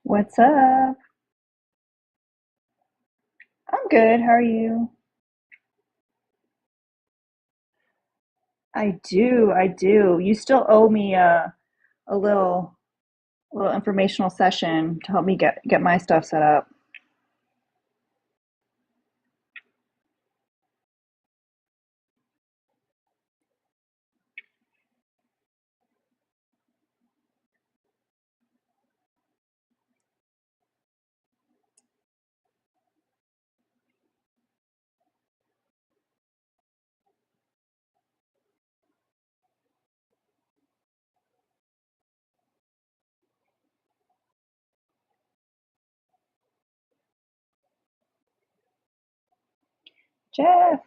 What's up? I'm good. How are you? I do. You still owe me a little informational session to help me get my stuff set up. Jeff.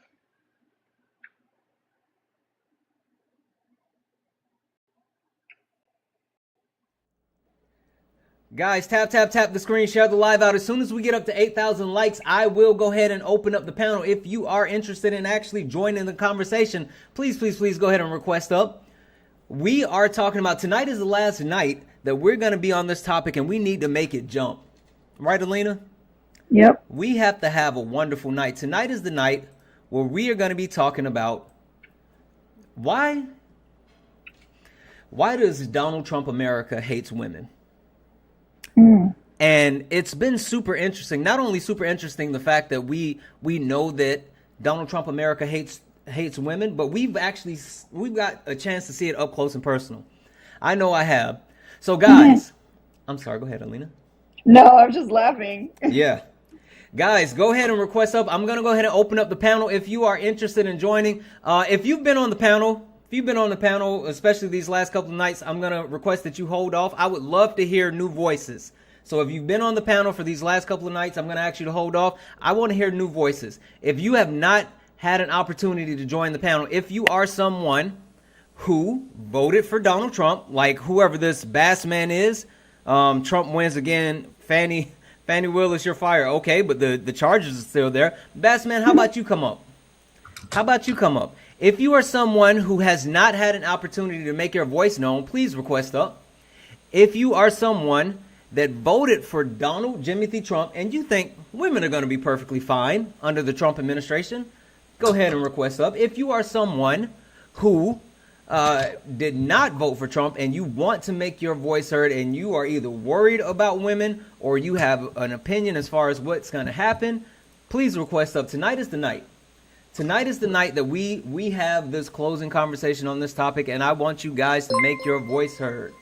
Guys, tap the screen, share the live out. As soon as we get up to 8,000 likes, I will go ahead and open up the panel. If you are interested in actually joining the conversation, please go ahead and request up. We are talking about tonight is the last night that we're going to be on this topic, and we need to make it jump. Right, Alina? Yep. We have to have a wonderful night. Tonight is the night where we are going to be talking about why does Donald Trump America hates women? Mm. And it's been super interesting. Not only super interesting the fact that we know that Donald Trump America hates women, but we've got a chance to see it up close and personal. I know I have. So guys, I'm sorry, go ahead, Alina. No, I'm just laughing. Yeah. Guys, go ahead and request up. I'm going to go ahead and open up the panel if you are interested in joining. If you've been on the panel, especially these last couple of nights, I'm going to request that you hold off. I would love to hear new voices. So if you've been on the panel for these last couple of nights, I'm going to ask you to hold off. I want to hear new voices. If you have not had an opportunity to join the panel, if you are someone who voted for Donald Trump, like whoever this Bass man is, Trump wins again, Fannie Willis, you're fired. Okay, but the charges are still there. Bass man, how about you come up? If you are someone who has not had an opportunity to make your voice known, please request up. If you are someone that voted for Donald Jimothy Trump and you think women are going to be perfectly fine under the Trump administration, go ahead and request up. If you are someone who did not vote for Trump and you want to make your voice heard and you are either worried about women or you have an opinion as far as what's going to happen, please request up. Tonight is the night. Tonight is the night that we have this closing conversation on this topic, and I want you guys to make your voice heard.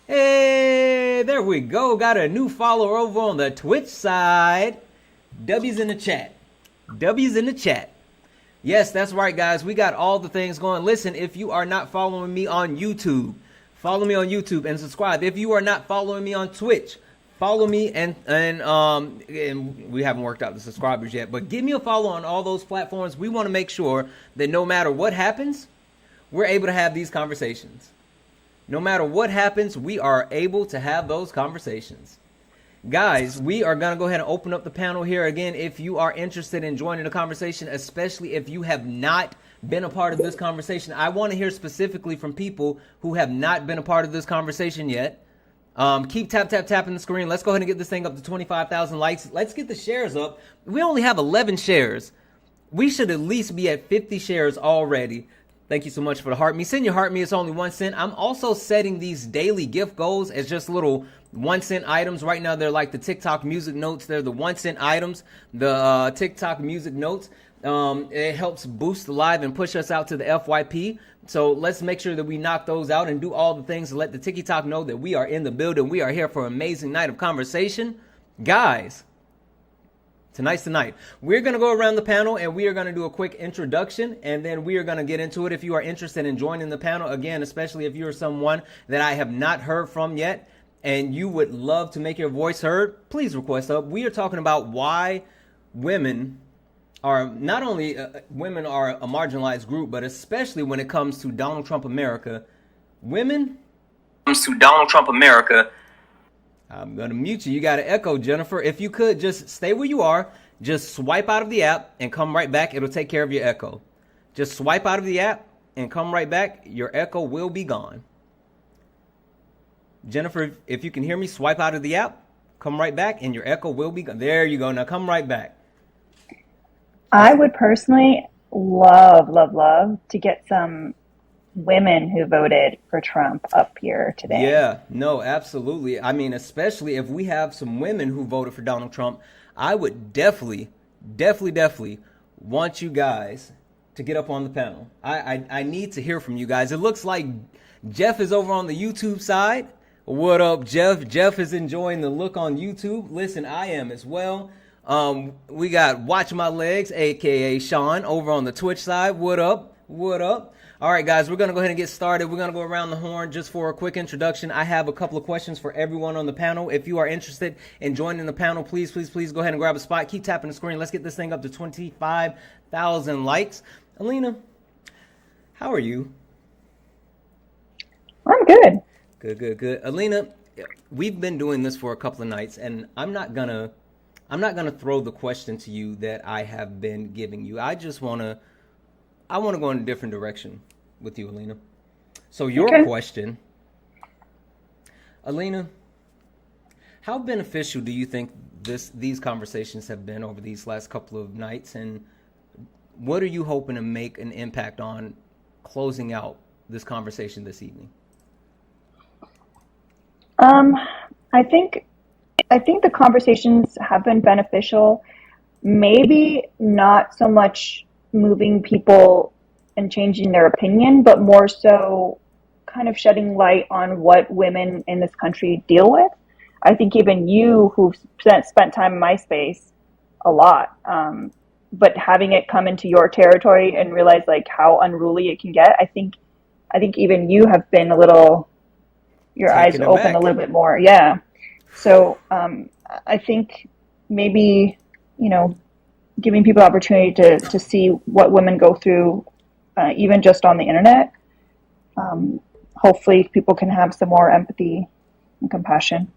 Hey, there we go. Got a new follower over on the Twitch side. W's in the chat. Yes, that's right, guys. We got all the things going. Listen, if you are not following me on YouTube, follow me on YouTube and subscribe. If you are not following me on Twitch, follow me and we haven't worked out the subscribers yet, but give me a follow on all those platforms. We want to make sure that no matter what happens, we're able to have these conversations. No matter what happens, we are able to have those conversations. Guys, we are going to go ahead and open up the panel here again. If you are interested in joining the conversation, especially if you have not been a part of this conversation, I want to hear specifically from people who have not been a part of this conversation yet. Keep tapping the screen. Let's go ahead and get this thing up to 25,000 likes. Let's get the shares up. We only have 11 shares. We should at least be at 50 shares already. Thank you so much for the heart me. Send your heart me. It's only 1 cent. I'm also setting these daily gift goals as just little 1 cent items. Right now, they're like the TikTok music notes. They're the 1 cent items, the TikTok music notes. It helps boost the live and push us out to the FYP. So let's make sure that we knock those out and do all the things to let the TikTok know that we are in the building. We are here for an amazing night of conversation. Guys, tonight's the night. We're going to go around the panel and we are going to do a quick introduction and then we are going to get into it. If you are interested in joining the panel, again, especially if you're someone that I have not heard from yet and you would love to make your voice heard, please request up. We are talking about why women are not only women are a marginalized group, but especially when it comes to Donald Trump America, women comes to Donald Trump America. I'm going to mute you. You got to echo, Jennifer. If you could just stay where you are, just swipe out of the app and come right back. It'll take care of your echo. Just swipe out of the app and come right back. Your echo will be gone. Jennifer, if you can hear me, swipe out of the app Come right back, and your echo will be gone. There you go. Now come right back. I would personally love to get some women who voted for Trump up here today. Yeah, no, absolutely. I mean, especially if we have some women who voted for Donald Trump, I would definitely want you guys to get up on the panel. I need to hear from you guys. It looks like Jeff is over on the YouTube side. What up, Jeff? Jeff is enjoying the look on YouTube. Listen, I am as well. We got Watch My Legs, aka Sean, over on the Twitch side. What up? What up? All right, guys, we're going to go ahead and get started. We're going to go around the horn just for a quick introduction. I have a couple of questions for everyone on the panel. If you are interested in joining the panel, please go ahead and grab a spot. Keep tapping the screen. Let's get this thing up to 25,000 likes. Alina, how are you? I'm good. Good. Alina, we've been doing this for a couple of nights, and I'm not gonna throw the question to you that I have been giving you. I want to go in a different direction with you, Alina. So your question, Alina, how beneficial do you think these conversations have been over these last couple of nights, and what are you hoping to make an impact on closing out this conversation this evening? I think the conversations have been beneficial. Maybe not so much moving people and changing their opinion, but more so kind of shedding light on what women in this country deal with. I think even you, who've spent time in my space a lot, but having it come into your territory and realize like how unruly it can get, I think even you have been your eyes open a little bit more. Yeah. So I think maybe, giving people opportunity to see what women go through, even just on the internet. Hopefully people can have some more empathy and compassion.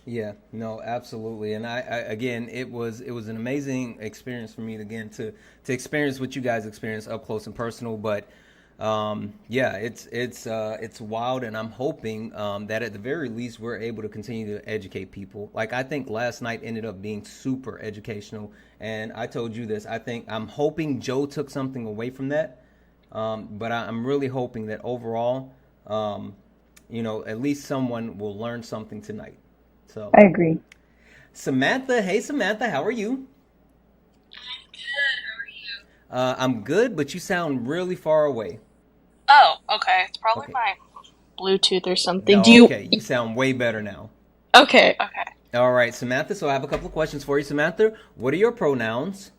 Yeah, no, absolutely. And I again, it was an amazing experience for me again to experience what you guys experienced up close and personal. But yeah, it's wild, and I'm hoping that at the very least we're able to continue to educate people. Like I think last night ended up being super educational, and I told you this. I'm hoping Joe took something away from that, but I'm really hoping that overall, at least someone will learn something tonight. So I agree. Samantha, hey Samantha, how are you? I'm good. How are you? I'm good, but you sound really far away. Oh, okay. It's probably Okay. my Bluetooth or something. No, okay, you sound way better now. Okay. All right, Samantha, so I have a couple of questions for you. Samantha, what are your pronouns?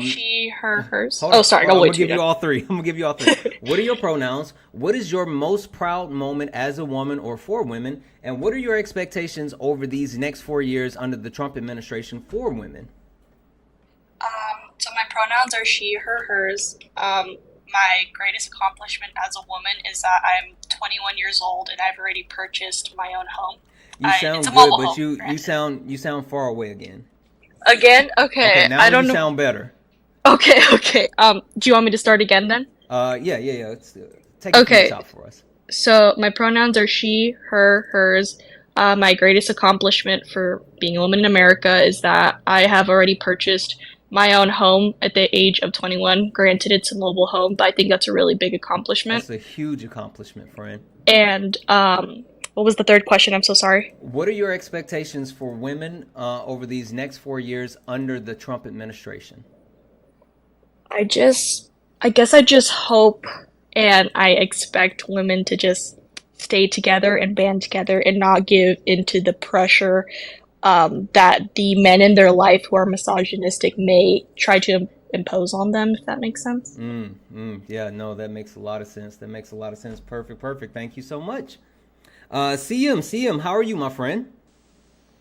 She, her, hers. Hold on, Sorry. hold on, I'll I'm wait gonna till give you all three. I'm gonna give you all three. What are your pronouns? What is your most proud moment as a woman or for women? And what are your expectations over these next 4 years under the Trump administration for women? So my pronouns are she, her, hers. My greatest accomplishment as a woman is that I'm 21 years old and I've already purchased my own home. You sound it's a good, mobile but home, you granted. sound far away again. Again? Okay, Okay. now I you don't know. sound better. Okay. Do you want me to start again then? Yeah. Let's take it from the Okay. top for us. So my pronouns are she, her, hers. My greatest accomplishment for being a woman in America is that I have already purchased my own home at the age of 21. Granted, it's a mobile home, but I think that's a really big accomplishment. That's a huge accomplishment, friend. And what was the third question? I'm so sorry. What are your expectations for women over these next 4 years under the Trump administration? I guess I just hope and I expect women to just stay together and band together and not give into the pressure that the men in their life who are misogynistic may try to impose on them, if that makes sense. Yeah, no, that makes a lot of sense. Perfect. Thank you so much. CM, how are you, my friend?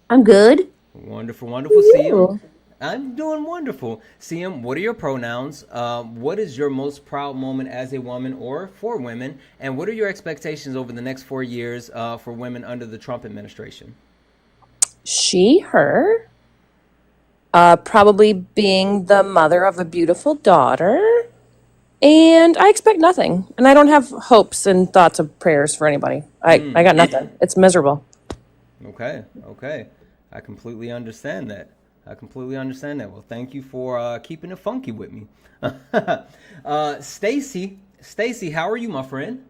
I'm good. Wonderful, How are CM. you? I'm doing wonderful. CM, what are your pronouns? What is your most proud moment as a woman or for women? And what are your expectations over the next 4 years for women under the Trump administration? She, her, probably being the mother of a beautiful daughter. And I expect nothing. And I don't have hopes and thoughts of prayers for anybody. I got nothing. It's miserable. Okay. I completely understand that. I completely understand that. Well, thank you for keeping it funky with me. Stacy, how are you, my friend?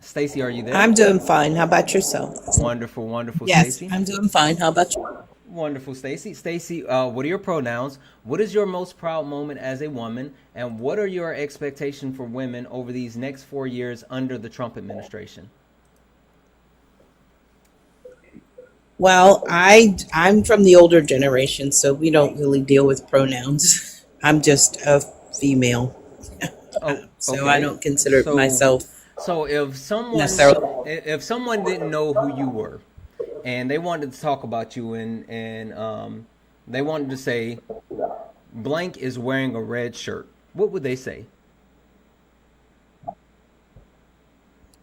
Stacy, are you there? I'm doing fine. How about yourself? Wonderful, wonderful, Yes, Stacy. I'm doing fine. How about you? Wonderful, Stacy. Stacy, what are your pronouns? What is your most proud moment as a woman? And what are your expectations for women over these next 4 years under the Trump administration? Well, I'm from the older generation, so we don't really deal with pronouns. I'm just a female, Oh, so I okay. don't consider So, myself so necessarily. if someone didn't know who you were, and they wanted to talk about you, and they wanted to say blank is wearing a red shirt, what would they say?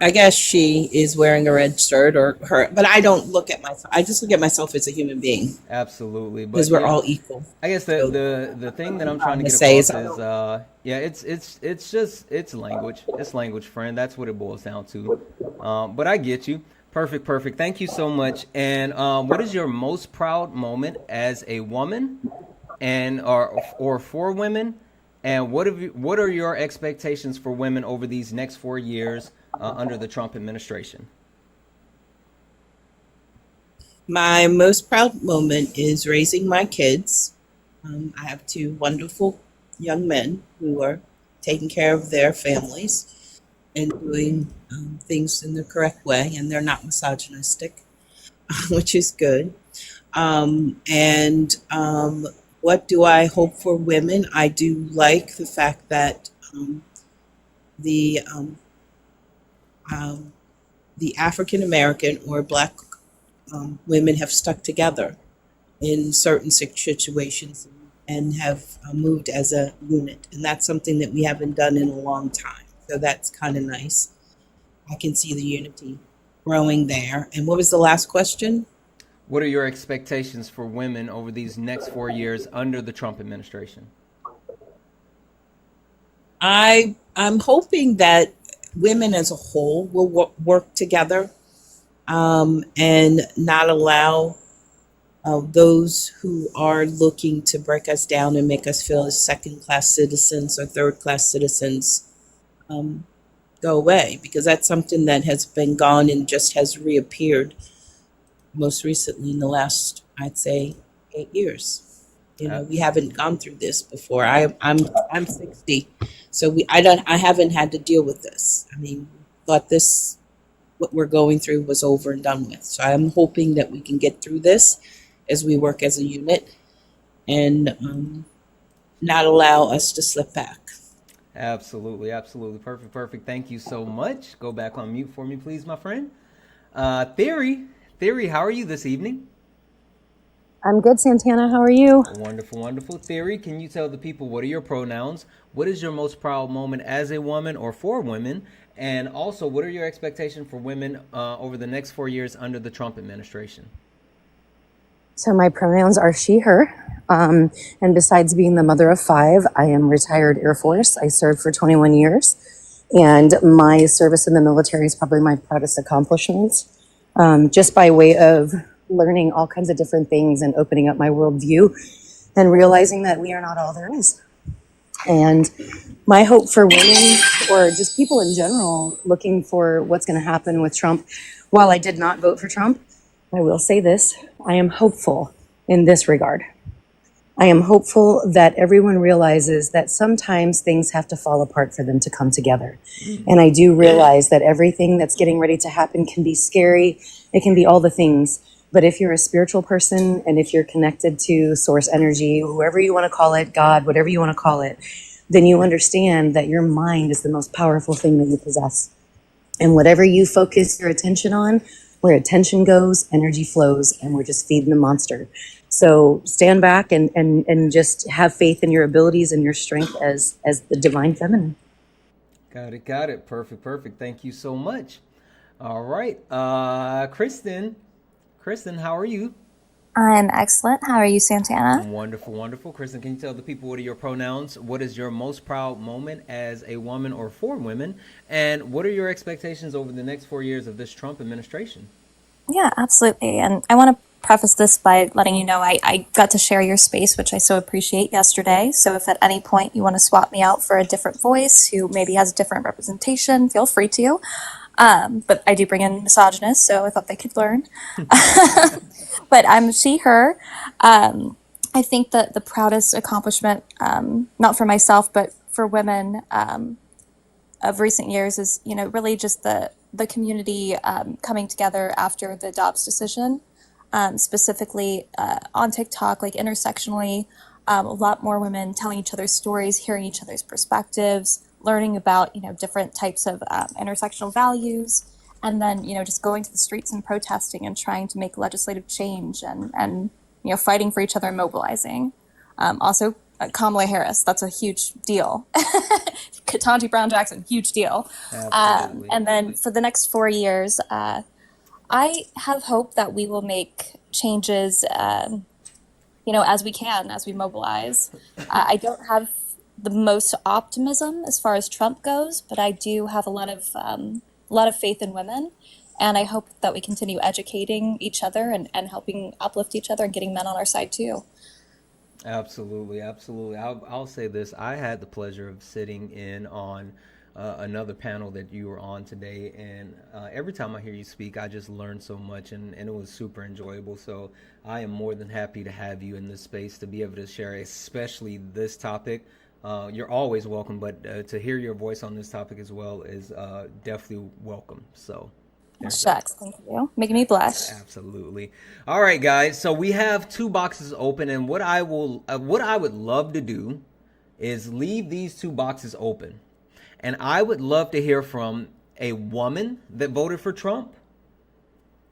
I guess she is wearing a red shirt or her, but I don't look at myself. I just look at myself as a human being Absolutely, because but we're yeah, all equal. I guess So the thing that I'm I'm trying to gonna get say is across I is don't. yeah, it's just it's language. It's language, friend. That's what it boils down to. But I get you. Perfect, perfect. Thank you so much. And what is your most proud moment as a woman, and or for women? And what are your expectations for women over these next 4 years under the Trump administration? My most proud moment is raising my kids. I have two wonderful young men who are taking care of their families and doing things in the correct way, and they're not misogynistic, which is good. And what do I hope for women? I do like the fact that the um, the African American or Black women have stuck together in certain situations and have moved as a unit. And that's something that we haven't done in a long time. So that's kind of nice. I can see the unity growing there. And what was the last question? What are your expectations for women over these next 4 years under the Trump administration? I'm hoping that women as a whole will work together and not allow those who are looking to break us down and make us feel as second class citizens or third class citizens um, go away, because that's something that has been gone and just has reappeared most recently in the last, I'd say, 8 years. You know, Uh, we haven't gone through this before. I'm 60, so I haven't had to deal with this. I mean, thought this what we're going through was over and done with. So I'm hoping that we can get through this as we work as a unit and not allow us to slip back. Absolutely, absolutely. Perfect, perfect. Thank you so much. Go back on mute for me, please, my friend. Theory, how are you this evening? I'm good, Santana. How are you? Wonderful, wonderful. Theory, can you tell the people what are your pronouns? What is your most proud moment as a woman or for women? And also, what are your expectations for women over the next 4 years under the Trump administration? So my pronouns are she, her. And besides being the mother of five, I am retired Air Force. I served for 21 years. And my service in the military is probably my proudest accomplishment. Just by way of learning all kinds of different things and opening up my worldview and realizing that we are not all there is. And my hope for women or just people in general looking for what's going to happen with Trump, while I did not vote for Trump, I will say this, I am hopeful in this regard. I am hopeful that everyone realizes that sometimes things have to fall apart for them to come together. And I do realize that everything that's getting ready to happen can be scary. It can be all the things. But if you're a spiritual person and if you're connected to source energy, whoever you want to call it, God, whatever you want to call it, then you understand that your mind is the most powerful thing that you possess. And whatever you focus your attention on, where attention goes, energy flows, and we're just feeding the monster. So stand back and just have faith in your abilities and your strength as the divine feminine. Got it, got it. Perfect, perfect. Thank you so much. All right. Kristen, how are you? I'm excellent. How are you, Santana? Wonderful, wonderful. Kristen, can you tell the people what are your pronouns? What is your most proud moment as a woman or for women? And what are your expectations over the next 4 years of this Trump administration? Yeah, absolutely. And I want to preface this by letting you know I got to share your space, which I so appreciate yesterday. So if at any point you want to swap me out for a different voice who maybe has a different representation, feel free to. But I do bring in misogynists, so I thought they could learn. But I'm she, her. I think that the proudest accomplishment, not for myself, but for women, of recent years is, really just the community coming together after the Dobbs decision, specifically on TikTok, like intersectionally, a lot more women telling each other's stories, hearing each other's perspectives, learning about, different types of intersectional values, and then, just going to the streets and protesting and trying to make legislative change and fighting for each other and mobilizing. Also, Kamala Harris, that's a huge deal. Ketanji Brown Jackson, huge deal. Absolutely. And then for the next 4 years, I have hope that we will make changes, as we can, as we mobilize. I don't have the most optimism as far as Trump goes, but I do have a lot of faith in women. And I hope that we continue educating each other and helping uplift each other and getting men on our side too. Absolutely, absolutely. I'll say this. I had the pleasure of sitting in on another panel that you were on today, and every time I hear you speak, I just learn so much, and it was super enjoyable. So I am more than happy to have you in this space to be able to share, especially this topic. You're always welcome, but to hear your voice on this topic as well is definitely welcome. So. Shucks, thank you. Making me blush. Absolutely. All right, guys. So we have 2 boxes open, and what I would love to do is leave these 2 boxes open, and I would love to hear from a woman that voted for Trump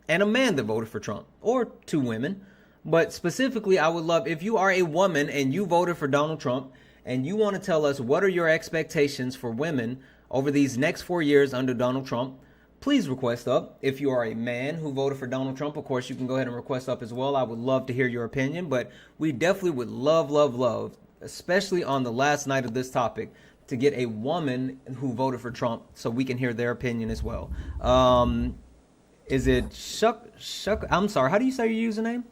and a man that voted for Trump, or 2 women. But specifically, I would love if you are a woman and you voted for Donald Trump, and you want to tell us what are your expectations for women over these next 4 years under Donald Trump. Please request up. If you are a man who voted for Donald Trump, of course, you can go ahead and request up as well. I would love to hear your opinion, but we definitely would love, especially on the last night of this topic, to get a woman who voted for Trump so we can hear their opinion as well. Is it Shuck? I'm sorry. How do you say your username?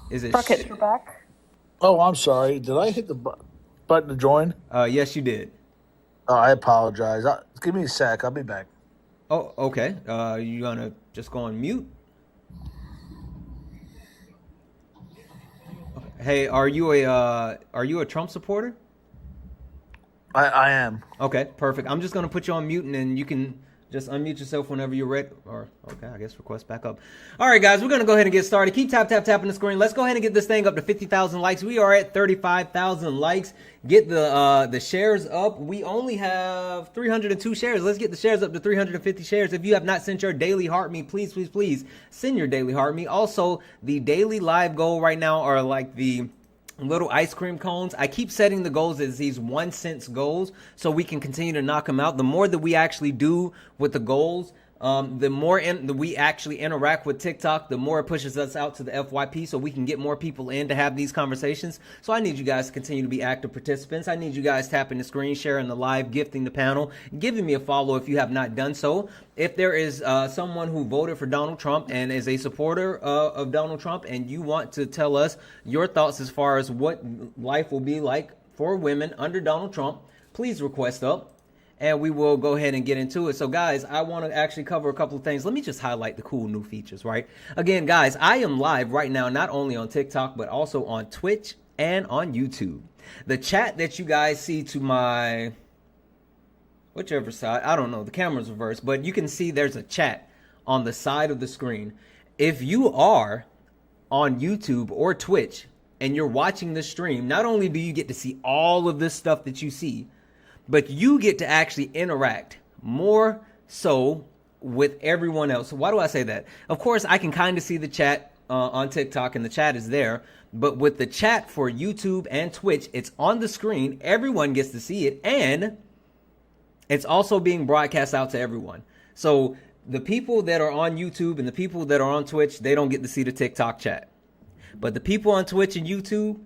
Is it Bucket, you're back. Oh, I'm sorry. Did I hit the button to join? Yes, you did. Oh, I apologize. Give me a sec. I'll be back. Oh, okay. You gonna just go on mute? Hey, are you a Trump supporter? I am. Okay, perfect. I'm just gonna put you on mute, and then you can just unmute yourself whenever you're ready. Or okay, I guess request back up. All right, guys, we're gonna go ahead and get started. Keep tapping the screen. Let's go ahead and get this thing up to 50,000 likes. We are at 35,000 likes. Get the shares up. We only have 302 shares. Let's get the shares up to 350 shares. If you have not sent your daily heart me, please send your daily heart me. Also, the daily live goal right now are like the little ice cream cones. I keep setting the goals as these 1 cent goals so we can continue to knock them out. The more that we actually do with the goals, the more we actually interact with TikTok, the more it pushes us out to the FYP so we can get more people in to have these conversations. So I need you guys to continue to be active participants. I need you guys tapping the screen, sharing the live, gifting the panel, giving me a follow if you have not done so. If there is someone who voted for Donald Trump and is a supporter of Donald Trump, and you want to tell us your thoughts as far as what life will be like for women under Donald Trump, please request up, and we will go ahead and get into it. So, guys, I want to actually cover a couple of things. Let me just highlight the cool new features, right? Again, guys, I am live right now, not only on TikTok, but also on Twitch and on YouTube. The chat that you guys see to my whichever side, I don't know, the camera's reversed, but you can see there's a chat on the side of the screen. If you are on YouTube or Twitch and you're watching the stream, not only do you get to see all of this stuff that you see, but you get to actually interact more so with everyone else. Why do I say that? Of course, I can kind of see the chat on TikTok, and the chat is there. But with the chat for YouTube and Twitch, it's on the screen. Everyone gets to see it, and it's also being broadcast out to everyone. So the people that are on YouTube and the people that are on Twitch, they don't get to see the TikTok chat. But the people on Twitch and YouTube,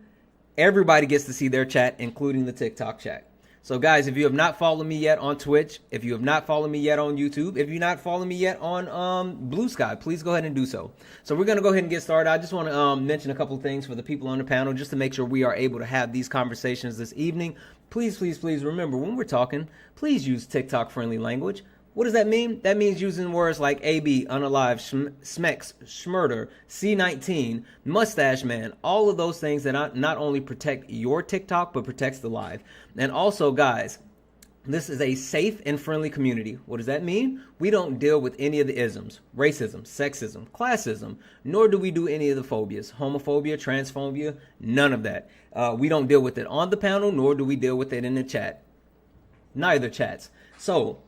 everybody gets to see their chat, including the TikTok chat. So guys, if you have not followed me yet on Twitch, if you have not followed me yet on YouTube, if you're not following me yet on Blue Sky, please go ahead and do so. So we're going to go ahead and get started. I just want to mention a couple of things for the people on the panel, just to make sure we are able to have these conversations this evening. Please, please, please remember, when we're talking, please use TikTok-friendly language. What does that mean? That means using words like AB, unalive, smex, schmurder, C19, mustache man, all of those things that not only protect your TikTok, but protects the live. And also, guys, this is a safe and friendly community. What does that mean? We don't deal with any of the isms, racism, sexism, classism, nor do we do any of the phobias, homophobia, transphobia, none of that. We don't deal with it on the panel, nor do we deal with it in the chat. Neither chats. So,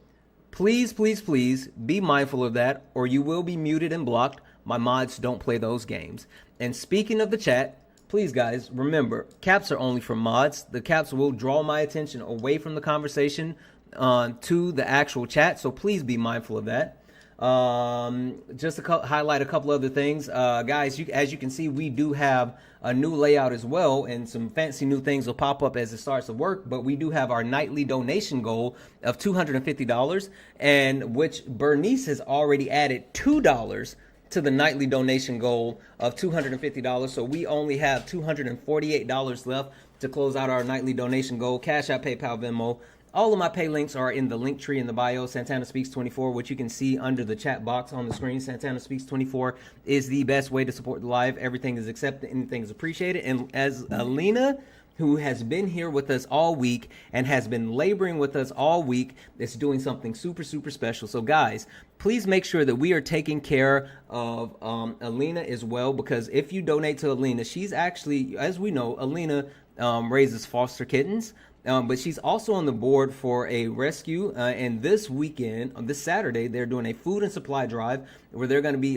please, please, please be mindful of that, or you will be muted and blocked. My mods don't play those games. And speaking of the chat, please, guys, remember, caps are only for mods. The caps will draw my attention away from the conversation to the actual chat, so please be mindful of that. Just to highlight a couple other things, guys, as you can see, we do have a new layout as well, and some fancy new things will pop up as it starts to work. But we do have our nightly donation goal of $250, and which Bernice has already added $2 to the nightly donation goal of $250. So we only have $248 left to close out our nightly donation goal. Cash App, PayPal, Venmo. All of my pay links are in the link tree in the bio, Santana Speaks 24, which you can see under the chat box on the screen. Santana Speaks 24 is the best way to support the live. Everything is accepted, anything is appreciated. And as Alina, who has been here with us all week and has been laboring with us all week, is doing something super, super special. So guys, please make sure that we are taking care of Alina as well, because if you donate to Alina, she's actually, as we know, Alina raises foster kittens. But she's also on the board for a rescue, and this weekend, on this Saturday, they're doing a food and supply drive where they're going to be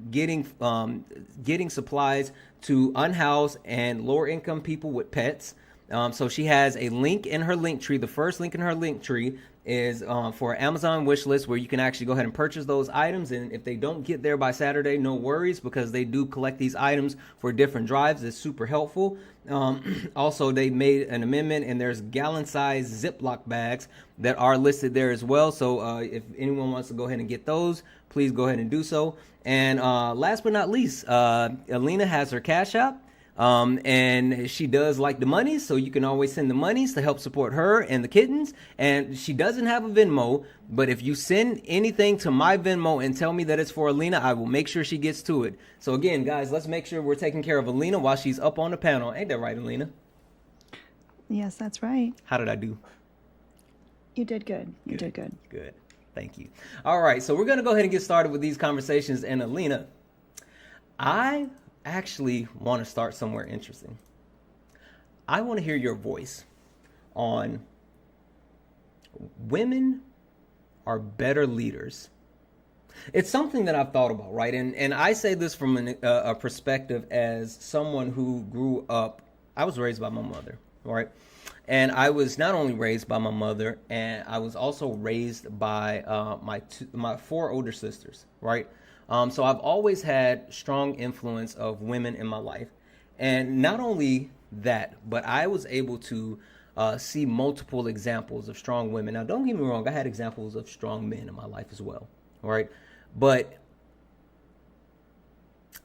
getting supplies to unhoused and lower income people with pets. So she has a link in her link tree. The first link in her link tree is for Amazon wish list, where you can actually go ahead and purchase those items. And if they don't get there by Saturday, no worries, because they do collect these items for different drives. It's super helpful. Also, they made an amendment, and there's gallon-sized Ziploc bags that are listed there as well. So if anyone wants to go ahead and get those, please go ahead and do so. And last but not least, Alina has her Cash App. And she does like the monies, so you can always send the monies to help support her and the kittens. And she doesn't have a Venmo, but if you send anything to my Venmo and tell me that it's for Alina, I will make sure she gets to it. So again, guys, let's make sure we're taking care of Alina while she's up on the panel. Ain't that right, Alina? Yes, that's right. How did I do? You did good. You did good. Good. Thank you. All right, so we're going to go ahead and get started with these conversations. And Alina, I actually want to start somewhere interesting. I want to hear your voice on women are better leaders. It's something that I've thought about, right? And I say this from a perspective as someone who grew up, I was raised by my mother, right? And I was not only raised by my mother, and I was also raised by my four older sisters, right? So I've always had strong influence of women in my life. And not only that, but I was able to see multiple examples of strong women. Now, don't get me wrong, I had examples of strong men in my life as well, all right? But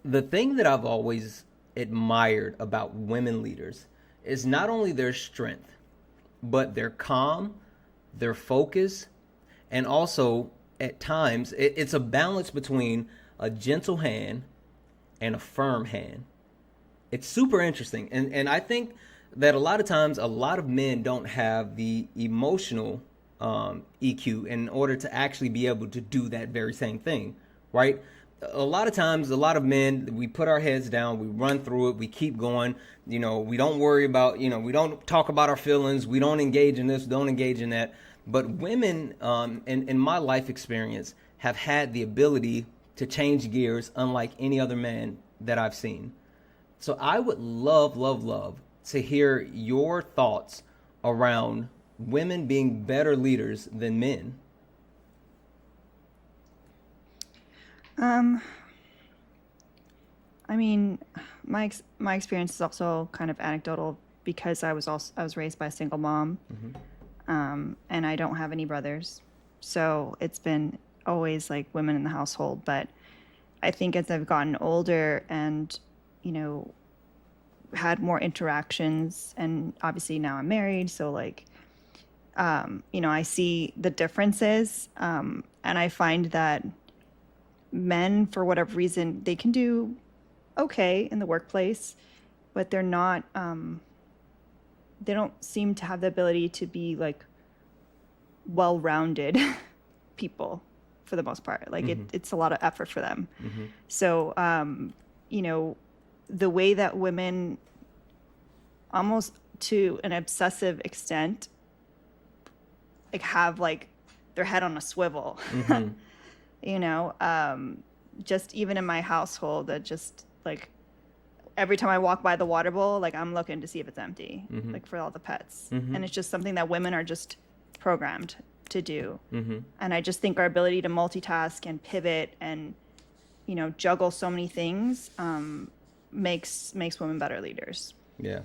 the thing that I've always admired about women leaders is not only their strength, but their calm, their focus, and also at times it's a balance between a gentle hand and a firm hand. It's super interesting. And I think that a lot of times a lot of men don't have the emotional EQ in order to actually be able to do that very same thing, right? A lot of times, a lot of men, we put our heads down, we run through it, we keep going, we don't worry about, we don't talk about our feelings, we don't engage in this, don't engage in that. But women, in my life experience, have had the ability to change gears unlike any other man that I've seen. So I would love, love, love to hear your thoughts around women being better leaders than men. Um, I mean, my experience is also kind of anecdotal because I was raised by a single mom, and I don't have any brothers, so it's been always like women in the household. But I think as I've gotten older and you know had more interactions, and obviously now I'm married, so like I see the differences, and I find that men, for whatever reason, they can do okay in the workplace, but they're not. They don't seem to have the ability to be like well-rounded people for the most part. Like it's a lot of effort for them. So, you know, the way that women, almost to an obsessive extent, like have like their head on a swivel. You know, just even in my household, that just like every time I walk by the water bowl, like I'm looking to see if it's empty, like for all the pets. And it's just something that women are just programmed to do. And I just think our ability to multitask and pivot and, you know, juggle so many things makes women better leaders. Yeah.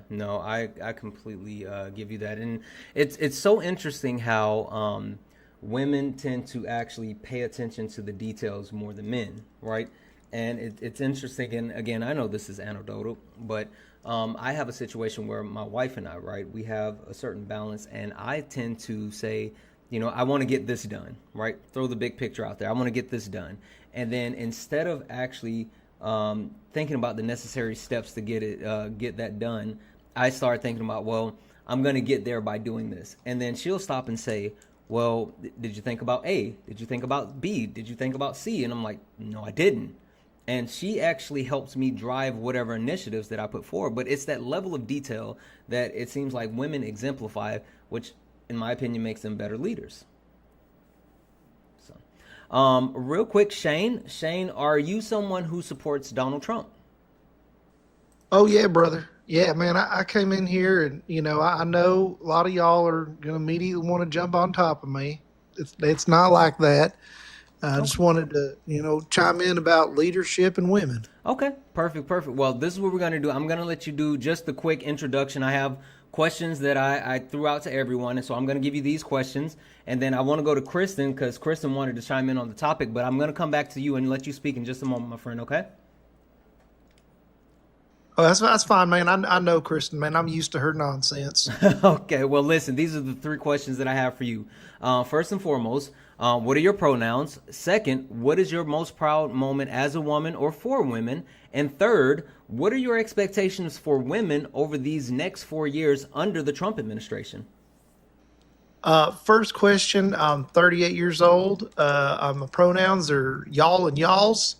No, I completely give you that. And it's so interesting how women tend to actually pay attention to the details more than men, right? And it's interesting, and again, I know this is anecdotal, but I have a situation where my wife and I, right, we have a certain balance, and I tend to say, you know, I want to get this done, right? Throw the big picture out there. I want to get this done. And then instead of actually thinking about the necessary steps to get that done, I start thinking about, well, I'm going to get there by doing this. And then she'll stop and say, well, did you think about A? Did you think about B? Did you think about C? And I'm like, no, I didn't. And she actually helps me drive whatever initiatives that I put forward. But it's that level of detail that it seems like women exemplify, which in my opinion makes them better leaders. So, real quick, Shane, are you someone who supports Donald Trump? Oh yeah, brother. Yeah, man. I came in here, and I know a lot of y'all are gonna immediately want to jump on top of me. It's not like that. I just wanted to chime in about leadership and women. Okay, perfect. Well, this is what we're going to do. I'm going to let you do just a quick introduction. I have questions that I threw out to everyone, and so I'm going to give you these questions, and then I want to go to Kristen because Kristen wanted to chime in on the topic, but I'm going to come back to you and let you speak in just a moment, my friend, okay? Oh, that's fine, man. I know Kristen, man. I'm used to her nonsense. Okay, well, listen, these are the 3 questions that I have for you. First and foremost, what are your pronouns? Second, what is your most proud moment as a woman or for women? And third, what are your expectations for women over these next 4 years under the Trump administration? First question, I'm 38 years old. My pronouns are y'all and y'alls.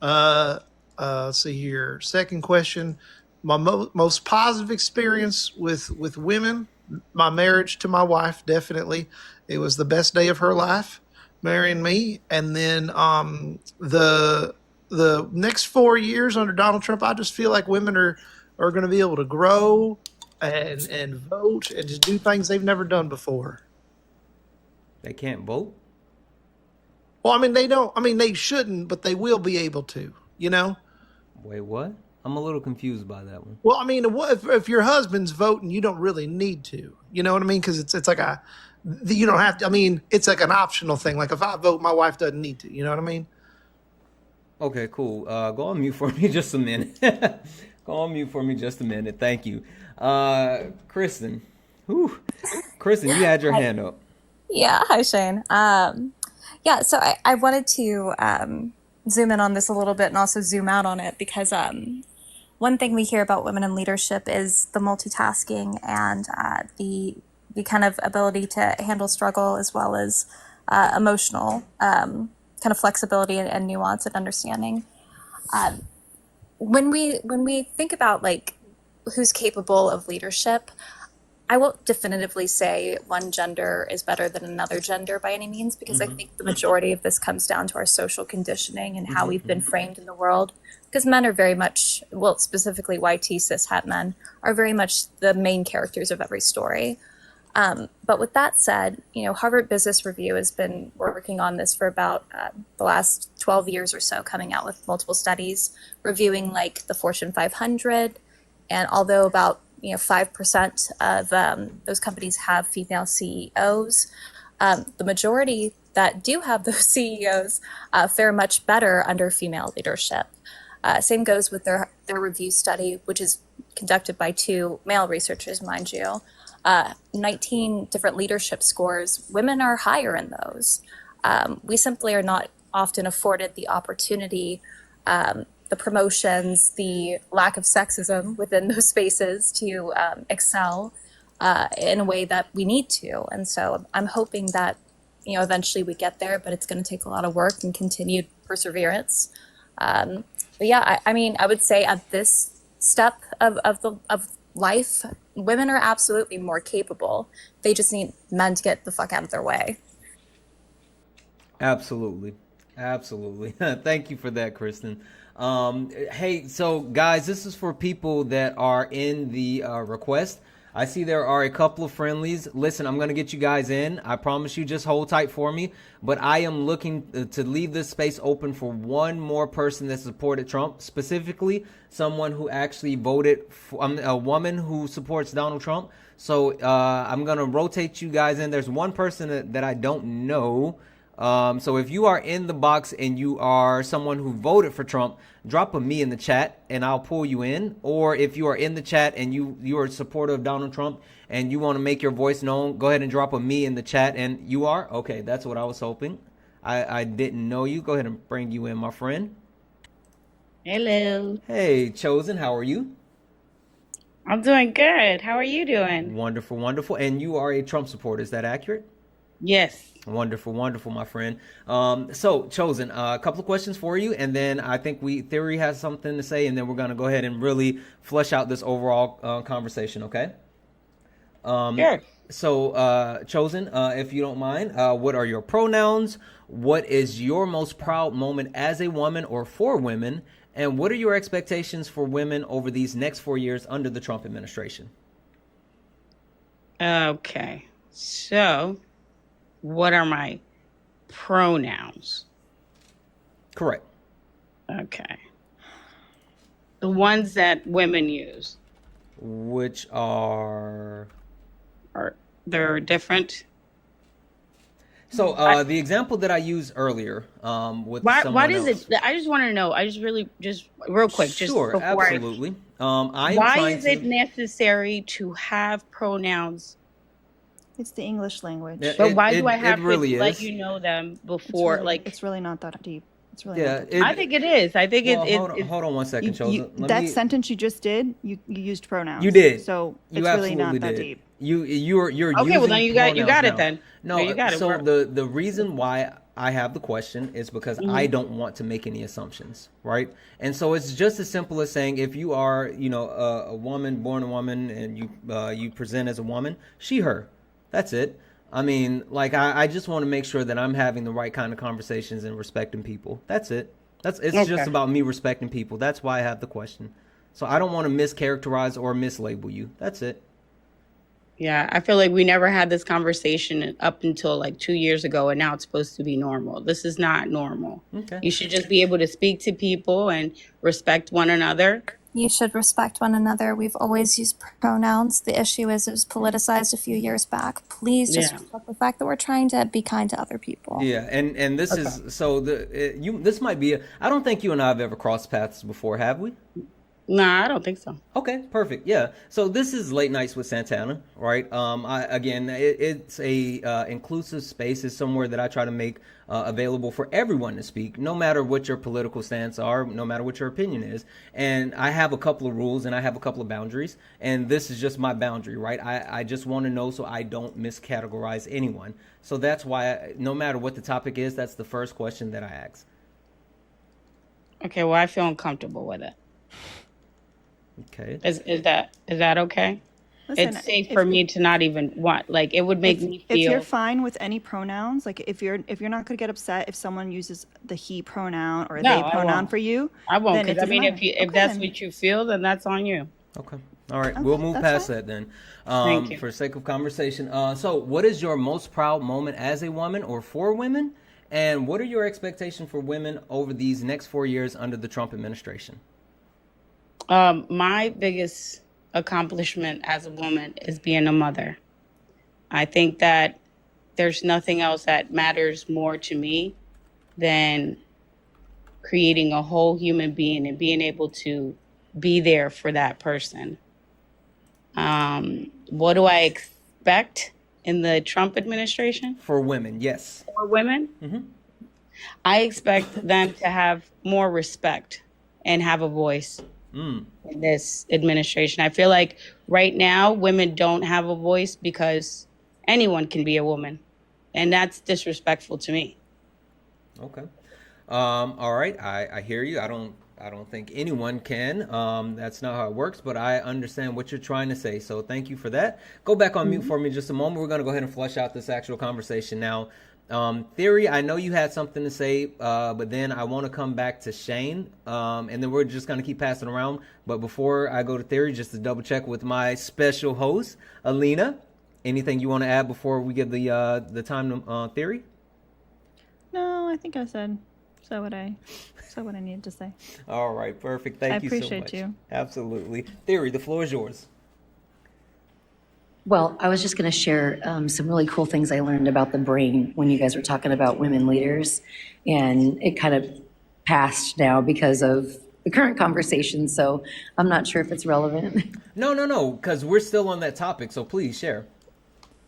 Let's see here. Second question, my most positive experience with women, my marriage to my wife, definitely. It was the best day of her life, marrying me. And then the next 4 years under Donald Trump, I just feel like women are going to be able to grow and vote and just do things they've never done before. They can't vote? Well, I mean, they don't. I mean, they shouldn't, but they will be able to, Wait, what? I'm a little confused by that one. Well, I mean, if your husband's voting, you don't really need to. You know what I mean? Because it's like you don't have to. I mean, it's like an optional thing. Like if I vote, my wife doesn't need to. You know what I mean? Okay, cool. Go on mute for me just a minute. Go on mute for me just a minute. Thank you. Kristen. Whew. Kristen, you had your hand up. Yeah, hi Shane. Yeah, so I wanted to zoom in on this a little bit and also zoom out on it because one thing we hear about women in leadership is the multitasking and the kind of ability to handle struggle as well as emotional kind of flexibility and nuance and understanding. When we think about like who's capable of leadership, I won't definitively say one gender is better than another gender by any means, because I think the majority of this comes down to our social conditioning and how we've been framed in the world. Because men are very much, well, specifically YT cishet men, are very much the main characters of every story. But with that said, Harvard Business Review has been working on this for about the last 12 years or so, coming out with multiple studies reviewing like the Fortune 500. And although about 5% of those companies have female CEOs, the majority that do have those CEOs fare much better under female leadership. Same goes with their review study, which is conducted by 2 male researchers, mind you. 19 different leadership scores. Women are higher in those. We simply are not often afforded the opportunity, the promotions, the lack of sexism within those spaces to excel in a way that we need to. And so I'm hoping that eventually we get there, but it's going to take a lot of work and continued perseverance. But yeah, I would say at this step of life, women are absolutely more capable. They just need men to get the fuck out of their way. Absolutely. Thank you for that, Kristen. Hey, so guys, this is for people that are in the request. I see there are a couple of friendlies. Listen, I'm going to get you guys in. I promise you, just hold tight for me. But I am looking to leave this space open for one more person that supported Trump, specifically someone who actually voted for a woman who supports Donald Trump. So I'm going to rotate you guys in. There's one person that I don't know. So if you are in the box and you are someone who voted for Trump, drop a me in the chat and I'll pull you in. Or if you are in the chat and you are a supporter of Donald Trump and you want to make your voice known, go ahead and drop a me in the chat. And you are? Okay, that's what I was hoping. I didn't know you. Go ahead and bring you in, my friend. Hello. Hey, Chosen, how are you? I'm doing good. How are you doing? Wonderful. And you are a Trump supporter, is that accurate? Yes. Wonderful, my friend. So, Chosen, a couple of questions for you, and then I think Theory has something to say, and then we're going to go ahead and really flesh out this overall conversation, okay? Sure. So, Chosen, if you don't mind, what are your pronouns? What is your most proud moment as a woman or for women? And what are your expectations for women over these next 4 years under the Trump administration? Okay. So, what are my pronouns? Correct. Okay. The ones that women use. Which are they're different. So the example that I used earlier with why someone does else. it? I just want to know. I just real quick. Sure, just before absolutely. why is it necessary to have pronouns? It's the English language. But why do I have really to let is. you know them before? It's really not that deep. It's really Yeah, not that deep. I think it is. I think hold on one second, Chosen. That sentence you just did, you used pronouns. You did. So You it's really not absolutely that did. deep. You're okay. Well, then you got pronouns it now. then. No, you got it. so the reason why I have the question is because I don't want to make any assumptions, right? And so it's just as simple as saying if you are, a woman, born a woman, and you present as a woman, she, her. That's it. I mean, like I just want to make sure that I'm having the right kind of conversations and respecting people. That's it. It's just about me respecting people. That's why I have the question. So I don't want to mischaracterize or mislabel you. That's it. Yeah, I feel like we never had this conversation up until like 2 years ago, and now it's supposed to be normal. This is not normal. Okay. You should just be able to speak to people and respect one another. You should respect one another. We've always used pronouns. The issue is it was politicized a few years back. Please just respect the fact that we're trying to be kind to other people. Yeah, and this is so this might be I don't think you and I have ever crossed paths before, have we? No, I don't think so. Okay, perfect. Yeah. So this is Late Nights with Santana, right? It's a inclusive space. It's somewhere that I try to make available for everyone to speak, no matter what your political stance are, no matter what your opinion is. And I have a couple of rules and I have a couple of boundaries, and this is just my boundary, right? I just want to know so I don't miscategorize anyone. So that's why no matter what the topic is, that's the first question that I ask. Okay, well, I feel uncomfortable with it. Okay. Is that okay? Listen, it's safe for me to not even want, like, it would make me feel. If you're fine with any pronouns, like if you're not going to get upset if someone uses the he pronoun or they pronoun for you, I won't. then it Because I mean, doesn't matter. if that's what you feel, then that's on you. Okay. All right, Okay, we'll move that's past fine. that then, Thank you. for sake of conversation. So, what is your most proud moment as a woman or for women? And what are your expectations for women over these next 4 years under the Trump administration? My biggest accomplishment as a woman is being a mother. I think that there's nothing else that matters more to me than creating a whole human being and being able to be there for that person. What do I expect in the Trump administration For women, yes. for women? Mm-hmm. I expect them to have more respect and have a voice Mm. in this administration. I feel like right now women don't have a voice because anyone can be a woman, and that's disrespectful to me. Okay. All right. I hear you. I don't think anyone can. That's not how it works, but I understand what you're trying to say. So thank you for that. Go back on mute for me just a moment. We're going to go ahead and flush out this actual conversation now. Theory, I know you had something to say, but then I want to come back to Shane, and then we're just going to keep passing around. But before I go to Theory, just to double check with my special host, Alina, anything you want to add before we give the time to Theory? No, I think I said what I needed to say. All right, perfect. Thank you so much. I appreciate you. Absolutely. Theory, the floor is yours. Well, I was just going to share some really cool things I learned about the brain when you guys were talking about women leaders. And it kind of passed now because of the current conversation. So I'm not sure if it's relevant. No, because we're still on that topic. So please share.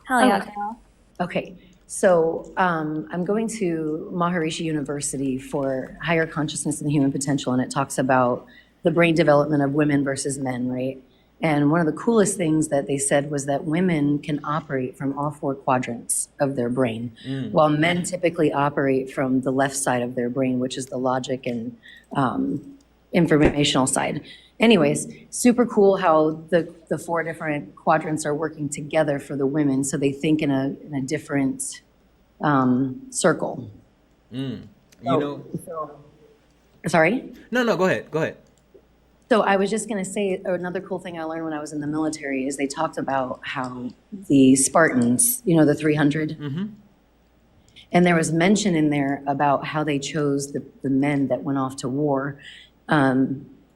Hell yeah, Okay. girl. Okay. So I'm going to Maharishi University for Higher Consciousness and the Human Potential. And it talks about the brain development of women versus men, right? And one of the coolest things that they said was that women can operate from all four quadrants of their brain, while men typically operate from the left side of their brain, which is the logic and informational side. Anyways, super cool how the four different quadrants are working together for the women, so they think in a different circle. Sorry? No, go ahead. Go ahead. So I was just going to say another cool thing I learned when I was in the military is they talked about how the Spartans, the 300, and there was mention in there about how they chose the men that went off to war.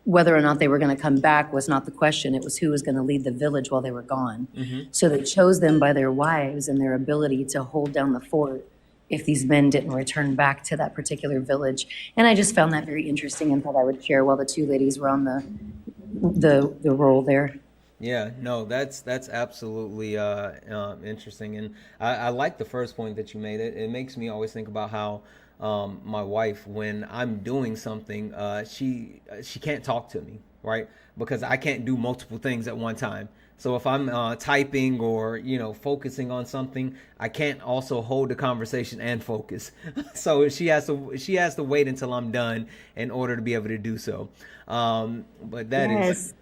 Whether or not they were going to come back was not the question. It was who was going to lead the village while they were gone. So they chose them by their wives and their ability to hold down the fort if these men didn't return back to that particular village. And I just found that very interesting and thought I would share while the two ladies were on the roll there. Yeah, no, that's absolutely interesting, and I like the first point that you made. It makes me always think about how my wife, when I'm doing something, she can't talk to me, right? Because I can't do multiple things at one time. So if I'm typing or focusing on something, I can't also hold the conversation and focus. So she has to wait until I'm done in order to be able to do so. But that is.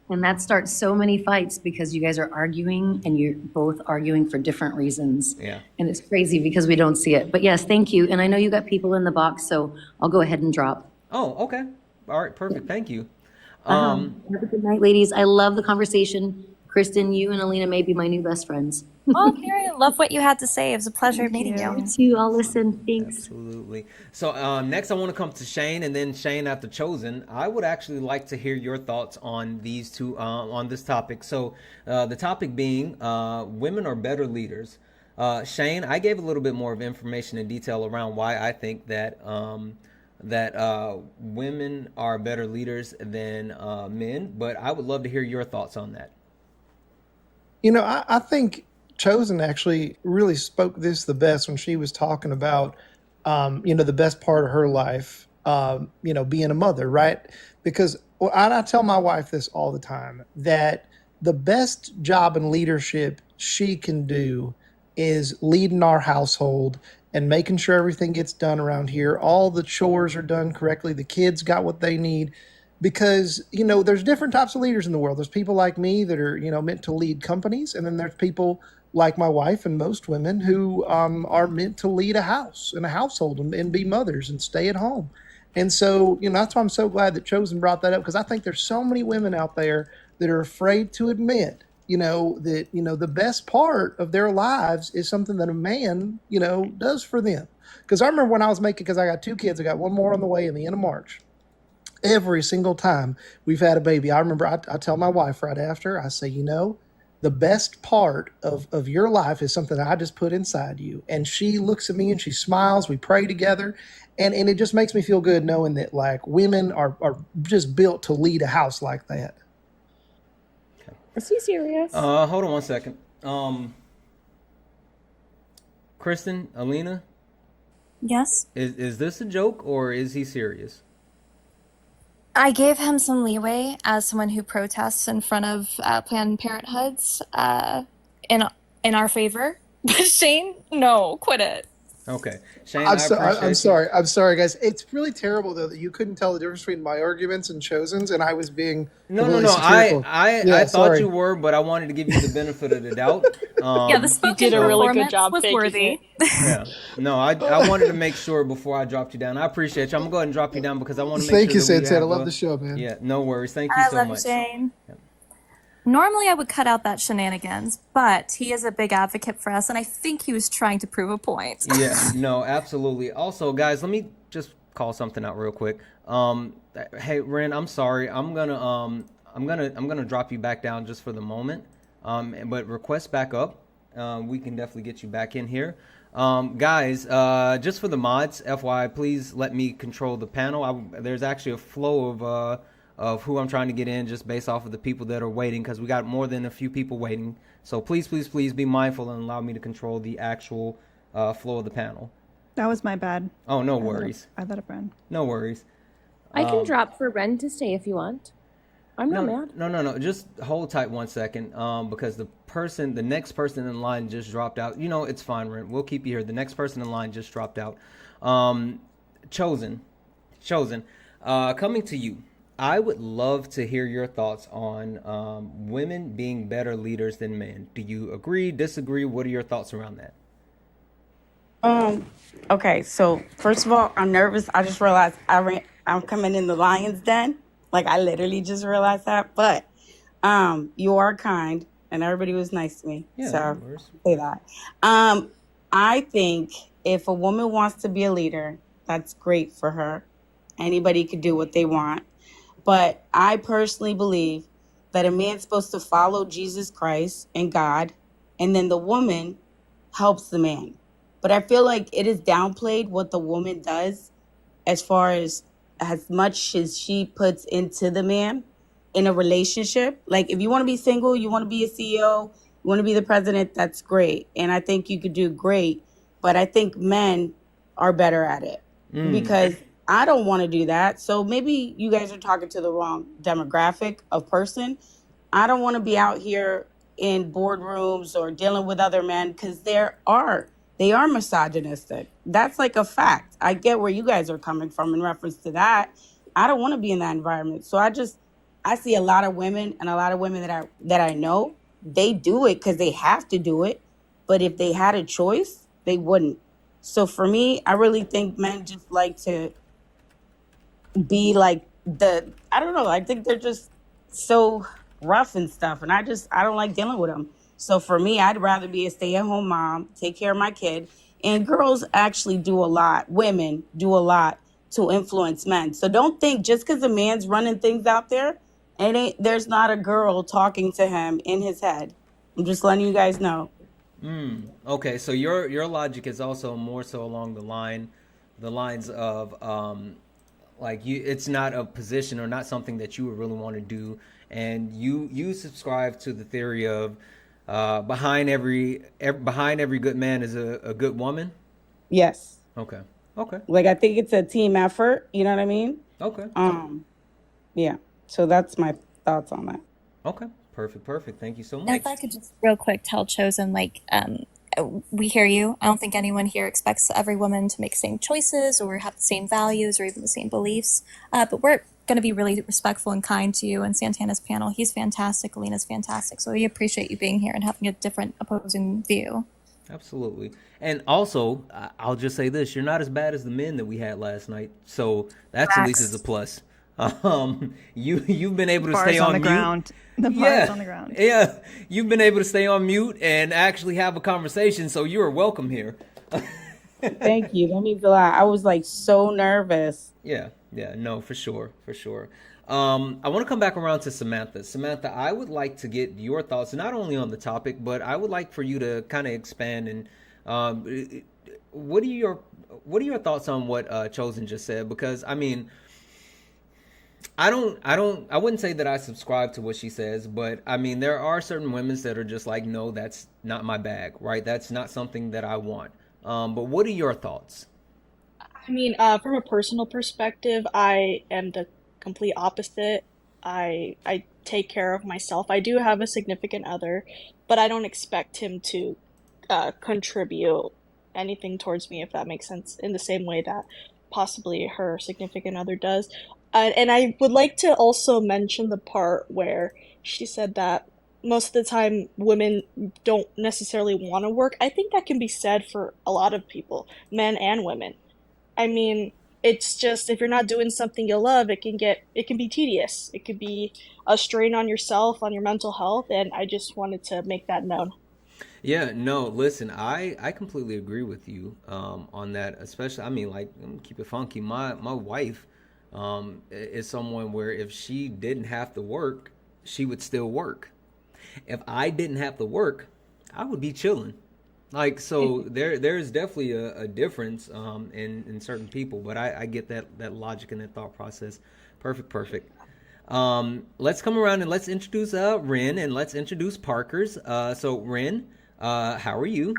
And that starts so many fights because you guys are arguing and you're both arguing for different reasons. Yeah. And it's crazy because we don't see it. But yes, thank you. And I know you got people in the box, so I'll go ahead and drop. Oh, okay. All right, perfect. Thank you. Have a good night, ladies. I love the conversation. Kristen, you and Alina may be my new best friends. Oh, Carrie, I love what you had to say. It was a pleasure meeting you. You too. I'll listen. Thanks. Absolutely. So next I want to come to Shane, and then Shane after Chosen. I would actually like to hear your thoughts on these two, on this topic. So the topic being women are better leaders. Shane, I gave a little bit more of information and detail around why I think that women are better leaders than men, but I would love to hear your thoughts on that. I think Chosen actually really spoke this the best when she was talking about, the best part of her life, being a mother, right? Because I tell my wife this all the time, that the best job in leadership she can do is leading our household and making sure everything gets done around here. All the chores are done correctly. The kids got what they need. Because, there's different types of leaders in the world. There's people like me that are, meant to lead companies. And then there's people like my wife and most women who are meant to lead a house and a household and be mothers and stay at home. And so, that's why I'm so glad that Chosen brought that up, because I think there's so many women out there that are afraid to admit, that, the best part of their lives is something that a man, does for them. Because I remember when I was because I got 2 kids, I got one more on the way in the end of March. Every single time we've had a baby, I remember I tell my wife right after, I say, the best part of your life is something I just put inside you. And she looks at me and she smiles. We pray together. And it just makes me feel good knowing that, like, women are just built to lead a house like that. Is he serious? Hold on one second. Kristen, Alina, Yes. is this a joke or is he serious? I gave him some leeway as someone who protests in front of Planned Parenthoods in our favor. But Shane, no, quit it. Okay, Shane, I'm appreciate sorry. I'm sorry, guys. It's really terrible though that you couldn't tell the difference between my arguments and Chosen's, and I was being No. satirical. I thought sorry. you were, but I wanted to give you the benefit of the doubt. Yeah, the spoken did a really good performance job was faking worthy. Yeah. No, I wanted to make sure before I dropped you down. I appreciate you. I'm gonna go ahead and drop you down because I want to make Thank sure you, that we Santana. I have love the show, man. Yeah, no worries. Thank you I so love much. you, Shane. Normally, I would cut out that shenanigans, but he is a big advocate for us, and I think he was trying to prove a point. Yeah, no, absolutely. Also, guys, let me just call something out real quick. Hey, Ren, I'm sorry. I'm gonna drop you back down just for the moment. But request back up. We can definitely get you back in here. Guys, just for the mods, FYI, please let me control the panel. There's actually a flow of who I'm trying to get in just based off of the people that are waiting because we got more than a few people waiting. So please be mindful and allow me to control the actual flow of the panel. That was my bad. Oh, no worries. I let it run. No worries. I can drop for Ren to stay if you want. I'm not mad. No. Just hold tight 1 second because the next person in line just dropped out. It's fine, Ren. We'll keep you here. The next person in line just dropped out. Chosen. Coming to you. I would love to hear your thoughts on women being better leaders than men. Do you agree, disagree? What are your thoughts around that? Okay, so first of all, I'm nervous. I just realized I'm coming in the lion's den. Like, I literally just realized that. But you are kind, and everybody was nice to me. Yeah, so no worries. say that. I think if a woman wants to be a leader, that's great for her. Anybody could do what they want. But I personally believe that a man's supposed to follow Jesus Christ and God, and then the woman helps the man. But I feel like it is downplayed what the woman does as much as she puts into the man in a relationship. Like, if you want to be single, you want to be a CEO, you want to be the president, that's great. And I think you could do great. But I think men are better at it because I don't want to do that. So maybe you guys are talking to the wrong demographic of person. I don't want to be out here in boardrooms or dealing with other men because they are misogynistic. That's like a fact. I get where you guys are coming from in reference to that. I don't want to be in that environment. So I see a lot of women and a lot of women that I know, they do it because they have to do it. But if they had a choice, they wouldn't. So for me, I really think men just like to be like I don't know, I think they're just so rough and stuff, and I don't like dealing with them. So for me, I'd rather be a stay-at-home mom, take care of my kid. And girls actually women do a lot to influence men. So don't think just because a man's running things out there, there's not a girl talking to him in his head. I'm just letting you guys know. Okay, so your logic is also more so along the lines of it's not a position or not something that you would really want to do, and you subscribe to the theory of behind every good man is a good woman. Yes. Okay. Like, I think it's a team effort. You know what I mean? Okay. Yeah. So that's my thoughts on that. Okay. Perfect. Thank you so much. And if I could just real quick tell Chosen, we hear you. I don't think anyone here expects every woman to make the same choices or have the same values or even the same beliefs. But we're going to be really respectful and kind to you and Santana's panel. He's fantastic. Alina's fantastic. So we appreciate you being here and having a different opposing view. Absolutely. And also, I'll just say this. You're not as bad as the men that we had last night. So that's at least is a plus. You've been able to Bars stay on on the mute. ground. The bars on the ground. Yeah, you've been able to stay on mute and actually have a conversation, so you are welcome here. Thank you. That means a lot. I was like so nervous. Yeah, no, for sure, for sure. I want to come back around to Samantha. Samantha, I would like to get your thoughts, not only on the topic, but I would like for you to kind of expand and what are your thoughts on what Chosen just said? Because I mean, I wouldn't say that I subscribe to what she says, but I mean, there are certain women that are just like, no, that's not my bag, right? That's not something that I want. But what are your thoughts? I mean, from a personal perspective, I am the complete opposite. I take care of myself. I do have a significant other, but I don't expect him to contribute anything towards me, if that makes sense, in the same way that possibly her significant other does. And I would like to also mention the part where she said that most of the time women don't necessarily want to work. I think that can be said for a lot of people, men and women. I mean, it's just if you're not doing something you love, it can be tedious. It could be a strain on yourself, on your mental health, and I just wanted to make that known. Yeah, no, listen, I completely agree with you on that, especially, I mean, like, keep it funky. My wife is someone where if she didn't have to work, she would still work. If I didn't have to work, I would be chilling. Like, so there's definitely a difference in certain people, but I get that logic and that thought process. Perfect. Let's come around and let's introduce Ren, and let's introduce Parker's. So Ren, how are you?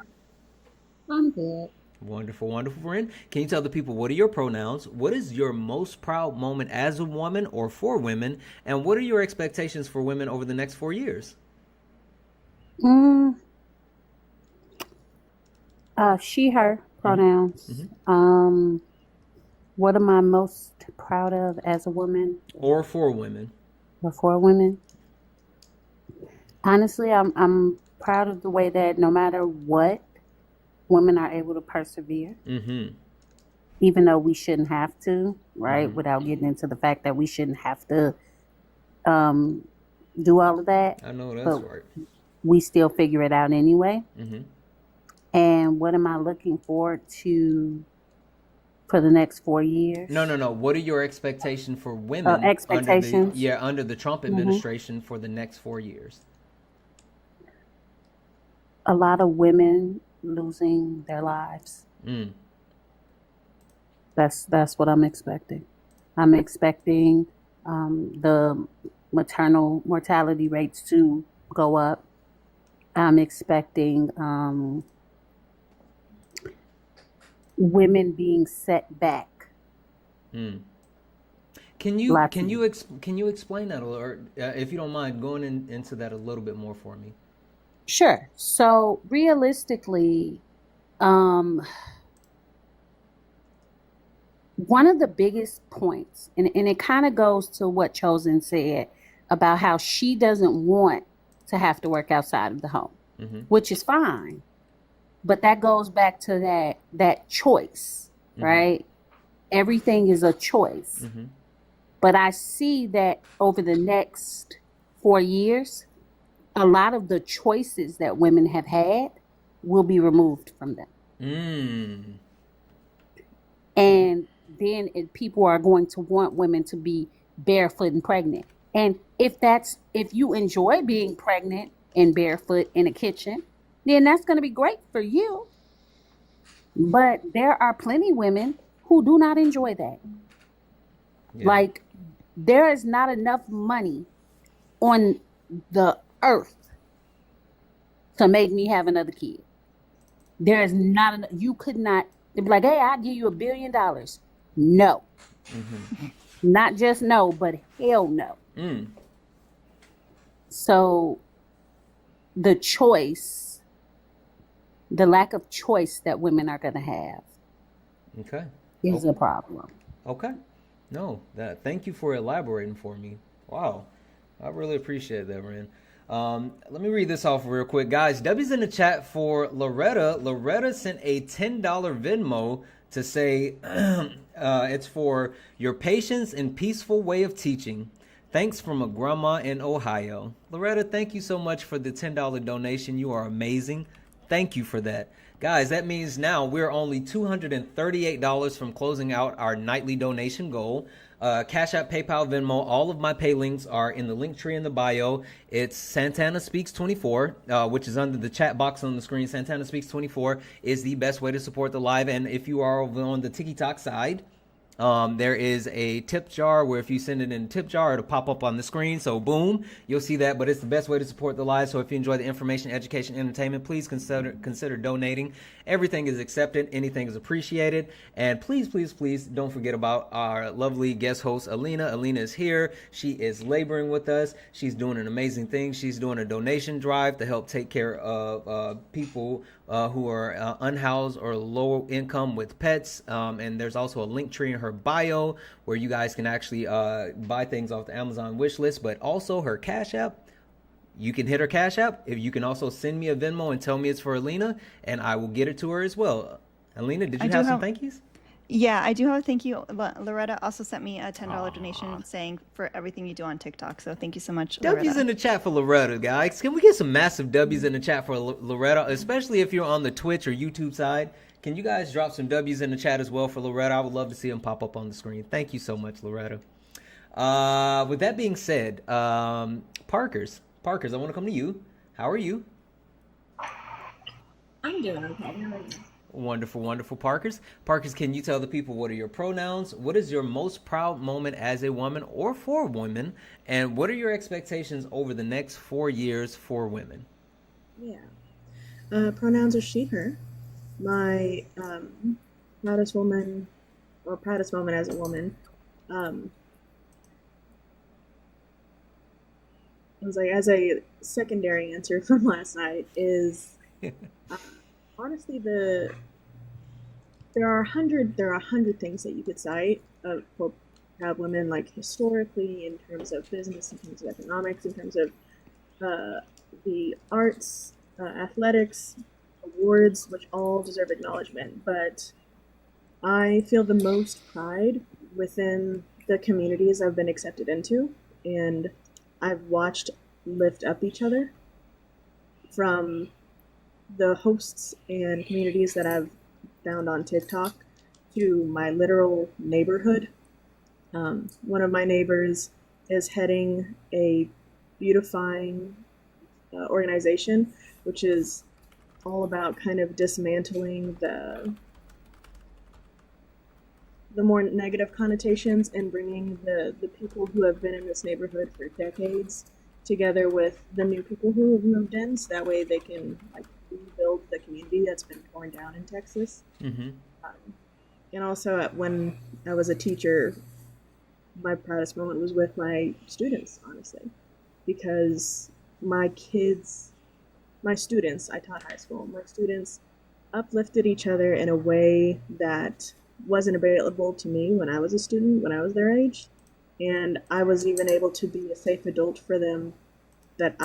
I'm good. Wonderful, Ren. Can you tell the people, what are your pronouns? What is your most proud moment as a woman or for women? And what are your expectations for women over the next 4 years? She, her pronouns. Mm-hmm. What am I most proud of as a woman Or for women? or for women? Honestly, I'm proud of the way that no matter what, women are able to persevere, Mm-hmm. even though we shouldn't have to, right? Mm-hmm. Without getting into the fact that we shouldn't have to do all of that, I know that's but right. we still figure it out anyway. Mm-hmm. And what am I looking forward to for the next 4 years? No. What are your expectations for women Expectations. under the Trump hmm administration for the next 4 years? A lot of women losing their lives. Mm. That's what I'm expecting. I'm expecting the maternal mortality rates to go up. I'm expecting women being set back. Mm. Can you Lots can of you can you explain that, or if you don't mind going into that a little bit more for me? Sure. So realistically, um, one of the biggest points, and it kind of goes to what Chosen said about how she doesn't want to have to work outside of the home, Mm-hmm. which is fine. But that goes back to that choice, Mm-hmm. right? Everything is a choice. Mm-hmm. But I see that over the next 4 years, a lot of the choices that women have had will be removed from them. Mm. And then people are going to want women to be barefoot and pregnant. And if you enjoy being pregnant and barefoot in a kitchen, then that's going to be great for you. But there are plenty women who do not enjoy that. Yeah. Like, there is not enough money on the earth to make me have another kid. There is not enough. You could not. They'd be like, hey, I'll give you $1 billion. No. Mm-hmm. Not just no, but hell no. Mm. So the lack of choice that women are going to have Okay. is a problem. Okay. No, thank you for elaborating for me. Wow. I really appreciate that, Ren. Let me read this off real quick. Guys, Debbie's in the chat for Loretta. Loretta sent a $10 Venmo to say it's for your patience and peaceful way of teaching. Thanks from a grandma in Ohio. Loretta, thank you so much for the $10 donation. You are amazing. Thank you for that. Guys, that means now we're only $238 from closing out our nightly donation goal. Cash App, PayPal, Venmo, all of my pay links are in the link tree in the bio. It's Santana Speaks 24, which is under the chat box on the screen. Santana Speaks 24 is the best way to support the live. And if you are over on the TikTok side, there is a tip jar where if you send it in a tip jar, it'll pop up on the screen. So boom, you'll see that. But it's the best way to support the live. So if you enjoy the information, education, entertainment, please consider donating. Everything is accepted. Anything is appreciated. And please, please, please don't forget about our lovely guest host, Alina. Alina is here. She is laboring with us. She's doing an amazing thing. She's doing a donation drive to help take care of people who are unhoused or low income with pets. And there's also a link tree in her bio where you guys can actually buy things off the Amazon wish list, but also her Cash App. You can hit her Cash App. If you can also send me a Venmo and tell me it's for Alina, and I will get it to her as well. Alina, did you have some thank yous? Yeah, I do have a thank you. Loretta also sent me a $10 donation saying for everything you do on TikTok. So thank you so much, W's Loretta. in the chat for Loretta, guys. Can we get some massive W's in the chat for Loretta, especially if you're on the Twitch or YouTube side? Can you guys drop some W's in the chat as well for Loretta? I would love to see them pop up on the screen. Thank you so much, Loretta. With that being said, Parkers, I want to come to you. How are you? I'm doing okay. How are you? Wonderful, wonderful, Parkers. Parkers, can you tell the people what are your pronouns? What is your most proud moment as a woman or for women? And what are your expectations over the next 4 years for women? Yeah. Pronouns are she, her. My proudest moment as a woman I was like, as a secondary answer from last night is honestly there are a hundred things that you could cite for proud women, like historically, in terms of business, in terms of economics, in terms of the arts, athletics, awards, which all deserve acknowledgement. But I feel the most pride within the communities I've been accepted into, and I've watched lift up each other, from the hosts and communities that I've found on TikTok to my literal neighborhood. One of my neighbors is heading a beautifying organization, which is all about kind of dismantling the more negative connotations and bringing the people who have been in this neighborhood for decades together with the new people who have moved in, so that way they can like rebuild the community that's been torn down in Texas. Mm-hmm. And also, when I was a teacher, my proudest moment was with my students, honestly, because my students, I taught high school, my students uplifted each other in a way that wasn't available to me when I was a student, when I was their age. And I was even able to be a safe adult for them that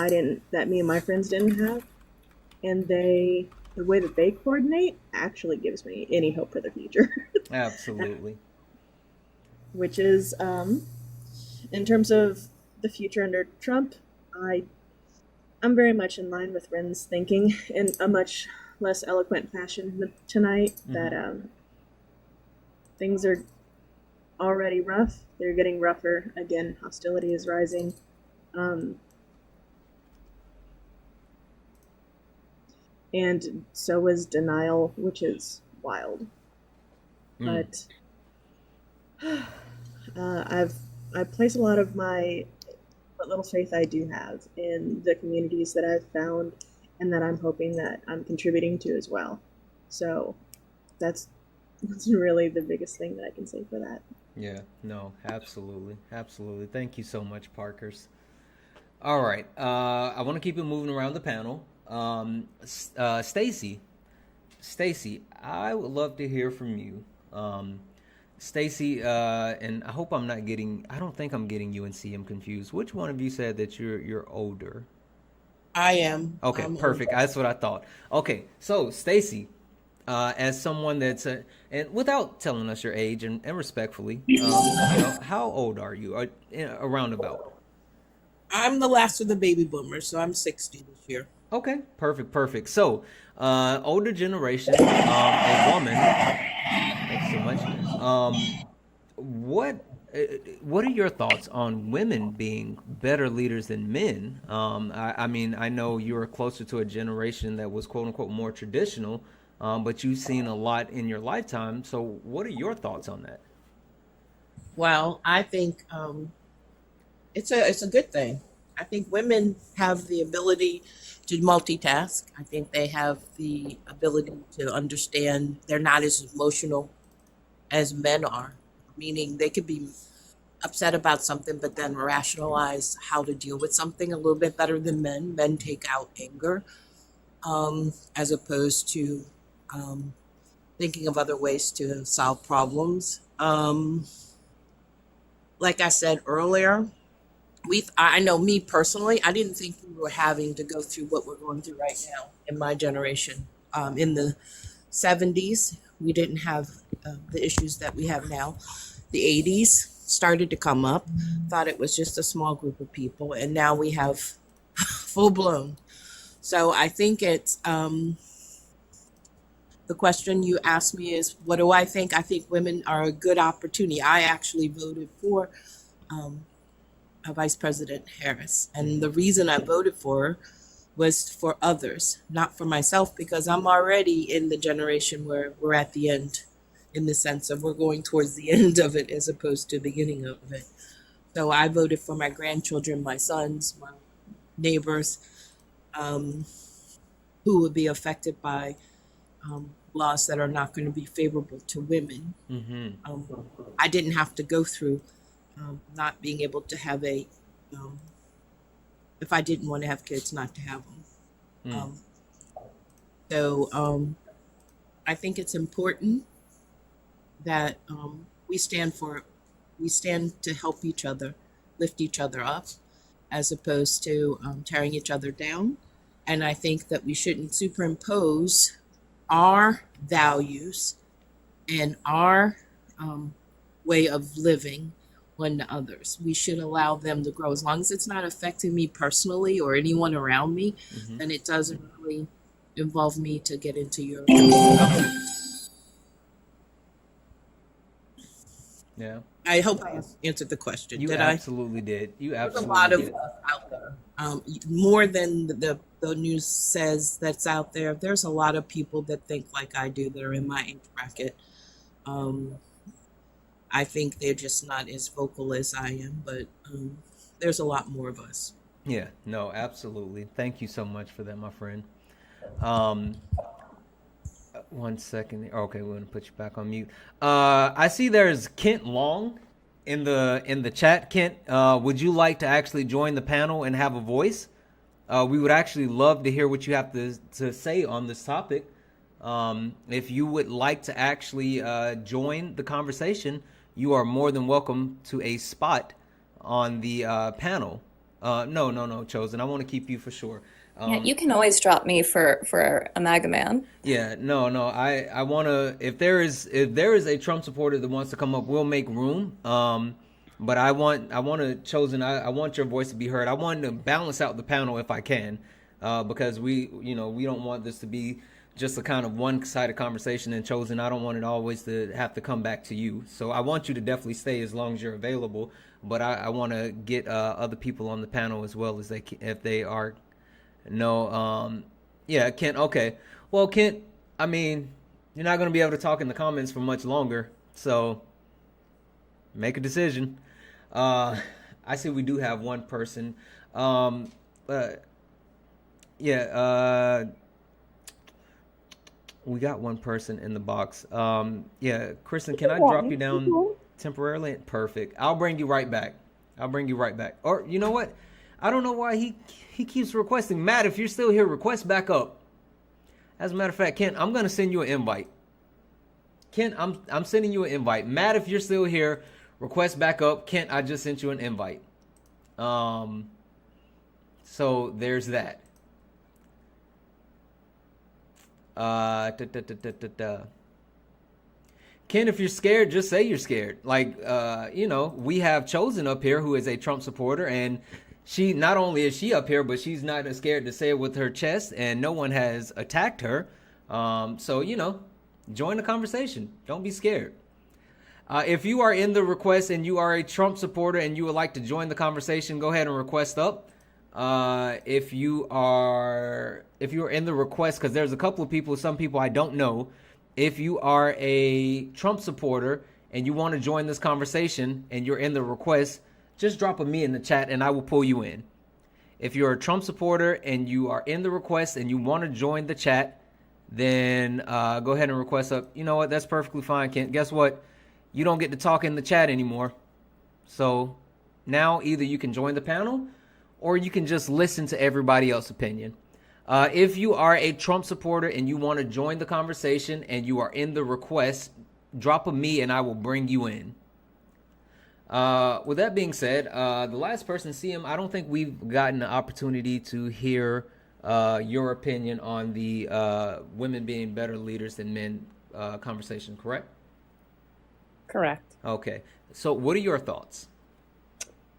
me and my friends didn't have. And the way that they coordinate actually gives me any hope for the future. Absolutely. Which is, in terms of the future under Trump, I'm very much in line with Ren's thinking in a much less eloquent fashion tonight, that things are already rough. They're getting rougher. Again, hostility is rising. And so is denial, which is wild. But I place a lot of what little faith I do have in the communities that I've found and that I'm hoping that I'm contributing to as well. So that's really the biggest thing that I can say for that. Yeah, no, absolutely. Thank you so much, Parkers. All right, I want to keep it moving around the panel. Stacy, I would love to hear from you. Stacy, and I hope I don't think I'm getting you and CM confused. Which one of you said that you're older? I am. Okay, I'm perfect. older. That's what I thought. Okay, so Stacy, as someone that's and without telling us your age and respectfully, how old are you? Around about. I'm the last of the baby boomers, so I'm 60 this year. Okay, perfect. So, older generation, a woman. Thanks so much. What what are your thoughts on women being better leaders than men? I mean, I know you're closer to a generation that was quote unquote more traditional, but you've seen a lot in your lifetime. So, what are your thoughts on that? Well, I think it's a good thing. I think women have the ability to multitask. I think they have the ability to understand they're not as emotional as men are, meaning they could be upset about something, but then rationalize how to deal with something a little bit better than men. Men take out anger as opposed to thinking of other ways to solve problems. Like I said earlier, I know me personally, I didn't think we were having to go through what we're going through right now in my generation. In the 70s, we didn't have the issues that we have now. The 80s started to come up, thought it was just a small group of people, and now we have full blown. So I think it's the question you asked me is, what do I think? I think women are a good opportunity. I actually voted for Vice President Harris. And the reason I voted for her was for others, not for myself, because I'm already in the generation where we're at the end, in the sense of we're going towards the end of it as opposed to the beginning of it. So I voted for my grandchildren, my sons, my neighbors, who would be affected by laws that are not going to be favorable to women. I didn't have to go through not being able to have if I didn't want to have kids, not to have them. So I think it's important that we stand to help each other, lift each other up, as opposed to tearing each other down. And I think that we shouldn't superimpose our values and our way of living on others. We should allow them to grow. As long as it's not affecting me personally or anyone around me, then it doesn't really involve me to get into your. Yeah. I hope I answered the question. You Did absolutely did. You There's a absolutely lot of did. us out there. More than the news says that's out there. There's a lot of people that think like I do that are in my age bracket. I think they're just not as vocal as I am, but there's a lot more of us. Yeah, no, absolutely. Thank you so much for that, my friend. 1 second. Okay, we're gonna put you back on mute. I see there's Kent Long in the chat. Kent, would you like to actually join the panel and have a voice? We would actually love to hear what you have to say on this topic. If you would like to actually join the conversation, you are more than welcome to a spot on the panel. No, Chosen. I want to keep you for sure. Yeah, you can always drop me for a MAGA man. Yeah, no. I want to. If there is a Trump supporter that wants to come up, we'll make room. But I want to, Chosen. I want your voice to be heard. I want to balance out the panel if I can, because we don't want this to be just a kind of one-sided conversation. And Chosen, I don't want it always to have to come back to you. So I want you to definitely stay as long as you're available. But I want to get other people on the panel as well as if they are. No, yeah, Kent. Okay, well, Kent, I mean, you're not going to be able to talk in the comments for much longer, so make a decision. I see we do have one person. Yeah, we got one person in the box. Yeah, Kristen, can I drop you down temporarily? Perfect. I'll bring you right back. Or you know what? I don't know why he keeps requesting. Matt, if you're still here, request back up. As a matter of fact, Kent, I'm gonna send you an invite. Kent, I'm sending you an invite. Matt, if you're still here, request back up. Kent, I just sent you an invite. So there's that. Da, da, da, da, da, da. Ken, if you're scared, just say you're scared. Like, we have Chosen up here, who is a Trump supporter, and she, not only is she up here, but she's not scared to say it with her chest, and no one has attacked her. So, join the conversation. Don't be scared. If you are in the request and you are a Trump supporter and you would like to join the conversation, go ahead and request up. If you are in the request, because there's a couple of people, some people I don't know. If you are a Trump supporter and you want to join this conversation and you're in the request, just drop a me in the chat and I will pull you in. If you're a Trump supporter and you are in the request and you want to join the chat, then go ahead and request up. You know what? That's perfectly fine, Kent. Guess what? You don't get to talk in the chat anymore. So now either you can join the panel or you can just listen to everybody else's opinion. If you are a Trump supporter and you want to join the conversation and you are in the request, drop a me and I will bring you in. With that being said, the last person, CM, I don't think we've gotten the opportunity to hear your opinion on the women being better leaders than men conversation, correct? Correct. Okay. So what are your thoughts?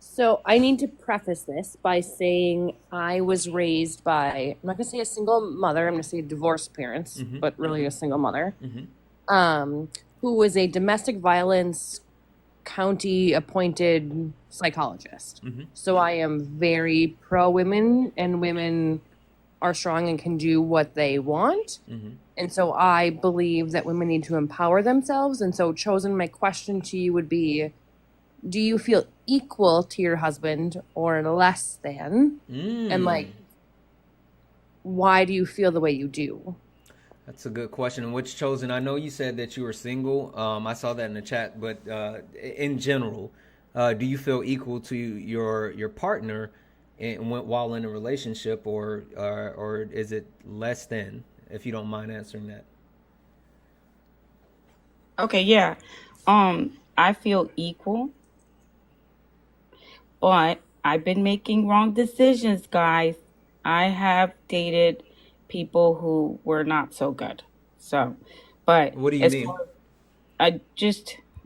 So I need to preface this by saying I was raised by, I'm not going to say a single mother, I'm going to say divorced parents, but really a single mother, who was a domestic violence county appointed psychologist. So I am very pro women, and women are strong and can do what they want. And so I believe that women need to empower themselves. And so, Chosen, my question to you would be, do you feel equal to your husband or less than? And why do you feel the way you do? That's a good question. And which, Chosen, I know you said that you were single. I saw that in the chat, but in general, do you feel equal to your partner while in a relationship, or is it less than? If you don't mind answering that. Okay, yeah. I feel equal, but I've been making wrong decisions, guys. I have dated people who were not so good. So, but what do you mean?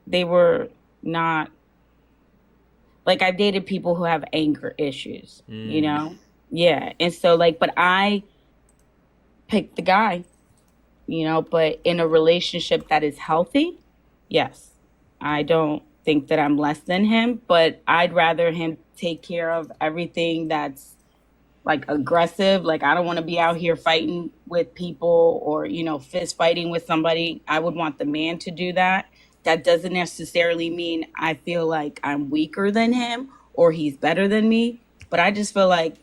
They were not, like, I've dated people who have anger issues, Yeah. And so, but I picked the guy, but in a relationship that is healthy, yes. I don't think that I'm less than him, but I'd rather him take care of everything that's aggressive. I don't want to be out here fighting with people or, fist fighting with somebody. I would want the man to do that. That doesn't necessarily mean I feel like I'm weaker than him or he's better than me, but I just feel like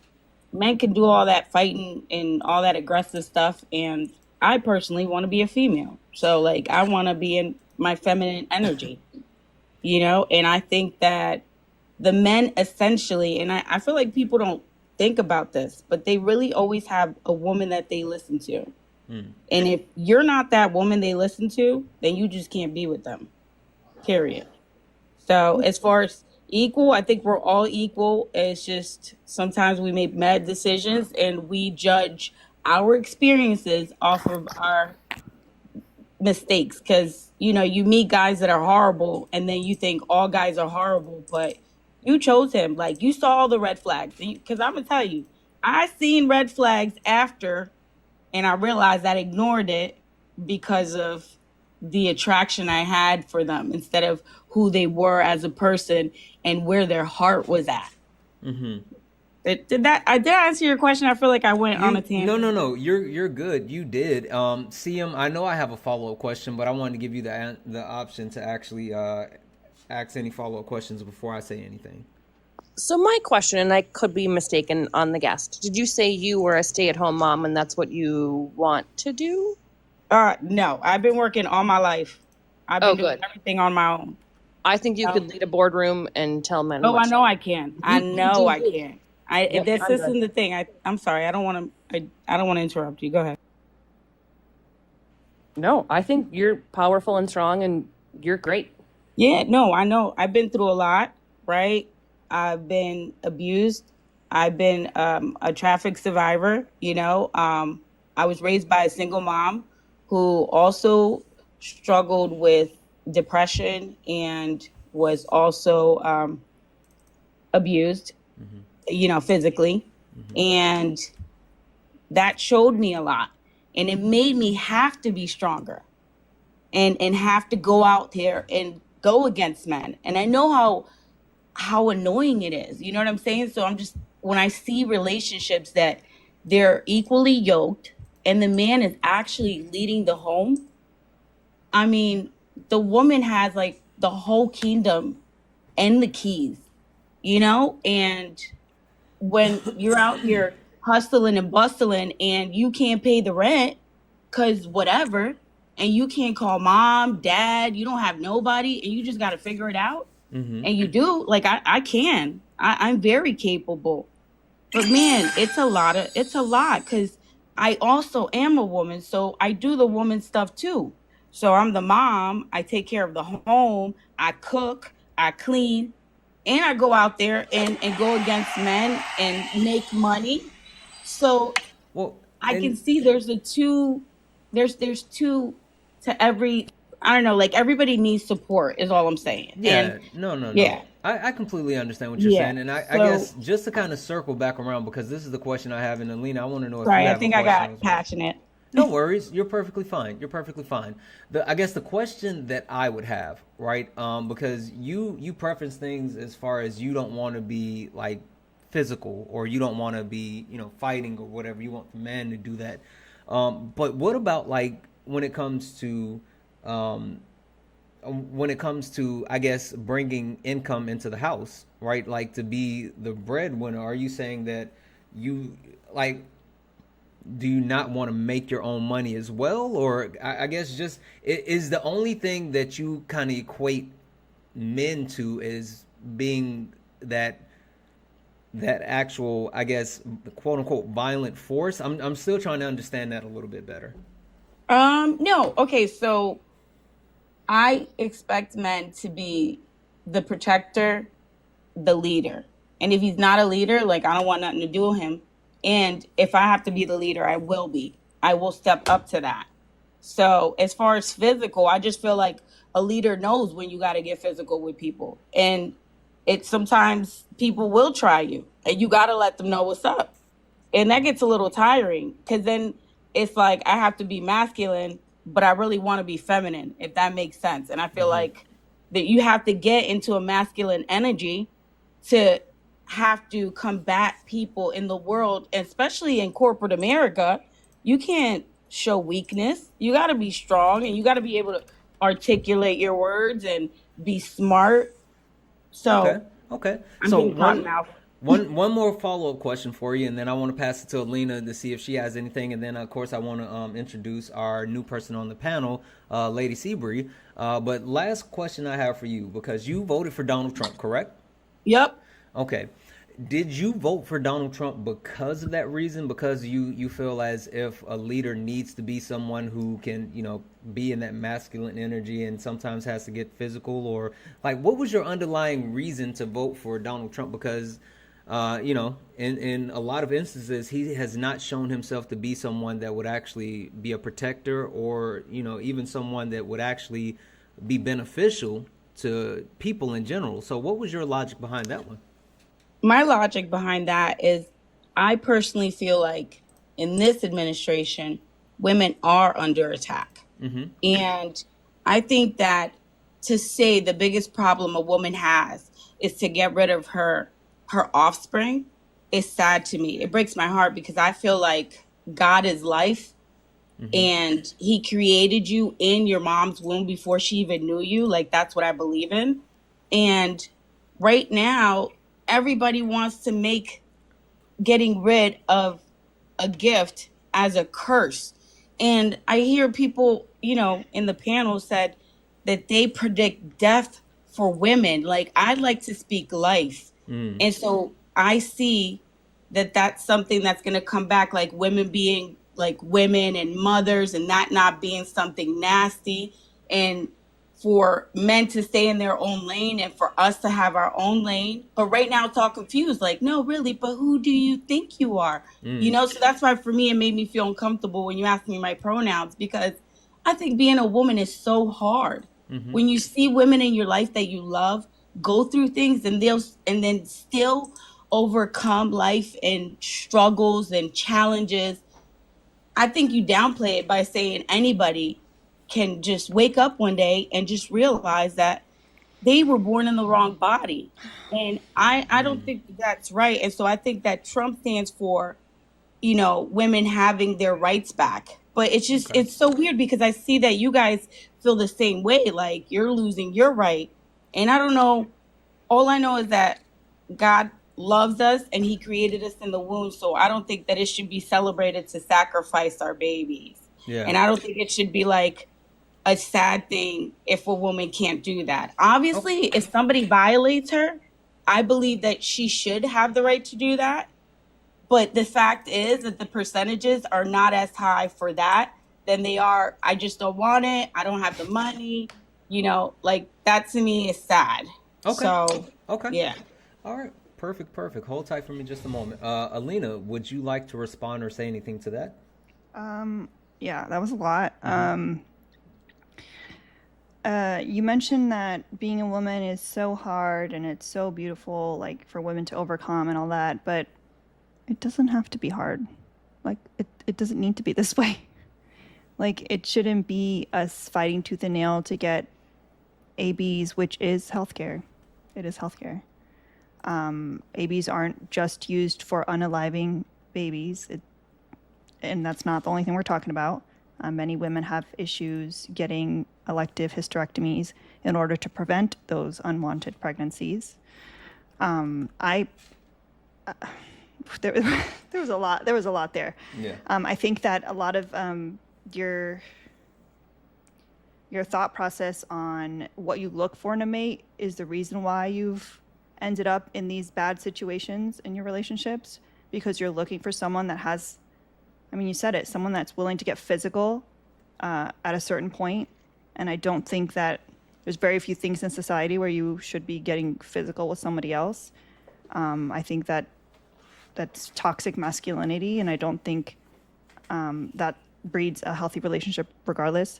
men can do all that fighting and all that aggressive stuff, and I personally want to be a female. So, I want to be in my feminine energy, and I think that the men essentially, and I feel like people don't think about this, but they really always have a woman that they listen to. And if you're not that woman they listen to, then you just can't be with them, period. So as far as equal, I think we're all equal. It's just sometimes we make bad decisions and we judge our experiences off of our mistakes, because you meet guys that are horrible and then you think all guys are horrible, but you chose him. You saw all the red flags, because I'm gonna tell you, I seen red flags after, and I realized I ignored it because of the attraction I had for them instead of who they were as a person and where their heart was at. Did I answer your question? I feel like I went on a tangent. No. You're good. You did. CM, I know I have a follow-up question, but I wanted to give you the option to actually ask any follow-up questions before I say anything. So my question, and I could be mistaken on the guest, did you say you were a stay-at-home mom and that's what you want to do? No, I've been working all my life. I've been doing everything on my own. I think you could lead a boardroom and tell men. Oh, I know I can. I can. This isn't the thing. I'm sorry. I don't want to interrupt you. Go ahead. No, I think you're powerful and strong, and you're great. Yeah. No, I know. I've been through a lot. Right. I've been abused. I've been a traffic survivor. I was raised by a single mom who also struggled with depression and was also abused, physically. And that showed me a lot. And it made me have to be stronger and have to go out there and go against men. And I know how annoying it is. You know what I'm saying? So when I see relationships that they're equally yoked and the man is actually leading the home, I mean, the woman has like the whole kingdom and the keys, and when you're out here hustling and bustling and you can't pay the rent because whatever, and you can't call mom, dad, you don't have nobody, and you just got to figure it out. And you do, like I can. I'm very capable. But man, it's a lot because I also am a woman, so I do the woman stuff too. So I'm the mom, I take care of the home, I cook, I clean, and I go out there and go against men and make money. So I can see there's two to every, I don't know, like everybody needs support is all I'm saying. Yeah, And no. yeah. I completely understand what you're saying. And I guess just to kind of circle back around, because this is the question I have, and Alina, I want to know if you have a question. Sorry, I think I got passionate. No worries. You're perfectly fine. I guess the question that I would have, right? Because you preference things as far as you don't want to be like physical, or you don't want to be, fighting or whatever. You want the man to do that. But what about like when it comes to, I guess, bringing income into the house, right? Like to be the breadwinner. Are you saying that you like? Do you not want to make your own money as well? Or I guess just is the only thing that you kind of equate men to is being that actual, I guess, quote unquote violent force? I'm still trying to understand that a little bit better. No. Okay, so I expect men to be the protector, the leader. And if he's not a leader, like I don't want nothing to do with him. And if I have to be the leader, I will be. I will step up to that. So as far as physical, I just feel like a leader knows when you got to get physical with people. And sometimes people will try you and you got to let them know what's up. And that gets a little tiring because then it's like I have to be masculine, but I really want to be feminine, if that makes sense. And I feel like that you have to get into a masculine energy to have to combat people in the world, especially in corporate America. You can't show weakness. You got to be strong and you got to be able to articulate your words and be smart. So okay. I'm So being cotton mouth. one more follow-up question for you, and then I want to pass it to Alina to see if she has anything, and then of course I want to introduce our new person on the panel, Lady Seabury. But last question I have for you, because you voted for Donald Trump, correct? Yep. Okay. Did you vote for Donald Trump because of that reason? Because you feel as if a leader needs to be someone who can, be in that masculine energy and sometimes has to get physical? Or like, what was your underlying reason to vote for Donald Trump? Because, in a lot of instances, he has not shown himself to be someone that would actually be a protector or, even someone that would actually be beneficial to people in general. So what was your logic behind that one? My logic behind that is I personally feel like in this administration, women are under attack. And I think that to say the biggest problem a woman has is to get rid of her offspring is sad to me. It breaks my heart because I feel like God is life and he created you in your mom's womb before she even knew you. Like, that's what I believe in. And right now, everybody wants to make getting rid of a gift as a curse. And I hear people, in the panel said that they predict death for women. Like, I'd like to speak life. And so I see that that's something that's going to come back, like women being like women and mothers and that not being something nasty. And for men to stay in their own lane and for us to have our own lane. But right now it's all confused. Like, no, really, but who do you think you are? You know, so that's why for me, it made me feel uncomfortable when you asked me my pronouns, because I think being a woman is so hard. When you see women in your life that you love go through things and then still overcome life and struggles and challenges, I think you downplay it by saying anybody can just wake up one day and just realize that they were born in the wrong body. And I don't think that's right. And so I think that Trump stands for, you know, women having their rights back. But it's just, it's so weird because I see that you guys feel the same way. Like, you're losing your right. And I don't know. All I know is that God loves us and he created us in the womb. So I don't think that it should be celebrated to sacrifice our babies. Yeah. And I don't think it should be like a sad thing if a woman can't do that. Obviously, if somebody violates her, I believe that she should have the right to do that. But the fact is that the percentages are not as high for that than they are, I just don't want it, I don't have the money, you know, like that to me is sad. Okay. So, Okay. yeah. All right. Perfect. Hold tight for me just a moment. Alina, would you like to respond or say anything to that? Yeah, that was a lot. You mentioned that being a woman is so hard and it's so beautiful, like for women to overcome and all that, but it doesn't have to be hard. Like it doesn't need to be this way. Like, it shouldn't be us fighting tooth and nail to get ABs, which is healthcare. It is healthcare. ABs aren't just used for unaliving babies, and that's not the only thing we're talking about. Many women have issues getting elective hysterectomies in order to prevent those unwanted pregnancies. There was a lot. There was a lot there. Yeah. I think that a lot of your thought process on what you look for in a mate is the reason why you've ended up in these bad situations in your relationships, because you're looking for someone that has, I mean, you said it, someone that's willing to get physical at a certain point. And I don't think that there's very few things in society where you should be getting physical with somebody else. I think that that's toxic masculinity, and I don't think that breeds a healthy relationship regardless.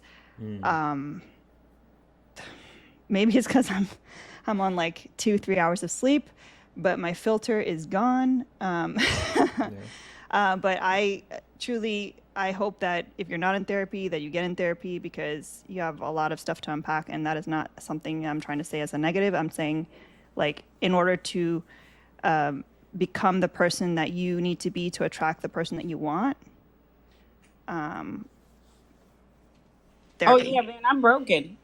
Maybe it's because I'm on like 2-3 hours of sleep, but my filter is gone. But I truly, I hope that if you're not in therapy, that you get in therapy, because you have a lot of stuff to unpack, and that is not something I'm trying to say as a negative. I'm saying, like, in order to become the person that you need to be to attract the person that you want. Oh yeah, man, I'm broken,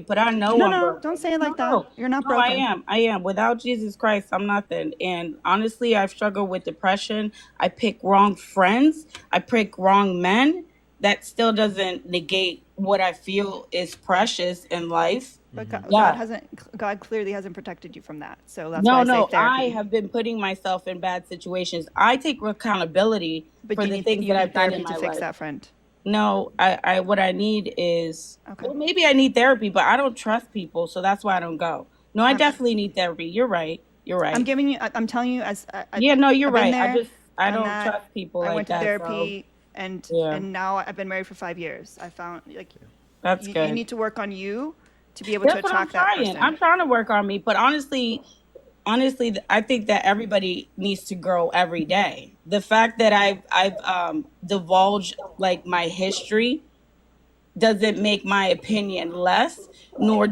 but I know I'm broken. Don't say it like that. You're not broken. I am. Without Jesus Christ, I'm nothing. And honestly, I've struggled with depression. I pick wrong friends. I pick wrong men. That still doesn't negate what I feel is precious in life. But God, Yeah. God clearly hasn't protected you from that. So that's No, why I no, say therapy. I have been putting myself in bad situations. I take accountability But for you the need things that I've done therapy in to my fix life. that, friend. No, I what I need is, well, maybe I need therapy, but I don't trust people, so that's why I don't go. No, I definitely need therapy. You're right. I'm giving you. I'm telling you as. Yeah, no, you're I've been right. there, I done don't that. trust people I like went to that. therapy, So, and yeah. now I've been married for 5 years. I found like That's you good. need to work on you to be able to That's what I'm attract that trying. person. I'm trying to work on me, but honestly, I think that everybody needs to grow every day. The fact that I've divulged like my history doesn't make my opinion less, nor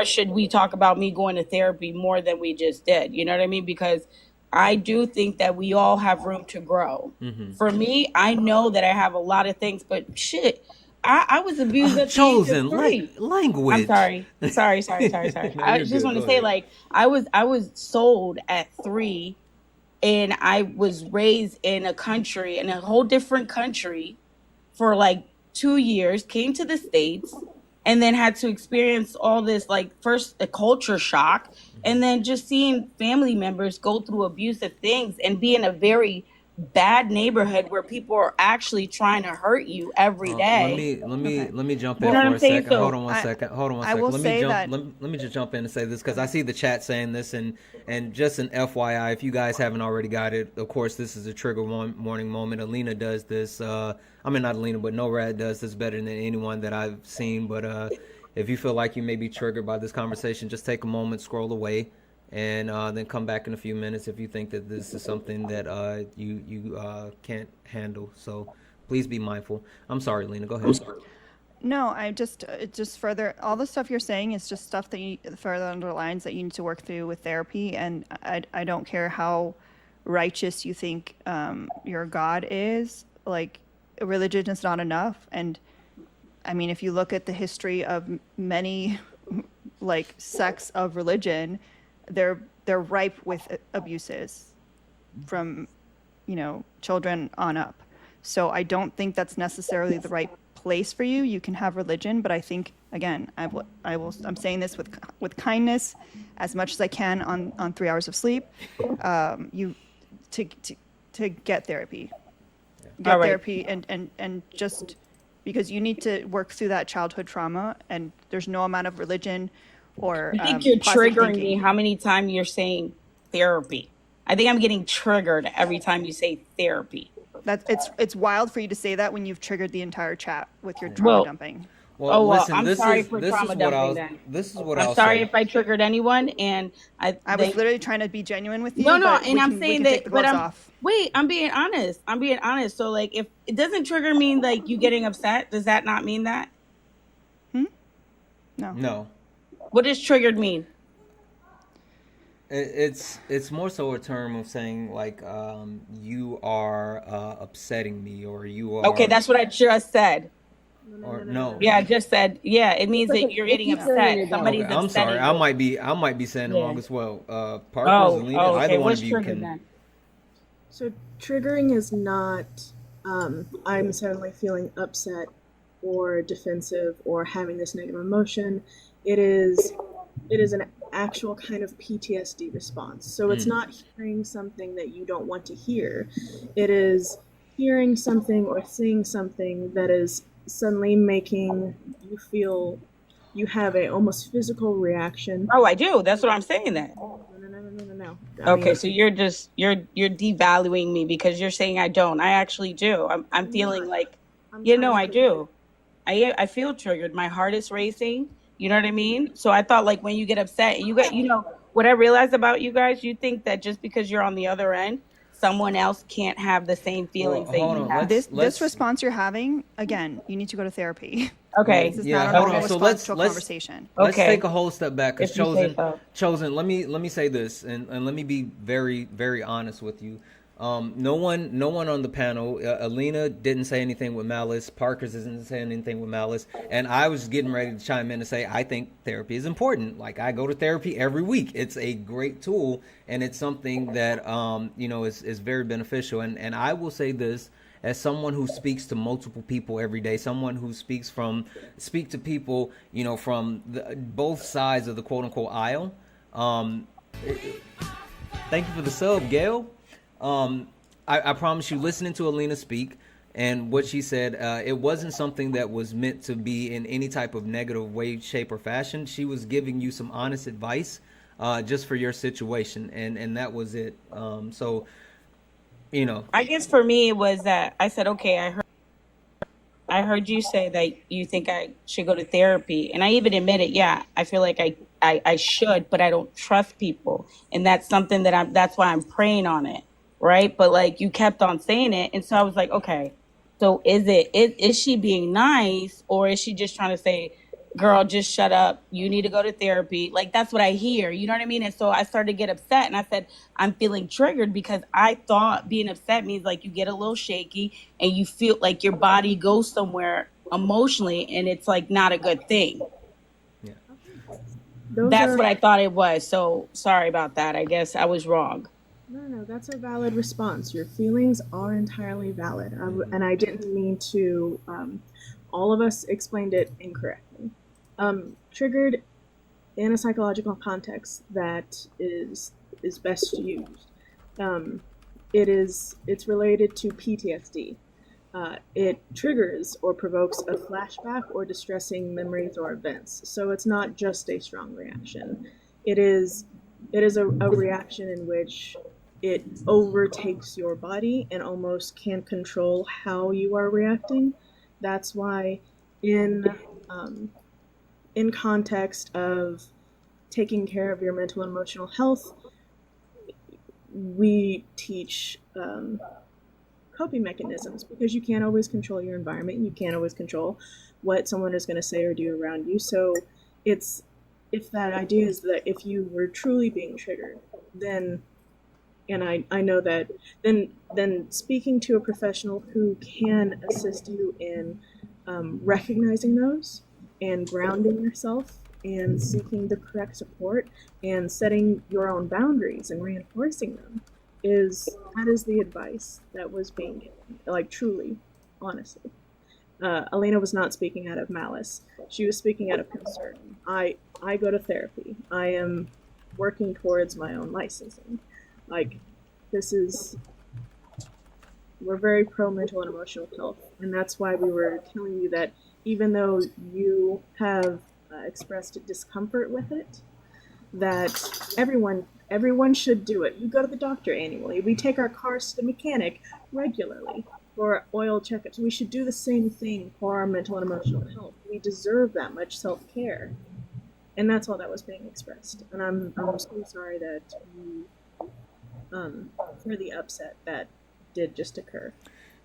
should we talk about me going to therapy more than we just did. You know what I mean? Because I do think that we all have room to grow. For me, I know that I have a lot of things, but shit, I was abused at the age Chosen of 3. language. I'm sorry. No, I you're just good. want to Go say, ahead. like, I was sold at 3, and I was raised in a whole different country for like 2 years, came to the States, and then had to experience all this, like, first a culture shock, and then just seeing family members go through abusive things and be in a very bad neighborhood where people are actually trying to hurt you every Let day. me Okay. let me jump You in know what for I'm a saying? second. Hold So on one I second. Hold on one I second. will Let me say jump. that Let me just jump in and say this because I see the chat saying this, and just an FYI, if you guys haven't already got it, of course this is a trigger warning moment. Alina does this. I mean not Alina, but NORAD does this better than anyone that I've seen. But if you feel like you may be triggered by this conversation, just take a moment, scroll away, and then come back in a few minutes if you think that this is something that you can't handle. So please be mindful. I'm sorry, Lena. Go ahead. no, I just it just further all the stuff you're saying is just stuff that you further underlines that you need to work through with therapy, and I don't care how righteous you think your God is, like religion is not enough. And I mean, if you look at the history of many like sects of religion, they're ripe with abuses from, you know, children on up. So I don't think that's necessarily the right place for you. You can have religion, but I think again, I'm saying this with kindness, as much as I can on 3 hours of sleep. You to to get therapy, All right. therapy, and just because you need to work through that childhood trauma, and there's no amount of religion or I think you're positive triggering me thinking. how many times you're saying therapy. I think I'm getting triggered every time you say therapy. That's it's wild for you to say that when you've triggered the entire chat with your trauma Well, dumping. Well, listen. I'm This sorry is for this trauma is what dumping I'll then. this is what I'm I'll sorry say. if I triggered anyone, and I was literally trying to be genuine with no, you, no, but and I'm we saying can take the that, but gloves off. I'm being honest. I'm being honest. So like, if it doesn't trigger mean like you getting upset, does that not mean that? No. No. What does triggered mean? It's more so a term of saying like you are upsetting me or you Okay, are that's what I just said. or no. Yeah, I just said, yeah, it means like that an you're icky getting feeling in upset. your belly. Somebody's Okay, I'm sorry. upsetting you. I might be saying it Yeah. wrong as well. Parker, Zelina, Okay. either one What's of you triggered can. then? So triggering is not I'm suddenly feeling upset or defensive or having this negative emotion. It is an actual kind of PTSD response. So it's not hearing something that you don't want to hear. It is hearing something or seeing something that is suddenly making you feel you have a almost physical reaction. Oh, I do. That's what I'm saying then. No. Okay, so you're devaluing me because you're saying I don't. I actually do. I'm feeling like, you know, I do. I feel triggered. My heart is racing. You know what I mean? So I thought like when you get upset, you know, what I realized about you guys, you think that just because you're on the other end, someone else can't have the same Well, feelings that hold you on. have. This response you're having, again, you need to go to therapy. Okay. This is Yeah, not a hold normal on. So response to a let's conversation. let's Okay. take a whole step back because If you say so. chosen. Let me say this and let me be very very honest with you. No one on the panel. Alina didn't say anything with malice. Parker's didn't say anything with malice. And I was getting ready to chime in and say I think therapy is important. Like I go to therapy every week. It's a great tool and it's something that you know is very beneficial. And I will say this as someone who speaks to multiple people every day, someone who speak to people, you know, from both sides of the quote unquote aisle. Thank you for the sub, Gail. I promise you, listening to Alina speak and what she said, it wasn't something that was meant to be in any type of negative way, shape, or fashion. She was giving you some honest advice just for your situation, and that was it. So, you know. I guess for me it was that I said, okay, I heard you say that you think I should go to therapy. And I even admitted, yeah, I feel like I should, but I don't trust people. And that's something that's why I'm praying on it. Right. But like you kept on saying it. And so I was like, okay, so is she being nice or is she just trying to say, girl, just shut up. You need to go to therapy. Like that's what I hear. You know what I mean? And so I started to get upset and I said, I'm feeling triggered because I thought being upset means like you get a little shaky and you feel like your body goes somewhere emotionally and it's like not a good thing. That's what I thought it was. So sorry about that. I guess I was wrong. No, that's a valid response. Your feelings are entirely valid. And I didn't mean to, all of us explained it incorrectly. Triggered in a psychological context that is best used. it's related to PTSD. It triggers or provokes a flashback or distressing memories or events. So it's not just a strong reaction. It is a reaction in which it overtakes your body and almost can control how you are reacting. That's why in context of taking care of your mental and emotional health, we teach coping mechanisms, because you can't always control your environment. You can't always control what someone is going to say or do around you. So if that idea is that if you were truly being triggered, then, and I know that, then speaking to a professional who can assist you in recognizing those and grounding yourself and seeking the correct support and setting your own boundaries and reinforcing them that is the advice that was being given, like truly, honestly. Elena was not speaking out of malice. She was speaking out of concern. I go to therapy. I am working towards my own licensing. Like, we're very pro mental and emotional health, and that's why we were telling you that even though you have expressed discomfort with it, that everyone should do it. We go to the doctor annually. We take our cars to the mechanic regularly for oil checkups. We should do the same thing for our mental and emotional health. We deserve that much self-care. And that's all that was being expressed. And I'm so sorry that you, for the upset that did just occur.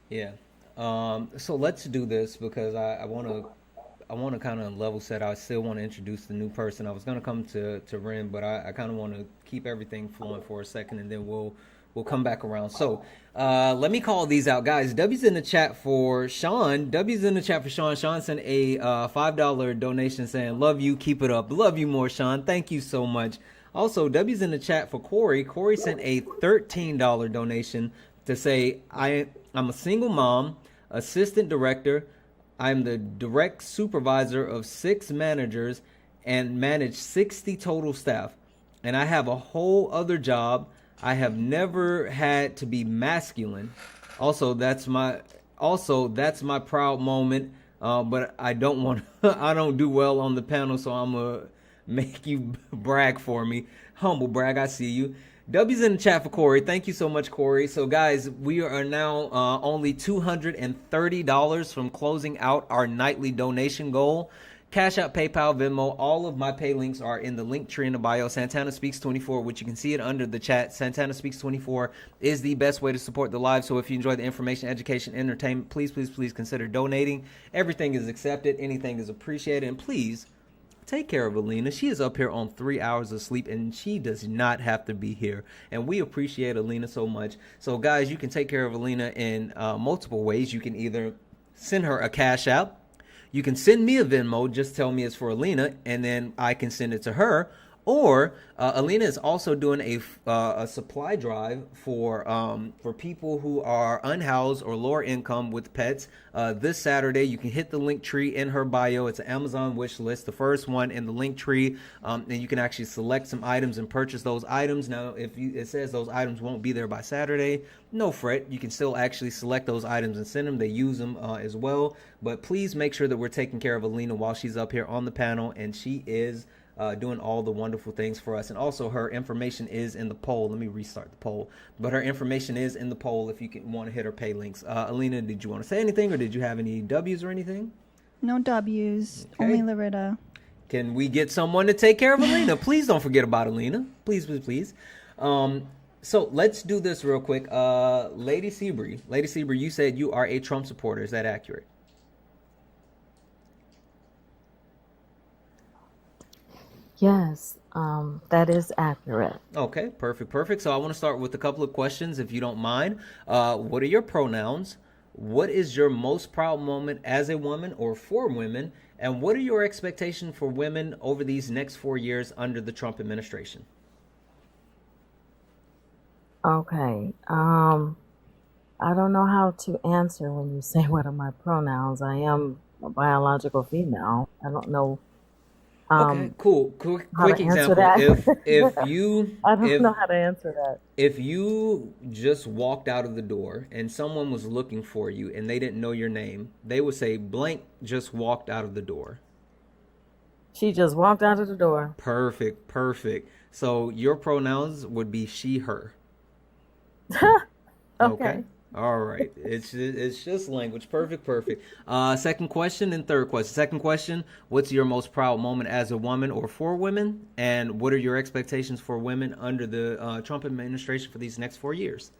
Yeah. So let's do this, because I want to kind of level set. I still want to introduce the new person. I was going to come to Ren, but I kind of want to keep everything flowing for a second, and then we'll come back around. So let me call these out, guys. W's in the chat for Sean. W's in the chat for Sean. Sean sent a $5 donation saying, "Love you, keep it up. Love you more, Sean. Thank you so much." Also, W's in the chat for Corey. Corey sent a $13 donation to say, I'm a single mom, assistant director. I'm the direct supervisor of 6 managers and manage 60 total staff. And I have a whole other job. I have never had to be masculine. Also, that's my proud moment. But I don't want I don't do well on the panel, so I'm gonna make you brag for me. Humble brag, I see you. W's in the chat for Corey. Thank you so much, Corey. So, guys, we are now only $230 from closing out our nightly donation goal. Cash App, PayPal, Venmo, all of my pay links are in the link tree in the bio. Santana Speaks 24, which you can see it under the chat. Santana Speaks 24 is the best way to support the live. So if you enjoy the information, education, entertainment, please consider donating. Everything is accepted. Anything is appreciated. And please take care of Alina. She is up here on 3 hours of sleep, and she does not have to be here. And we appreciate Alina so much. So, guys, you can take care of Alina in multiple ways. You can either send her a Cash App. You can send me a Venmo. Just tell me it's for Alina, and then I can send it to her. Or Alina is also doing a supply drive for people who are unhoused or lower income with pets. This Saturday, you can hit the link tree in her bio. It's an Amazon wish list, the first one in the link tree, and you can actually select some items and purchase those items. Now, it says those items won't be there by Saturday, no fret. You can still actually select those items and send them. They use them as well. But please make sure that we're taking care of Alina while she's up here on the panel, and she is doing all the wonderful things for us. And also, her information is in the poll. Let me restart the poll. But her information is in the poll if you want to hit her pay links. Alina, did you want to say anything, or did you have any W's or anything? No W's, Okay. only Loretta. Can we get someone to take care of Alina? Please don't forget about Alina. Please. So let's do this real quick. Lady Seabury, you said you are a Trump supporter. Is that accurate? Yes, that is accurate. Okay, perfect. So I want to start with a couple of questions, if you don't mind. What are your pronouns? What is your most proud moment as a woman or for women? And what are your expectations for women over these next 4 years under the Trump administration? Okay. I don't know how to answer when you say what are my pronouns. I am a biological female. I don't know Okay, cool. How to Quick answer example. that? If you I don't if know how to answer that. if you just walked out of the door and someone was looking for you and they didn't know your name, they would say blank just walked out of the door. She just walked out of the door. Perfect, perfect. So your pronouns would be she, her. Okay. Okay. All right. It's just language. Perfect, perfect. Second question and third question. Second question, what's your most proud moment as a woman or for women? And what are your expectations for women under the Trump administration for these next 4 years?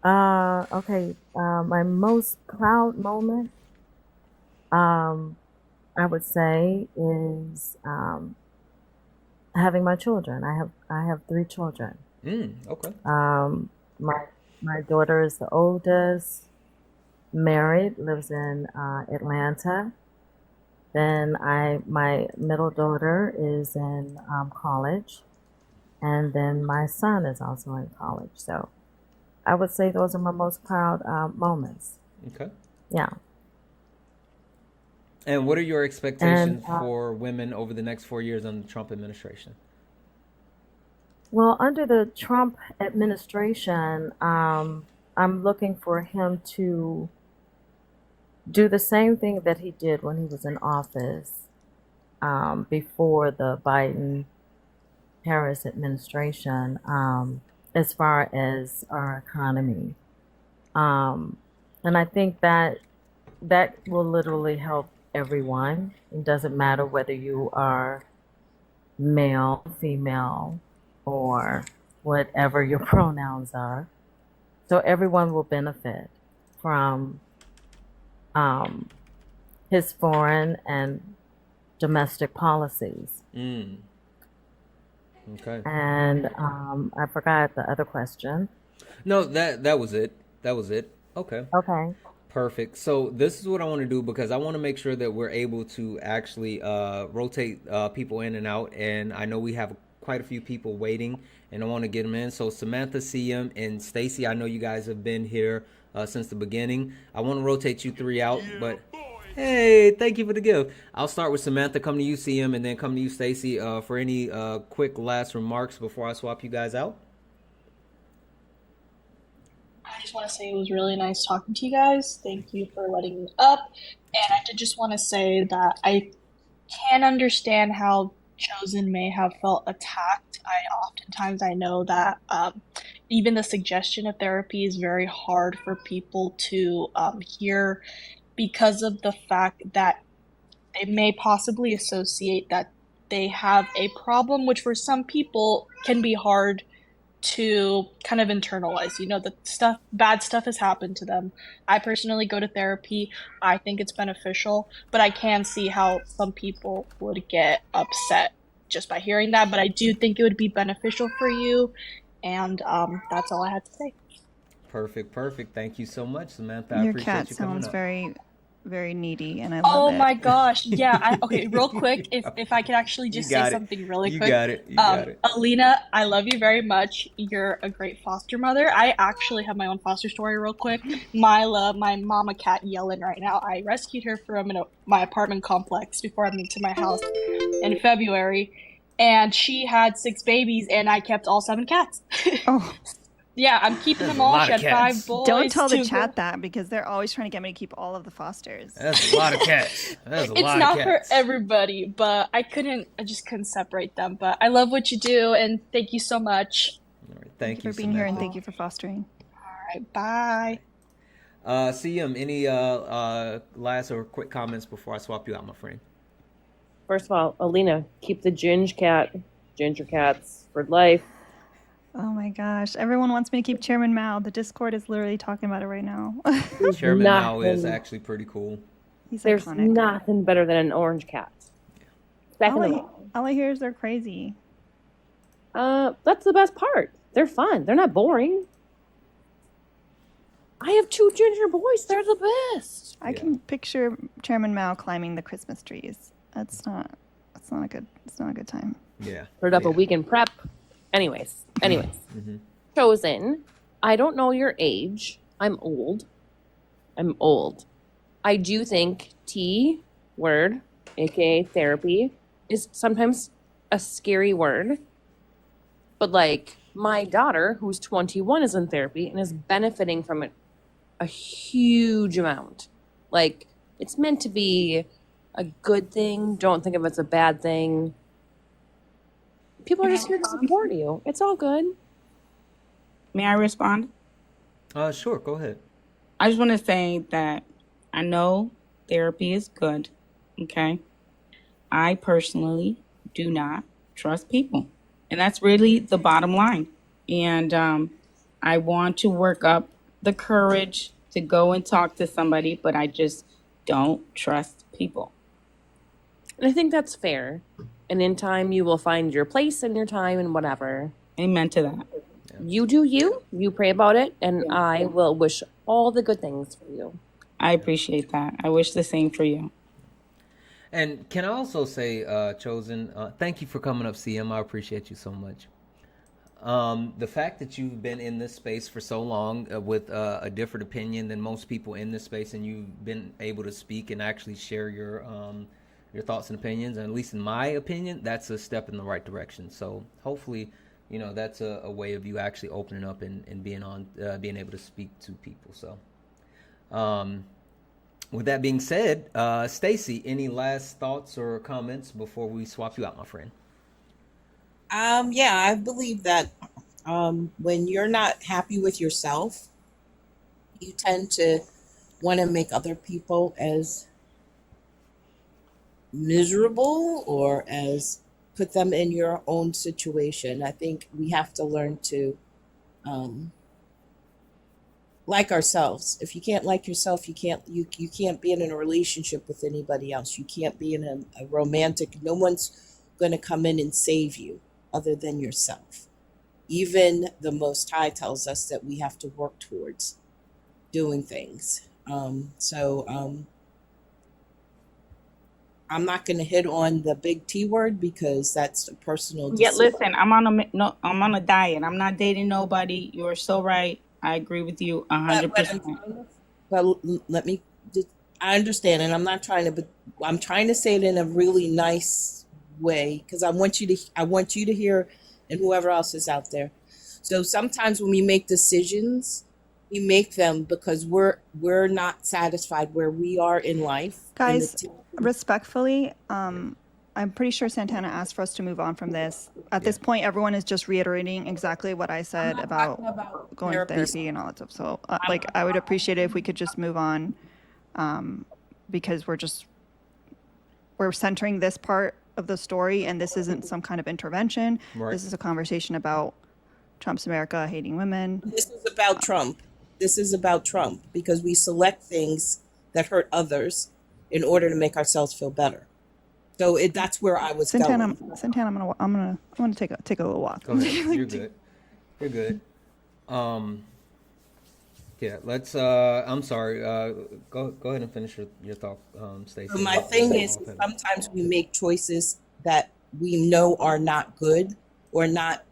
Okay. My most proud moment, I would say, is having my children. I have 3 children. Okay. My daughter is the oldest, married, lives in Atlanta. Then my middle daughter is in college, and then my son is also in college. So I would say those are my most proud moments. Okay. Yeah. And what are your expectations And for women over the next 4 years under the Trump administration? well, under the Trump administration, I'm looking for him to do the same thing that he did when he was in office before the Biden Harris administration, as far as our economy. And I think that will literally help everyone. It doesn't matter whether you are male, female, or whatever your pronouns are. So everyone will benefit from his foreign and domestic policies. Okay. And I forgot the other question. No, that was it. That was it. Okay. Okay. Perfect. So this is what I want to do because I want to make sure that we're able to actually rotate people in and out. And I know we have quite a few people waiting, and I want to get them in. So Samantha, CM, and Stacy, I know you guys have been here since the beginning. I want to rotate you 3 out, but hey, thank you for the gift. I'll start with Samantha, come to you, CM, and then come to you, Stacy, for any quick last remarks before I swap you guys out. I just want to say it was really nice talking to you guys. Thank you for letting me up. And I did just want to say that I can understand how Chosen may have felt attacked. I know that even the suggestion of therapy is very hard for people to hear because of the fact that they may possibly associate that they have a problem, which for some people can be hard to kind of internalize. The bad stuff has happened to them. I personally go to therapy. I think it's beneficial, but I can see how some people would get upset just by hearing that. But I do think it would be beneficial for you, and that's all I had to say. Perfect. Thank you so much, Samantha. I Your appreciate cat you coming sounds up. very, very needy, and I love Oh it. my gosh. Yeah. Okay, real quick, if I could actually just say something really quick. You got it. Alina, I love you very much. You're a great foster mother. I actually have my own foster story real quick. Mila, my mama cat Yellen right now. I rescued her from my apartment complex before I moved to my house in February. And she had 6 babies, and I kept all 7 cats. Oh. Yeah, I'm keeping them all. She had 5 boys. Don't tell the 2 chat girls. that because they're always trying to get me to keep all of the fosters. That's a lot of cats. It's not for everybody, but I just couldn't separate them. But I love what you do, and thank you so much. All right, Thank you for being here, and thank you for fostering. All right, bye. CM, any last or quick comments before I swap you out, my friend? First of all, Alina, keep the ginger cats for life. Oh my gosh. Everyone wants me to keep Chairman Mao. The Discord is literally talking about it right now. Chairman Mao is actually pretty cool. There's nothing better than an orange cat. All I hear is they're crazy. That's the best part. They're fun. They're not boring. I have 2 ginger boys. They're the best. I can picture Chairman Mao climbing the Christmas trees. It's not a good time. Yeah. Put up a weekend prep. Anyways. Mm-hmm. Chosen. I don't know your age. I'm old. I do think aka therapy, is sometimes a scary word. But like my daughter, who's 21, is in therapy and is benefiting from it a huge amount. Like, it's meant to be a good thing. Don't think of it as a bad thing. People are just here to support you. It's all good. May I respond? Sure, go ahead. I just want to say that I know therapy is good, okay? I personally do not trust people. And that's really the bottom line. And I want to work up the courage to go and talk to somebody, but I just don't trust people. And I think that's fair. And in time, you will find your place and your time and whatever. Amen to that. You do you. You pray about it. And I will wish all the good things for you. I appreciate that. I wish the same for you. And can I also say, Chosen, thank you for coming up, CM. I appreciate you so much. The fact that you've been in this space for so long with a different opinion than most people in this space, and you've been able to speak and actually share your thoughts and opinions, and at least in my opinion, that's a step in the right direction. So hopefully, that's a way of you actually opening up and being able to speak to people. So with that being said, Stacy, any last thoughts or comments before we swap you out, my friend? Yeah, I believe that when you're not happy with yourself, you tend to want to make other people as miserable or as put them in your own situation. I think we have to learn to like ourselves. If you can't like yourself, you can't be in a relationship with anybody else. You can't be in a romantic. No one's going to come in and save you other than yourself. Even the Most High tells us that we have to work towards doing things. I'm not going to hit on the big T word because that's a personal decision. Yeah, listen, I'm on a diet. I'm not dating nobody. You're so right. I agree with you 100%. But let me. I understand, and I'm not trying to. But I'm trying to say it in a really nice way because I want you to hear, and whoever else is out there. So sometimes when we make decisions, we make them because we're not satisfied where we are in life. Guys, respectfully, I'm pretty sure Santana asked for us to move on from this. At this point, everyone is just reiterating exactly what I said about going to therapy and all that stuff. So, I would appreciate it if we could just move on, because we're centering this part of the story, and this isn't some kind of intervention. Right. This is a conversation about Trump's America, hating women. This is about Trump. This is about Trump because we select things that hurt others in order to make ourselves feel better. So that's where I was Santana, going. Santana, I'm gonna take a little walk. Go ahead. You're good. You're good. Yeah. Let's. I'm sorry. Go ahead and finish your thought, Stacey. So my thing is, sometimes we make choices that we know are not good or not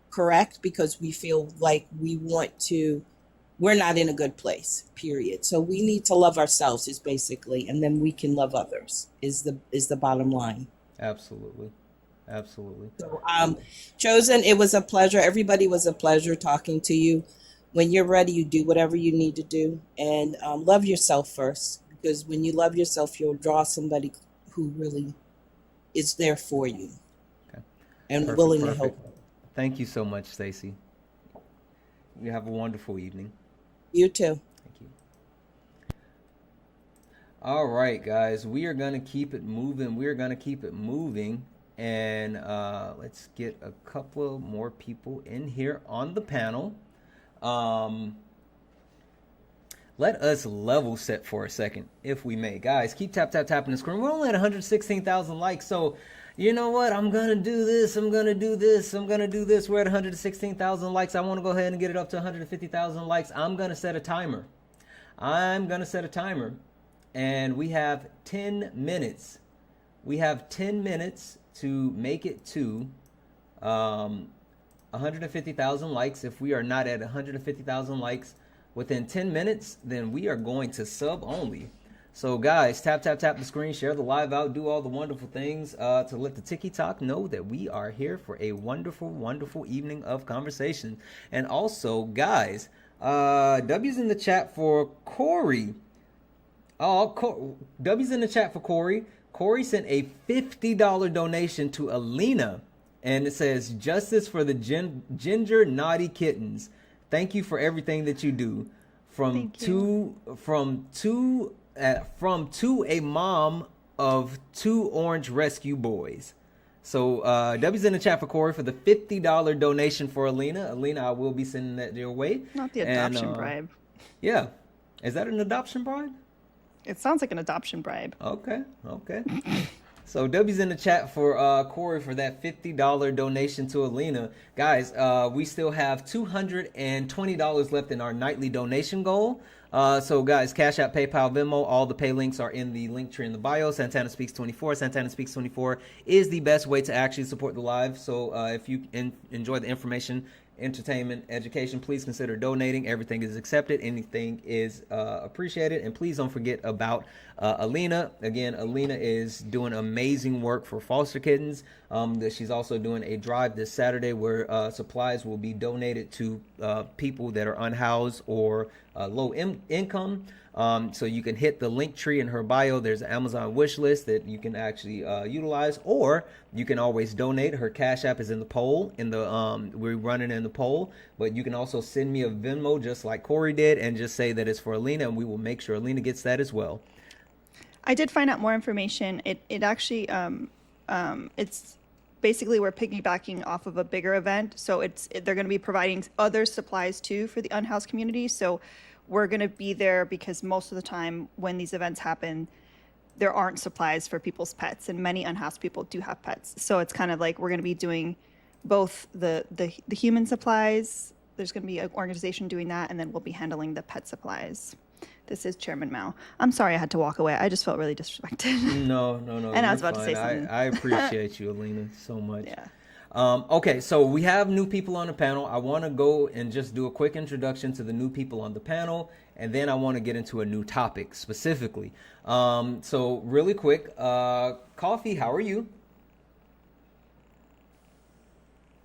correct because we feel like we're not in a good place, period. So we need to love ourselves is basically, and then we can love others is the bottom line. Absolutely. So, Chosen, it was a pleasure. Everybody was a pleasure talking to you. When you're ready, you do whatever you need to do and love yourself first, because when you love yourself, you'll draw somebody who really is there for you and willing to help. Thank you so much, Stacy. You have a wonderful evening. You too. Thank you. All right, guys, we are going to keep it moving. And let's get a couple more people in here on the panel. Let us level set for a second, if we may. Guys, keep tapping the screen. We're only at 116,000 likes, so you know what? I'm going to do this. We're at 116,000 likes. I want to go ahead and get it up to 150,000 likes. I'm going to set a timer. And we have 10 minutes. To make it to 150,000 likes. If we are not at 150,000 likes within 10 minutes, then we are going to sub only. So guys, tap the screen, share the live out, do all the wonderful things to let the TikTok know that we are here for a wonderful evening of conversation. And also, guys, W's in the chat for Corey. W's in the chat for Corey. Corey sent a $50 donation to Alina, and it says, "Justice for the ginger naughty kittens. Thank you for everything that you do. From a mom of 2 orange rescue boys." So W's in the chat for Corey for the $50 donation for Alina. Alina, I will be sending that your way. Not the adoption bribe. Yeah. Is that an adoption bribe? It sounds like an adoption bribe. Okay. So W's in the chat for Corey for that $50 donation to Alina. Guys, we still have $220 left in our nightly donation goal. So guys, Cash App, PayPal, Venmo, all the pay links are in the link tree in the bio. Santana Speaks 24. Santana Speaks 24 is the best way to actually support the live. So if you enjoy the information, entertainment, education, please consider donating. Everything is accepted. Anything is appreciated. And please don't forget about Alina. Again, Alina is doing amazing work for foster kittens. She's also doing a drive this Saturday where supplies will be donated to people that are unhoused or low income. So you can hit the link tree in her bio. There's an Amazon wish list that you can actually utilize, or you can always donate. Her Cash App is in the poll. We're running in the poll, but you can also send me a Venmo just like Corey did and just say that it's for Alina, and we will make sure Alina gets that as well. I did find out more information. It actually it's basically we're piggybacking off of a bigger event, so they're going to be providing other supplies too for the unhoused community. So we're going to be there because most of the time when these events happen, there aren't supplies for people's pets, and many unhoused people do have pets. So it's kind of like we're going to be doing both the human supplies. There's going to be an organization doing that, and then we'll be handling the pet supplies. This is Chairman Mao. I'm sorry I had to walk away. I just felt really disrespected. No. And I was about to say something. I appreciate you, Alina, so much. Yeah. Okay, so we have new people on the panel. I want to go and just do a quick introduction to the new people on the panel, and then I want to get into a new topic specifically. So really quick, Coffee, how are you?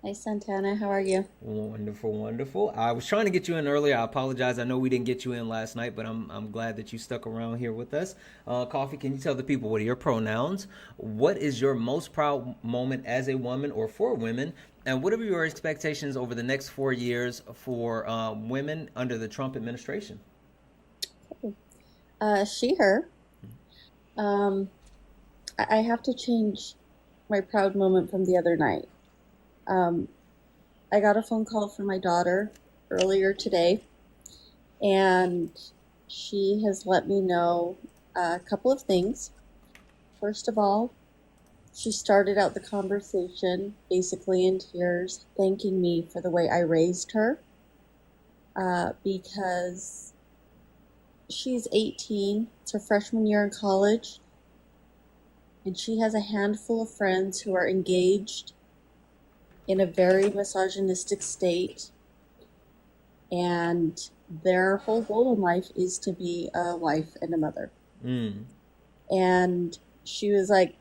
Hi, Santana. How are you? Wonderful. I was trying to get you in earlier. I apologize. I know we didn't get you in last night, but I'm glad that you stuck around here with us. Coffee, can you tell the people what are your pronouns? What is your most proud moment as a woman or for women? And what are your expectations over the next 4 years for women under the Trump administration? She, her. I have to change my proud moment from the other night. I got a phone call from my daughter earlier today, and she has let me know a couple of things. First of all, she started out the conversation basically in tears, thanking me for the way I raised her, because she's 18, it's her freshman year in college, and she has a handful of friends who are engaged in a very misogynistic state, and their whole goal in life is to be a wife and a mother. And she was like,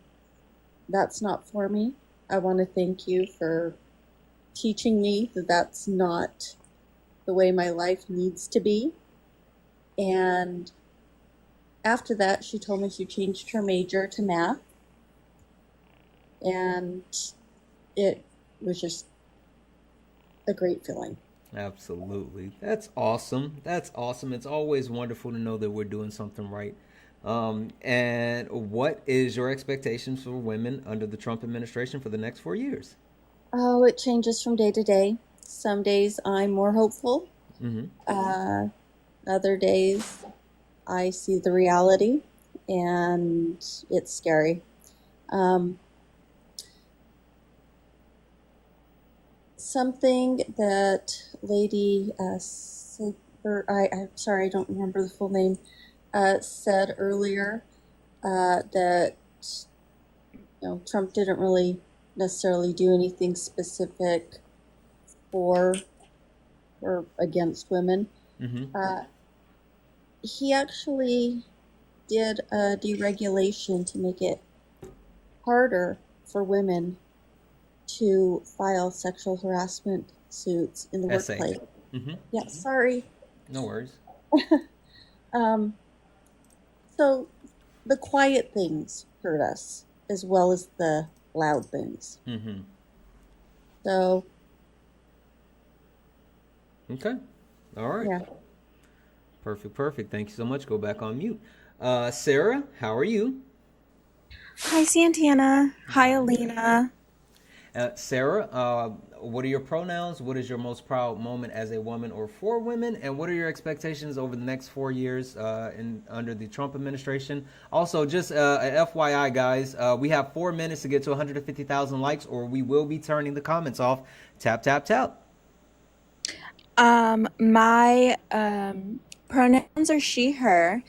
that's not for me. I want to thank you for teaching me that that's not the way my life needs to be. And after that, she told me she changed her major to math, and it was just a great feeling. Absolutely. That's awesome. It's always wonderful to know that we're doing something right. And what is your expectations for women under the Trump administration for the next 4 years? Oh, it changes from day to day. Some days I'm more hopeful. Other days I see the reality, and it's scary. Something that Lady I'm sorry, I don't remember the full name, said earlier, that Trump didn't really necessarily do anything specific for or against women. He actually did a deregulation to make it harder for women to file sexual harassment suits in the SA. workplace. Mm-hmm. Yeah, sorry. No worries. So the quiet things hurt us as well as the loud things. Mm-hmm. So Okay. All right. yeah. Perfect. Thank you so much. Go back on mute. Sarah, how are you? Hi, Santana. Hi, Alina. Sarah, what are your pronouns? What is your most proud moment as a woman or for women? And what are your expectations over the next 4 years under the Trump administration? Also, just a FYI, guys, we have 4 minutes to get to 150,000 likes, or we will be turning the comments off. Tap, tap, tap. My pronouns are she, her.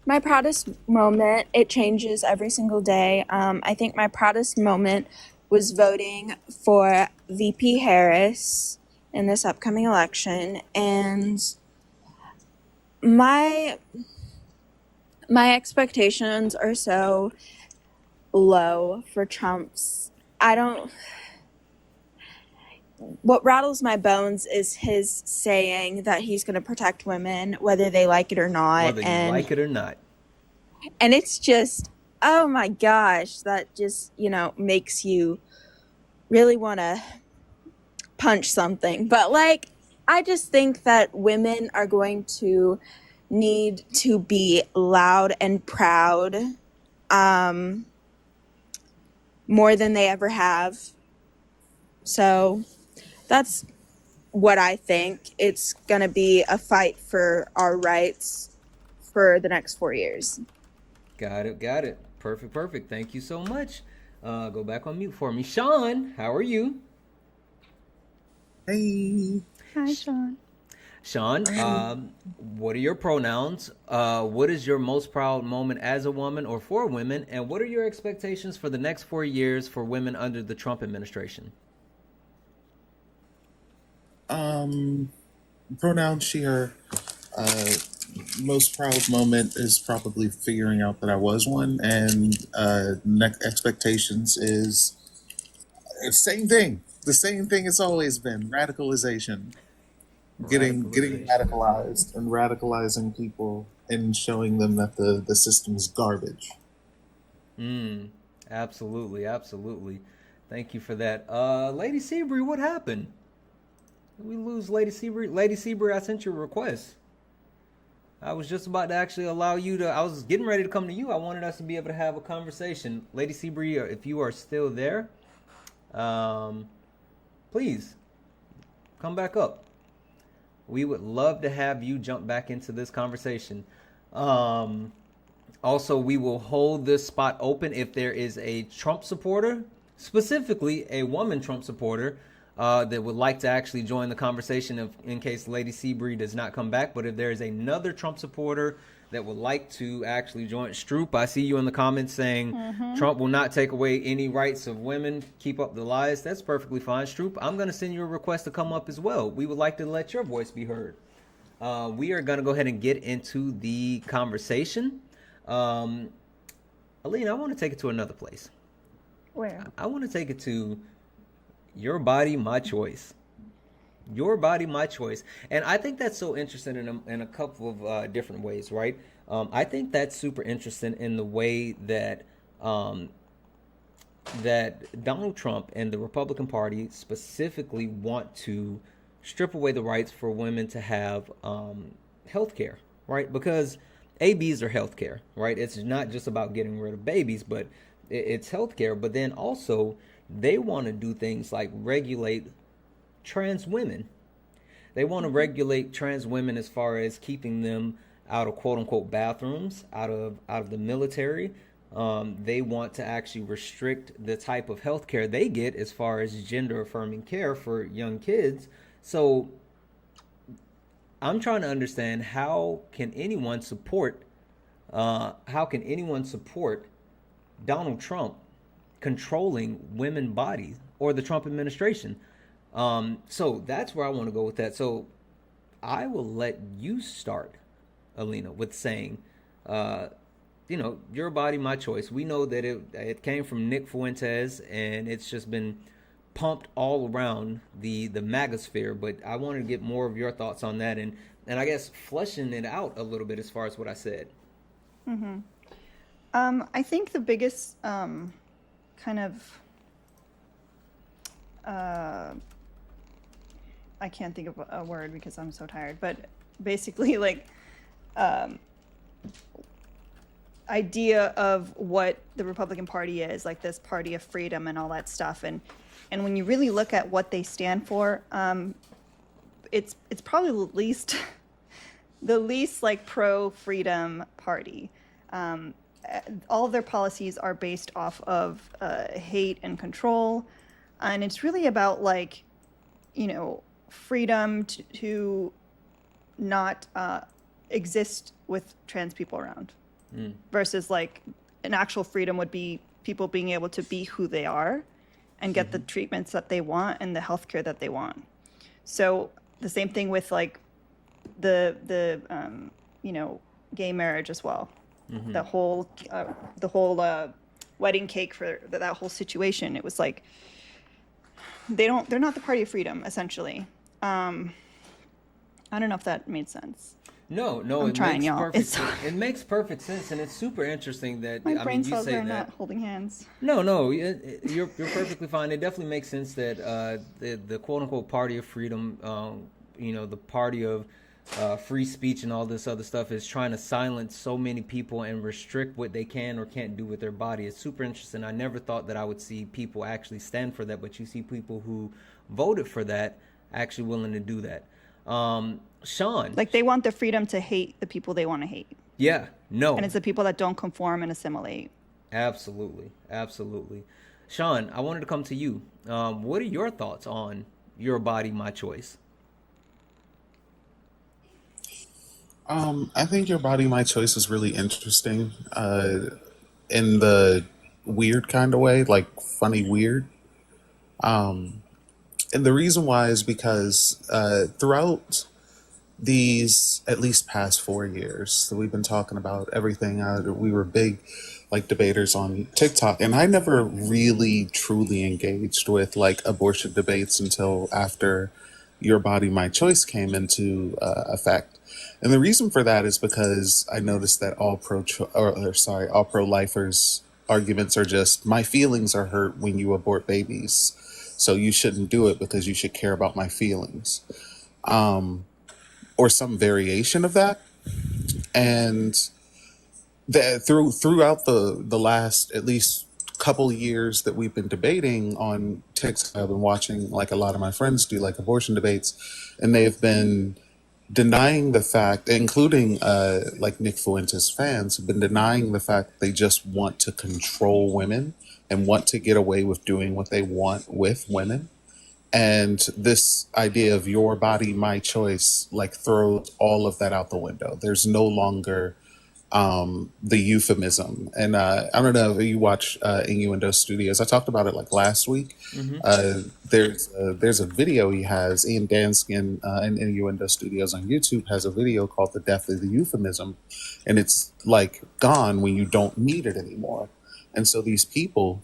My proudest moment, it changes every single day. I think my proudest moment was voting for VP Harris in this upcoming election. And my expectations are so low for Trump's. What rattles my bones is his saying that he's going to protect women, whether they like it or not. Whether you like it or not. And it's just, oh my gosh, that just, makes you really want to punch something. But I just think that women are going to need to be loud and proud more than they ever have. So that's what I think. It's going to be a fight for our rights for the next 4 years. Got it. Perfect. Thank you so much. Go back on mute for me. Sean, how are you? Hey. Hi, Sean. Sean, what are your pronouns? What is your most proud moment as a woman or for women? And what are your expectations for the next 4 years for women under the Trump administration? Pronoun she, her. Most proud moment is probably figuring out that I was one, and next expectations is the same thing it's always been: radicalization. Getting radicalized and radicalizing people and showing them that the system is garbage. Absolutely. Thank you for that. Lady Seabury, what happened? Did we lose Lady Seabury? Lady Seabury, I sent you a request. I was just about to actually allow you to, I was getting ready to come to you. I wanted us to be able to have a conversation. Lady Seabury, if you are still there, please come back up. We would love to have you jump back into this conversation. Also, we will hold this spot open if there is a Trump supporter, specifically a woman Trump supporter, that would like to actually join the conversation in case Lady Seabury does not come back. But if there is another Trump supporter that would like to actually join, Stroop, I see you in the comments saying Trump will not take away any rights of women. Keep up the lies. That's perfectly fine. Stroop, I'm going to send you a request to come up as well. We would like to let your voice be heard. We are going to go ahead and get into the conversation. Alina, I want to take it to another place. Where? I want to take it to your body, my choice. Your body, my choice. And I think that's so interesting in a couple of different ways, right? I think that's super interesting in the way that that Donald Trump and the Republican Party specifically want to strip away the rights for women to have health care, right? Because ABs are health care, right? It's not just about getting rid of babies, but it's health care. But then also they want to do things like regulate trans women. They want to regulate trans women as far as keeping them out of quote unquote bathrooms, out of the military. They want to actually restrict the type of health care they get as far as gender affirming care for young kids. So I'm trying to understand how can anyone support Donald Trump controlling women's bodies or the Trump administration. So that's where I want to go with that. So I will let you start, Alina, with saying uh, you know, your body, my choice. We know that it came from Nick Fuentes, and it's just been pumped all around the magosphere. But I wanted to get more of your thoughts on that, and I guess fleshing it out a little bit as far as what I said. Mm-hmm. I think the biggest kind of I can't think of a word because I'm so tired, but basically like idea of what the Republican Party is, like this party of freedom and all that stuff. And when you really look at what they stand for, it's probably the least like pro-freedom party. All of their policies are based off of hate and control. And it's really about like, you know, freedom to not exist with trans people around. Versus like an actual freedom would be people being able to be who they are and get the treatments that they want and the healthcare that they want. So the same thing with like the you know, gay marriage as well. The whole wedding cake for that whole situation. It was like they're not the party of freedom essentially. I don't know if that made sense. No, I'm trying, y'all. It makes perfect sense, and it's super interesting that My brain you cells say are that. not holding hands. No, you're perfectly fine. It definitely makes sense that the quote unquote party of freedom, you know, the party of free speech and all this other stuff is trying to silence so many people and restrict what they can or can't do with their body. It's super interesting. I never thought that I would see people actually stand for that, but you see people who voted for that actually willing to do that. Sean, like they want the freedom to hate the people they want to hate. Yeah, no. And it's the people that don't conform and assimilate. Absolutely. Sean, I wanted to come to you. What are your thoughts on Your Body, My Choice? I think Your Body, My Choice is really interesting in the weird kind of way, like funny weird. And the reason why is because throughout these at least past 4 years that we've been talking about everything, we were big like debaters on TikTok, and I never really truly engaged with like abortion debates until after Your Body, My Choice came into effect. And the reason for that is because I noticed that all pro-lifers arguments are just, my feelings are hurt when you abort babies, so you shouldn't do it because you should care about my feelings, or some variation of that. And that throughout the last at least couple years that we've been debating on TikTok, I've been watching like a lot of my friends do like abortion debates, and they've been denying the fact, including like Nick Fuentes fans, have been denying the fact they just want to control women and want to get away with doing what they want with women. And this idea of Your Body, My Choice, like throws all of that out the window. There's no longer the euphemism. And I don't know if you watch Innuendo Studios. I talked about it like last week. There's a video he has, Ian Danskin in Innuendo Studios on YouTube has a video called The Death of the Euphemism. And it's like gone when you don't need it anymore. And so these people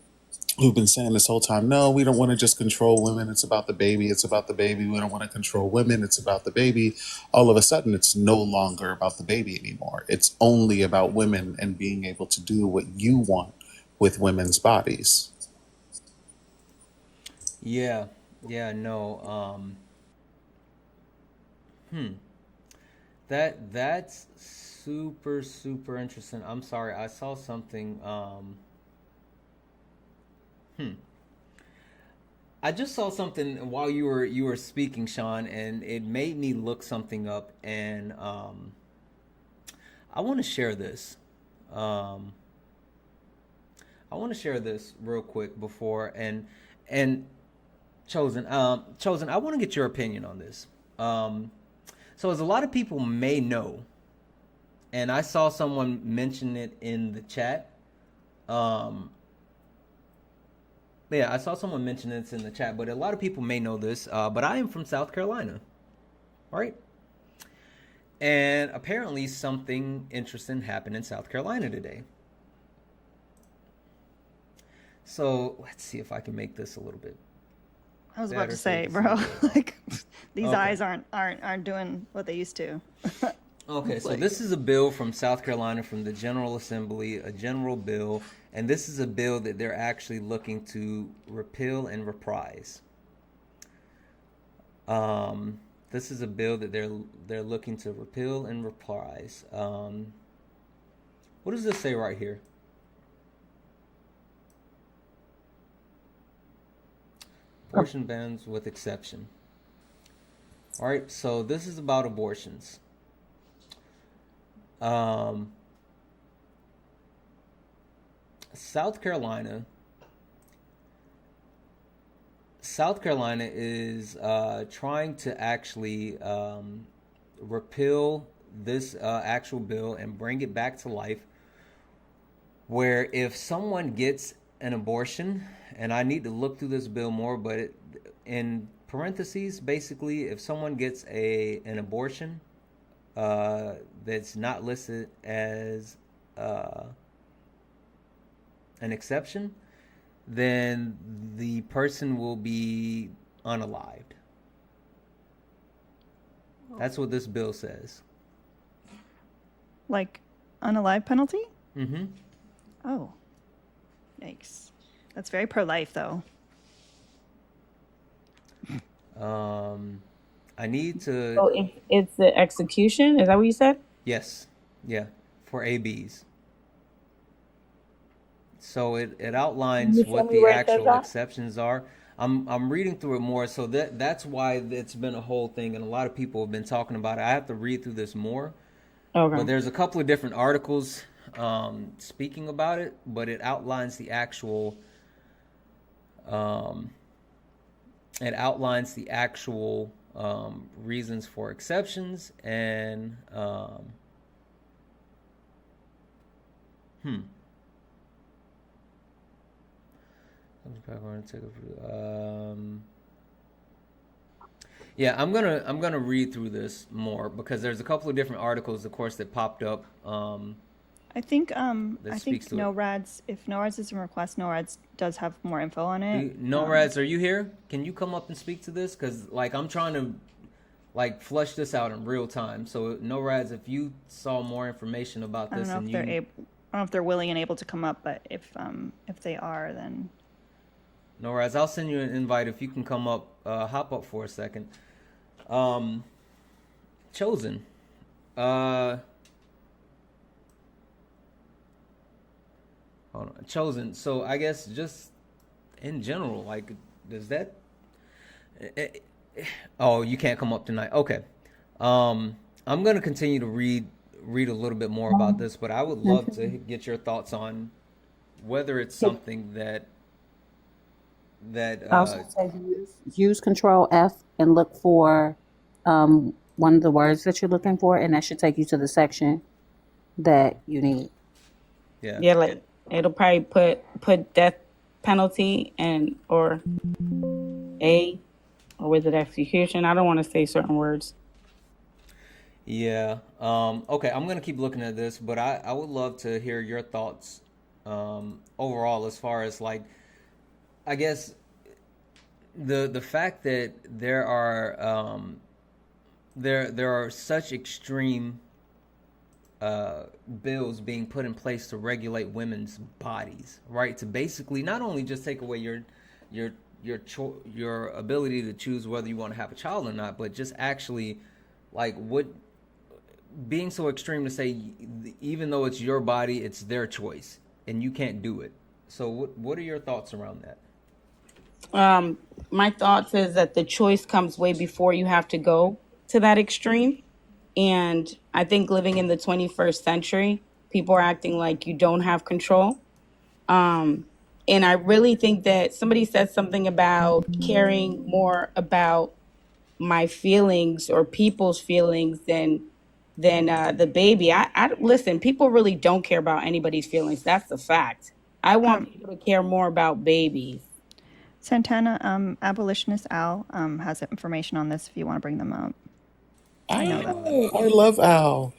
who've been saying this whole time, no, we don't want to just control women. It's about the baby. It's about the baby. We don't want to control women. It's about the baby. All of a sudden, it's no longer about the baby anymore. It's only about women and being able to do what you want with women's bodies. Yeah, no. That's super interesting. I'm sorry, I saw something. I just saw something while you were speaking, Sean, and it made me look something up, and I want to share this. I want to share this real quick before and Chosen, I want to get your opinion on this. So as a lot of people may know, and I saw someone mention it in the chat. Yeah, I saw someone mention this in the chat, but a lot of people may know this. But I am from South Carolina, right? And apparently something interesting happened in South Carolina today. So let's see if I can make this a little bit. I was about better to so you say, can see bro, it. like these Okay. eyes aren't doing what they used to. Okay, so Like- this is a bill from South Carolina from the General Assembly, a general bill, and this is a bill that they're actually looking to repeal and reprise. This is a bill that they're looking to repeal and reprise. What does this say right here? Abortion bans with exception. All right, so this is about abortions. South Carolina is trying to actually repeal this actual bill and bring it back to life, where if someone gets an abortion, and I need to look through this bill more, but in parentheses, basically, if someone gets an abortion that's not listed as an exception, then the person will be unalived. That's what this bill says. Like unalive penalty? Mm-hmm. Oh, yikes! That's very pro-life, though. I need to. So if it's the execution, is that what you said? Yes. Yeah. For ABs. So it outlines Can you show what me the where it says actual that? exceptions are. I'm reading through it more, so that's why it's been a whole thing, and a lot of people have been talking about it. I have to read through this more. Okay. But there's a couple of different articles speaking about it, but it outlines the actual reasons for exceptions and yeah, I'm gonna read through this more because there's a couple of different articles, of course, that popped up. I think That I speaks think to it. NORAD's, if NORAD's is a request, NORAD's does have more info on it. NORADs, are you here? Can you come up and speak to this? Because like I'm trying to like flush this out in real time. So NORADs, if you saw more information about I don't this, know and if you they're able. I don't know if they're willing and able to come up, but if they are, then NORADs, I'll send you an invite if you can come up, hop up for a second. Chosen. Hold on. Chosen. So I guess just in general, like, does that? Oh, you can't come up tonight. Okay. I'm gonna continue to read a little bit more about this, but I would love to get your thoughts on whether it's something that Also says use Control F and look for one of the words that you're looking for, and that should take you to the section that you need. Yeah. Yeah, like it'll probably put death penalty and or with it execution. I don't want to say certain words. Yeah. Okay, I'm gonna keep looking at this, but I would love to hear your thoughts overall as far as like, I guess the fact that there are there are such extreme bills being put in place to regulate women's bodies, right? To basically not only just take away your ability to choose whether you want to have a child or not, but just actually like what being so extreme to say even though it's your body, it's their choice and you can't do it. So what are your thoughts around that? My thoughts is that the choice comes way before you have to go to that extreme. And I think living in the 21st century, people are acting like you don't have control. And I really think that somebody said something about caring more about my feelings or people's feelings than the baby. I listen, people really don't care about anybody's feelings. That's the fact. I want people to care more about babies. Santana, abolitionist Al has information on this if you want to bring them up. I know that. I love Al.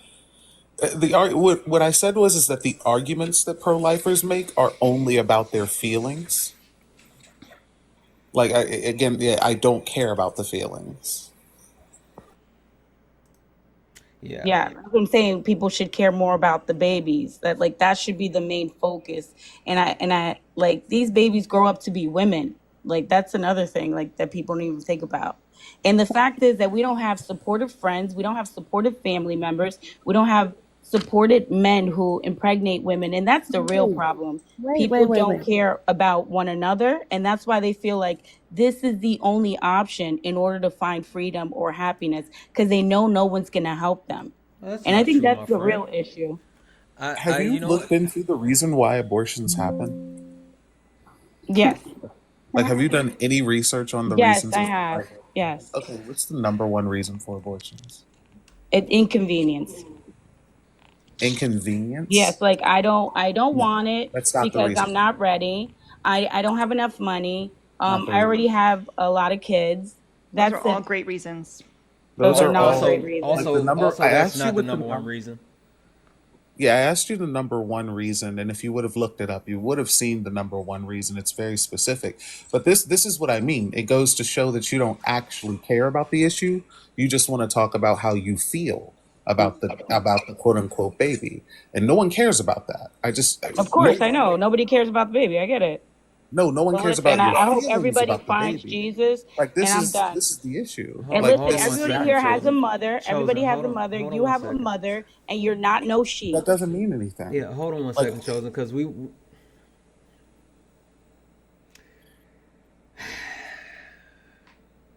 What I said was is that the arguments that pro-lifers make are only about their feelings. Like again, yeah, I don't care about the feelings. Yeah. Yeah, I'm saying people should care more about the babies. That like that should be the main focus. And I like these babies grow up to be women. Like that's another thing like that people don't even think about. And the fact is that we don't have supportive friends, we don't have supportive family members, we don't have supported men who impregnate women, and that's the real problem. People don't Wait. care about one another, and that's why they feel like this is the only option in order to find freedom or happiness because they know no one's going to help them. Well, that's And I not think true, my that's the friend. real issue. Have you You know looked what? into the reason why abortions happen? Yes. Like, have you done any research on the Yes, reasons I of have. like? Yes. Okay, what's the number one reason for abortions? Inconvenience. Inconvenience. Yes, like I don't No, want it that's not the because reason. I'm not ready. I don't have enough money. Not the I already reason. have a lot of kids. Those That's are all it. great reasons. Those Those are are not all great Also, reasons. like the also, number. also, I that's asked you not the what the number one reason. Yeah, I asked you the number one reason, and if you would have looked it up, you would have seen the number one reason. It's very specific. But this is what I mean. It goes to show that you don't actually care about the issue. You just want to talk about how you feel about the quote unquote baby, and no one cares about that. Of No course, I know. Nobody cares about the baby. I get it. no one Well, cares listen, about your I hope feelings everybody about the finds baby. Jesus, Like and I'm done. this is the issue. And Like listen, Hold on one everybody second, here has a chosen. mother. Chosen, Everybody has hold a on, mother. hold on You one have a second. mother, and you're not no that sheep. doesn't mean anything. Yeah, hold on one Like second, chosen, because we.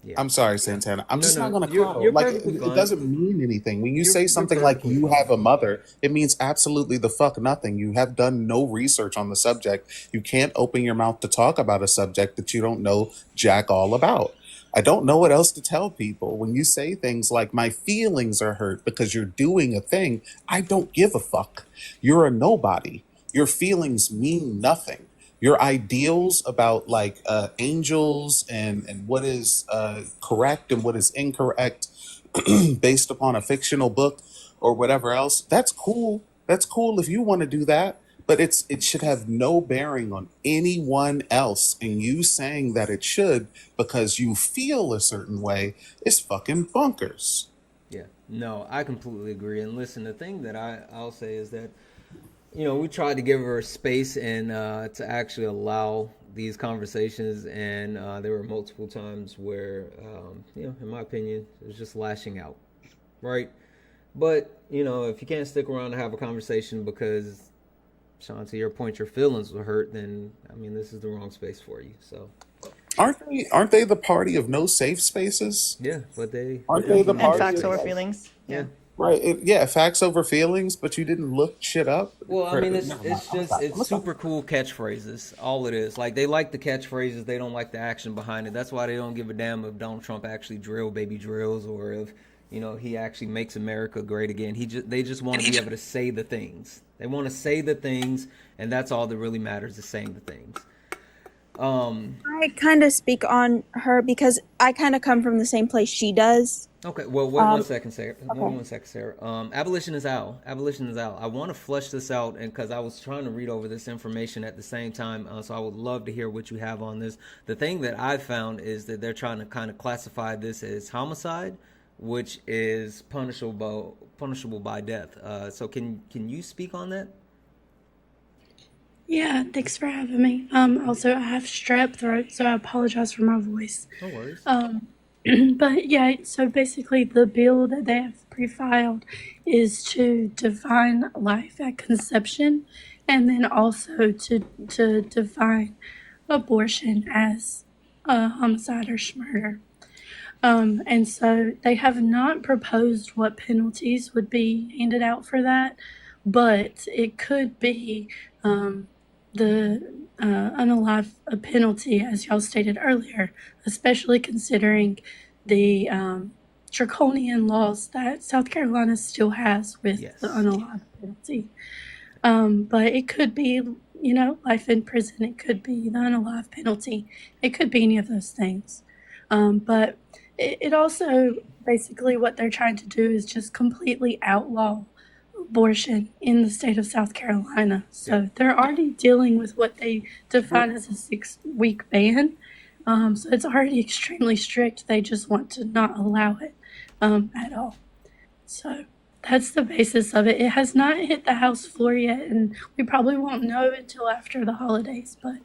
Yeah. I'm sorry, Santana. I'm just not gonna You're coddle. Like perfectly it fine. doesn't mean anything. When you say You're something like perfectly you fine. have a mother, it means absolutely the fuck nothing. You have done no research on the subject. You can't open your mouth to talk about a subject that you don't know jack all about. I don't know what else to tell people. When you say things like my feelings are hurt because you're doing a thing, I don't give a fuck. You're a nobody. Your feelings mean nothing. Your ideals about like angels and what is correct and what is incorrect based upon a fictional book or whatever else, that's cool. That's cool if you want to do that, but it should have no bearing on anyone else. And you saying that it should because you feel a certain way is fucking bonkers. Yeah, no, I completely agree. And listen, the thing that I'll say is that we tried to give her space and to actually allow these conversations, and there were multiple times where, in my opinion, it was just lashing out, right? But if you can't stick around to have a conversation because, Sean, to your point, your feelings were hurt, then I mean, this is the wrong space for you. So, Aren't they the party of no safe spaces? yeah, but Aren't they the And party? facts over feelings. Yeah. Right. Facts over feelings, but you didn't look shit up. Well, I mean, it's Never mind. it's super cool catchphrases. All it is, like they like the catchphrases, they don't like the action behind it. That's why they don't give a damn if Donald Trump actually drill baby drills or if he actually makes America great again. They just want to be able to say the things. They want to say the things, and that's all that really matters is saying the things. I kind of speak on her because I kind of come from the same place she does. Okay, well, wait one second, Sarah. Okay. One second, Sarah. Abolition is out. Abolition is out. I want to flesh this out, and because I was trying to read over this information at the same time, so I would love to hear what you have on this. The thing that I found is that they're trying to kind of classify this as homicide, which is punishable by death. So can you speak on that? Yeah, thanks for having me. Also, I have strep throat, so I apologize for my voice. No worries. But yeah, so basically the bill that they have pre-filed is to define life at conception and then also to define abortion as a homicide or murder. And so they have not proposed what penalties would be handed out for that, but it could be the unalive penalty, as y'all stated earlier, especially considering the draconian laws that South Carolina still has with the unalive penalty. But it could be, life in prison. It could be the unalive penalty. It could be any of those things. But it also basically what they're trying to do is just completely outlaw abortion in the state of South Carolina. So they're already dealing with what they define as a 6-week ban. So it's already extremely strict. They just want to not allow it at all. So that's the basis of it. It has not hit the House floor yet, and we probably won't know until after the holidays. But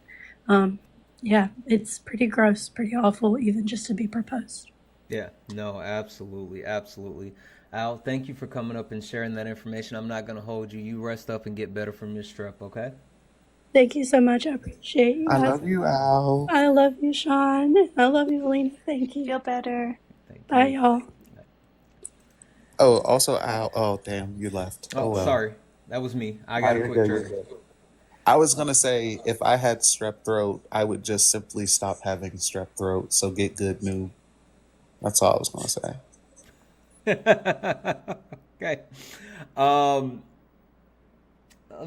yeah, it's pretty gross, pretty awful, even just to be proposed. Yeah, no, absolutely, absolutely. Al, thank you for coming up and sharing that information. I'm not going to hold you. You rest up and get better from your strep, okay? Thank you so much. I appreciate you I guys. love you, Al. I love you, Sean. I love you, Alina. Thank you. Feel better. Bye, y'all. Oh, also Al. Oh, damn, you left. Oh, well. sorry. That was me. I got a You're quick good, turn. you're good. I was gonna say if I had strep throat, I would just simply stop having strep throat. So get good, new. That's all I was gonna say. Okay. Let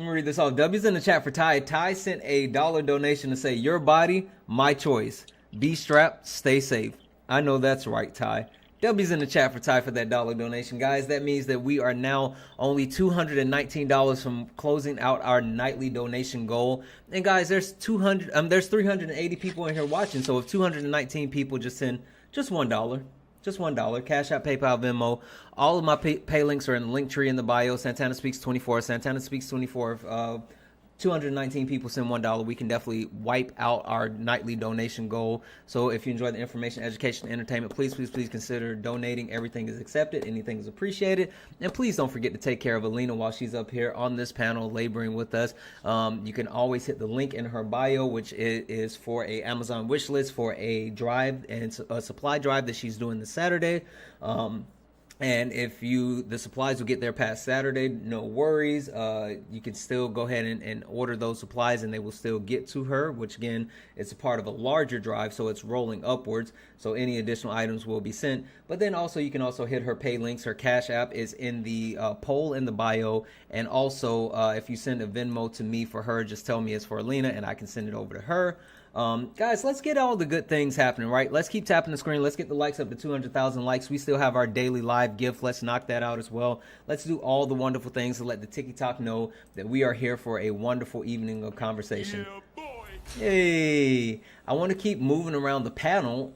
me read this off. W's in the chat for Ty. Ty sent a $1 donation to say, "Your body, my choice. Be strapped, stay safe." I know that's right, Ty. W's in the chat for Ty for that $1 donation. Guys, that means that we are now only $219 from closing out our nightly donation goal. And guys, there's 380 people in here watching. So if 219 people just send just $1, just $1. Cash App, PayPal, Venmo. All of my pay links are in the link tree in the bio. Santana Speaks 24. Santana Speaks 24. 219 people send $1. We can definitely wipe out our nightly donation goal. So if you enjoy the information, education, entertainment, please consider donating. Everything is accepted. Anything is appreciated. And please don't forget to take care of Alina while she's up here on this panel laboring with us. You can always hit the link in her bio, which is for a Amazon wish list for a drive and a supply drive that she's doing this Saturday. And if the supplies will get there past Saturday, no worries. You can still go ahead and order those supplies and they will still get to her, which again, it's a part of a larger drive, so it's rolling upwards. So any additional items will be sent. But then also you can also hit her pay links. Her Cash App is in the poll in the bio. And also if you send a Venmo to me for her, just tell me it's for Alina and I can send it over to her. Guys, let's get all the good things happening, right? Let's keep tapping the screen. Let's get the likes up to 200,000 likes. We still have our daily live gift. Let's knock that out as well. Let's do all the wonderful things to let the TikTok know that we are here for a wonderful evening of conversation. Hey, I want to keep moving around the panel.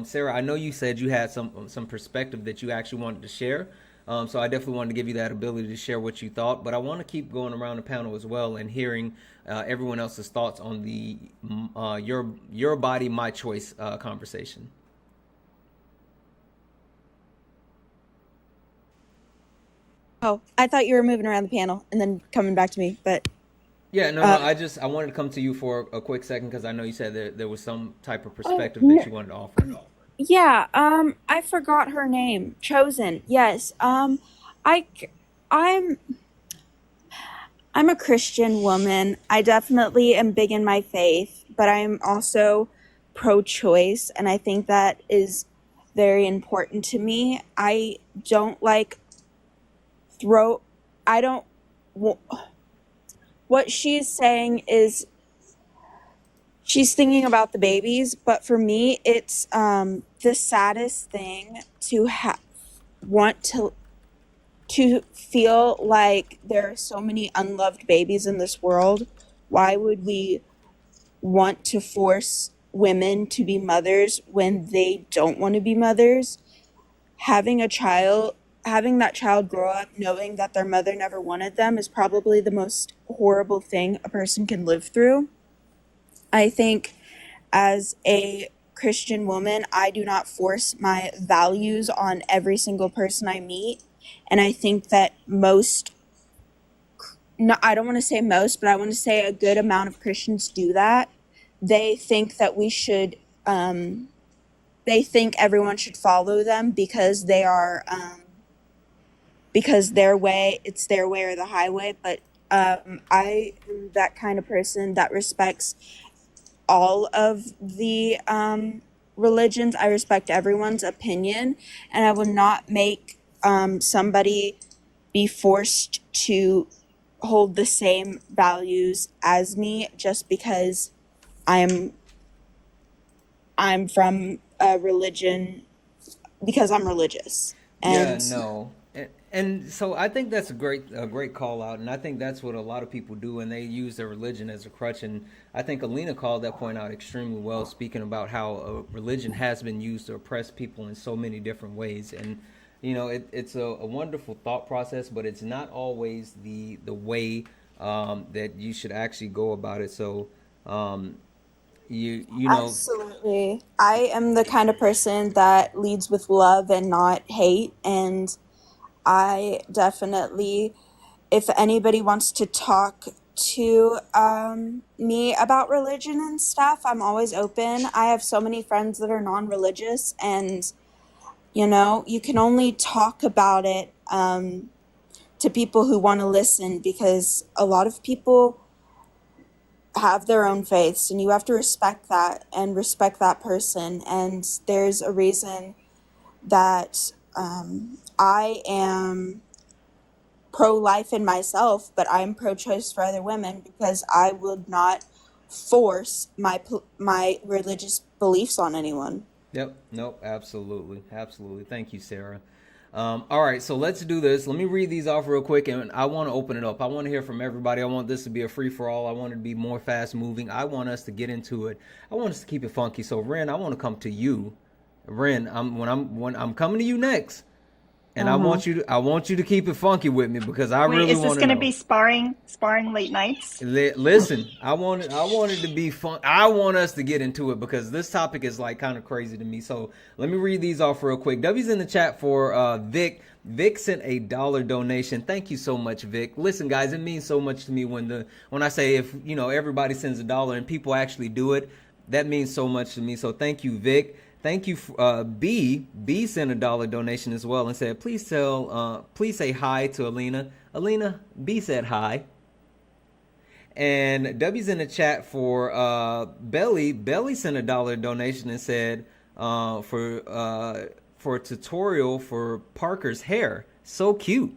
Sarah, I know you said you had some perspective that you actually wanted to share. So I definitely wanted to give you that ability to share what you thought, but I want to keep going around the panel as well and hearing everyone else's thoughts on the your body, my choice conversation. Oh, I thought you were moving around the panel and then coming back to me, but Yeah, no, I wanted to come to you for a quick second because I know you said there was some type of perspective that you wanted to offer. yeah, I forgot her name. Chosen. Yes. I'm a Christian woman. I definitely am big in my faith, but I'm also pro-choice, and I think that is very important to me. I don't like what she's saying is she's thinking about the babies, but for me, it's the saddest thing to want to feel like there are so many unloved babies in this world. Why would we want to force women to be mothers when they don't want to be mothers? Having that child grow up knowing that their mother never wanted them is probably the most horrible thing a person can live through. I think as a Christian woman, I do not force my values on every single person I meet. And I think that I don't want to say most, but I want to say a good amount of Christians do that. They think that they think everyone should follow them because they are, because it's their way or the highway. But I am that kind of person that respects all of the religions. I respect everyone's opinion, and I would not make somebody be forced to hold the same values as me just because I'm from a religion because I'm religious. Yeah, And no. And so I think that's a great call out, and I think that's what a lot of people do, and they use their religion as a crutch. And I think Alina called that point out extremely well, speaking about how religion has been used to oppress people in so many different ways. And it's a wonderful thought process, but it's not always the way that you should actually go about it. So you know, absolutely, I am the kind of person that leads with love and not hate. And I definitely, if anybody wants to talk to me about religion and stuff, I'm always open. I have so many friends that are non-religious, and you can only talk about it to people who want to listen, because a lot of people have their own faiths, and you have to respect that and respect that person. And there's a reason that I am pro-life in myself, but I'm pro-choice for other women, because I would not force my religious beliefs on anyone. Yep. Nope. Absolutely. Absolutely. Thank you, Sarah. All right, so let's do this. Let me read these off real quick, and I want to open it up. I want to hear from everybody. I want this to be a free-for-all. I want it to be more fast-moving. I want us to get into it. I want us to keep it funky. So, Ren, I want to come to you. Ren, when I'm coming to you next, and I want you to keep it funky with me, because I Wait, really is want this to going to know. be sparring late nights? Listen, I want it to be fun. I want us to get into it, because this topic is like kind of crazy to me. So let me read these off real quick. W's in the chat for Vic. Vic sent a $1 donation. Thank you so much, Vic. Listen, guys, it means so much to me when I say, if everybody sends $1 and people actually do it, that means so much to me. So thank you, Vic. Thank you. B sent a $1 donation as well and said, please say hi to Alina. Alina, B said hi. And W's in the chat for Belly. Belly sent a $1 donation and said for a tutorial for Parker's hair. So cute.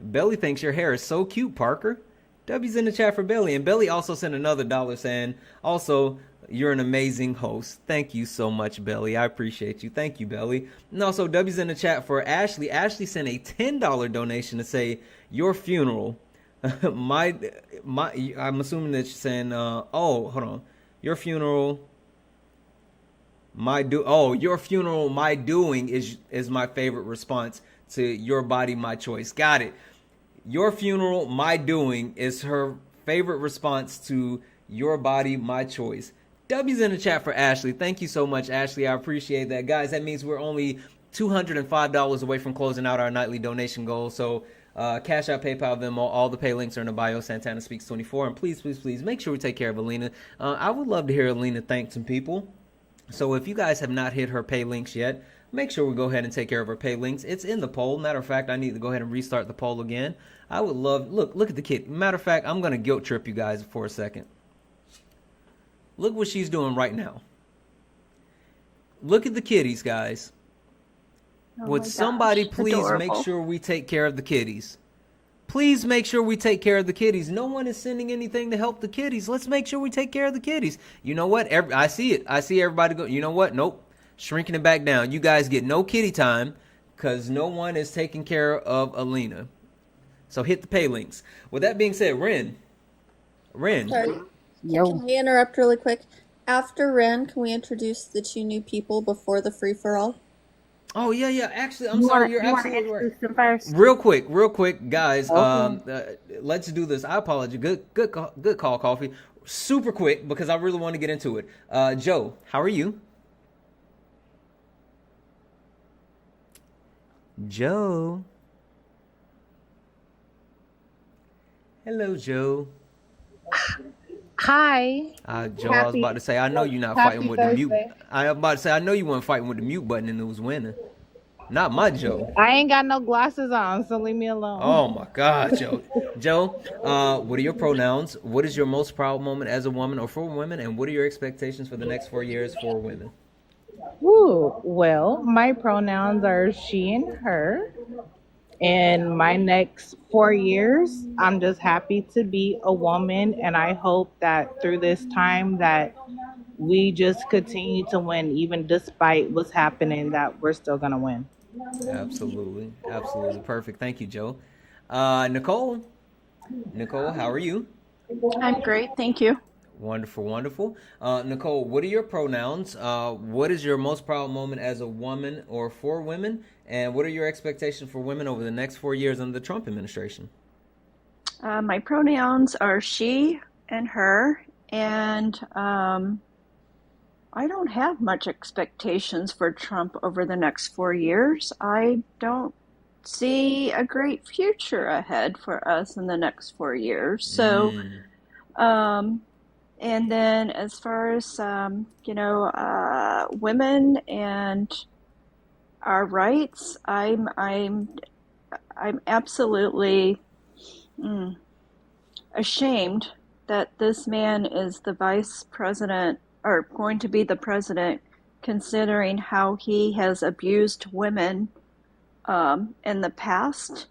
Belly thinks your hair is so cute, Parker. W's in the chat for Belly. And Belly also sent another $1 saying, also, you're an amazing host. Thank you so much, Belly. I appreciate you. Thank you, Belly. And also, W's in the chat for Ashley. Ashley sent a $10 donation to say, your funeral. I'm assuming that she's saying, hold on. Your funeral, your funeral, my doing is my favorite response to your body, my choice. Got it. Your funeral, my doing is her favorite response to your body, my choice. W's in the chat for Ashley. Thank you so much, Ashley. I appreciate that. Guys, that means we're only $205 away from closing out our nightly donation goal. So Cash App, PayPal, Venmo, all the pay links are in the bio. Santana Speaks 24. And please, please, please make sure we take care of Alina. I would love to hear Alina thank some people. So if you guys have not hit her pay links yet, make sure we go ahead and take care of her pay links. It's in the poll. Matter of fact, I need to go ahead and restart the poll again. I would love, look at the kid. Matter of fact, I'm going to guilt trip you guys for a second. Look what she's doing right now. Look at the kitties, guys. Would somebody please make sure we take care of the kitties? Please make sure we take care of the kitties. No one is sending anything to help the kitties. Let's make sure we take care of the kitties. You know what? I see it. I see everybody go. You know what? Nope. Shrinking it back down. You guys get no kitty time because no one is taking care of Alina. So hit the pay links. With that being said, Ren. Sorry. Can we interrupt really quick? After Ren, can we introduce the two new people before the free-for-all? Oh, yeah. Actually, I'm sorry. You're absolutely right. Real quick, guys. Okay. Let's do this. I apologize. Good call, Coffee. Super quick, because I really want to get into it. Joe, how are you? Joe. Hello, Joe. Hi. Joe, I was about to say, I know you're not fighting with the mute. I was about to say, I know you weren't fighting with the mute button and it was winning. Not my Joe. I ain't got no glasses on, so leave me alone. Oh my God, Joe. Joe, what are your pronouns? What is your most proud moment as a woman or for women? And what are your expectations for the next 4 years for women? Well, my pronouns are she and her. In my next 4 years, I'm just happy to be a woman, and I hope that through this time that we just continue to win, even despite what's happening, that we're still going to win. Absolutely. Absolutely. Perfect. Thank you, Joe. Nicole. Nicole, how are you? I'm great, thank you. Wonderful, wonderful. Nicole, what are your pronouns? What is your most proud moment as a woman or for women? And what are your expectations for women over the next 4 years under the Trump administration? My pronouns are she and her, and I don't have much expectations for Trump over the next 4 years. I don't see a great future ahead for us in the next 4 years. So, and then as far as women and our rights, I'm absolutely ashamed that this man is the vice president or going to be the president, considering how he has abused women in the past,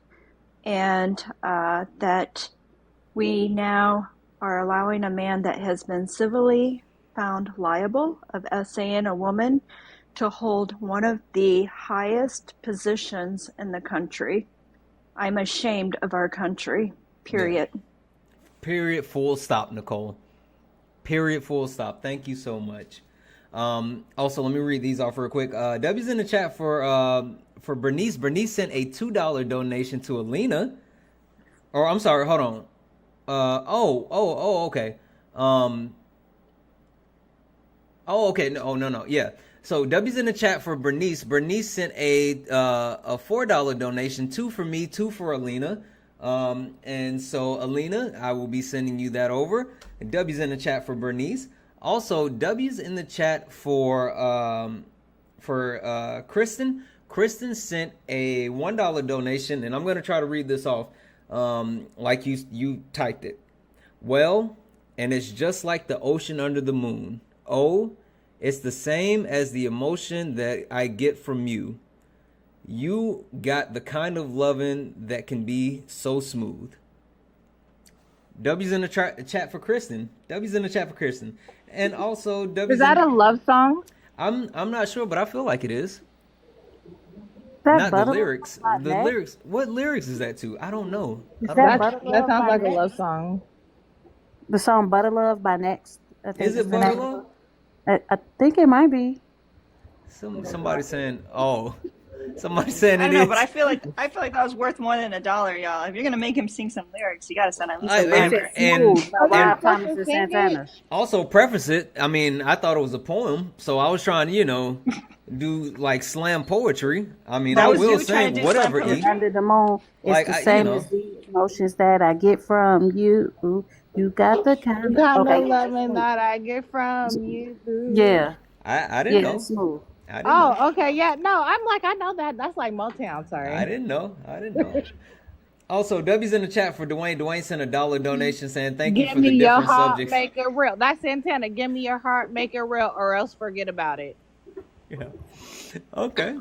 and that we now are allowing a man that has been civilly found liable of essaying a woman to hold one of the highest positions in the country. I'm ashamed of our country, period. Yeah. Period, full stop, Nicole. Period, full stop. Thank you so much. Also, let me read these off real quick. W's in the chat for Bernice. Bernice sent a $2 donation to Alina. Or I'm sorry, hold on. Okay. Okay. No. Yeah. So W's in the chat for Bernice. Bernice sent a $4 donation, 2 for me, 2 for Alina. And so Alina, I will be sending you that over. W's in the chat for Bernice. Also, W's in the chat for Kristen. Kristen sent a $1 donation, and I'm going to try to read this off like you typed it. Well, and it's just like the ocean under the moon. Oh, it's the same as the emotion that I get from you. You got the kind of loving that can be so smooth. W's in the chat for Kristen. W's in the chat for Kristen. And also W's Is that a love song? I'm not sure, but I feel like it is. That Not the lyrics. The lyrics. What lyrics is that to? I don't know. That sounds like a love song. The song Butter Love by Next. Is it Butter Love? I think it might be. Somebody saying, oh. Somebody saying I it don't know, is. but I feel like that was worth more than $1, y'all. If you're gonna make him sing some lyrics, you gotta send at least a lyric. And Thomas and Santana. Also preface it. I mean, I thought it was a poem, so I was trying to, do like slam poetry. I mean, I will sing whatever. Under the moon, it's the same as the emotions that I get from you. You got the kind of loving that I get from you. Yeah. I didn't know. Smooth. Okay. Yeah. No, I'm like, I know that. That's like Motown. Sorry. I didn't know. Also, W's in the chat for Dwayne. Dwayne sent a $1 donation saying thank you for the different subjects. Make it real. That's Santana. Give me your heart, make it real, or else forget about it. Yeah. Okay.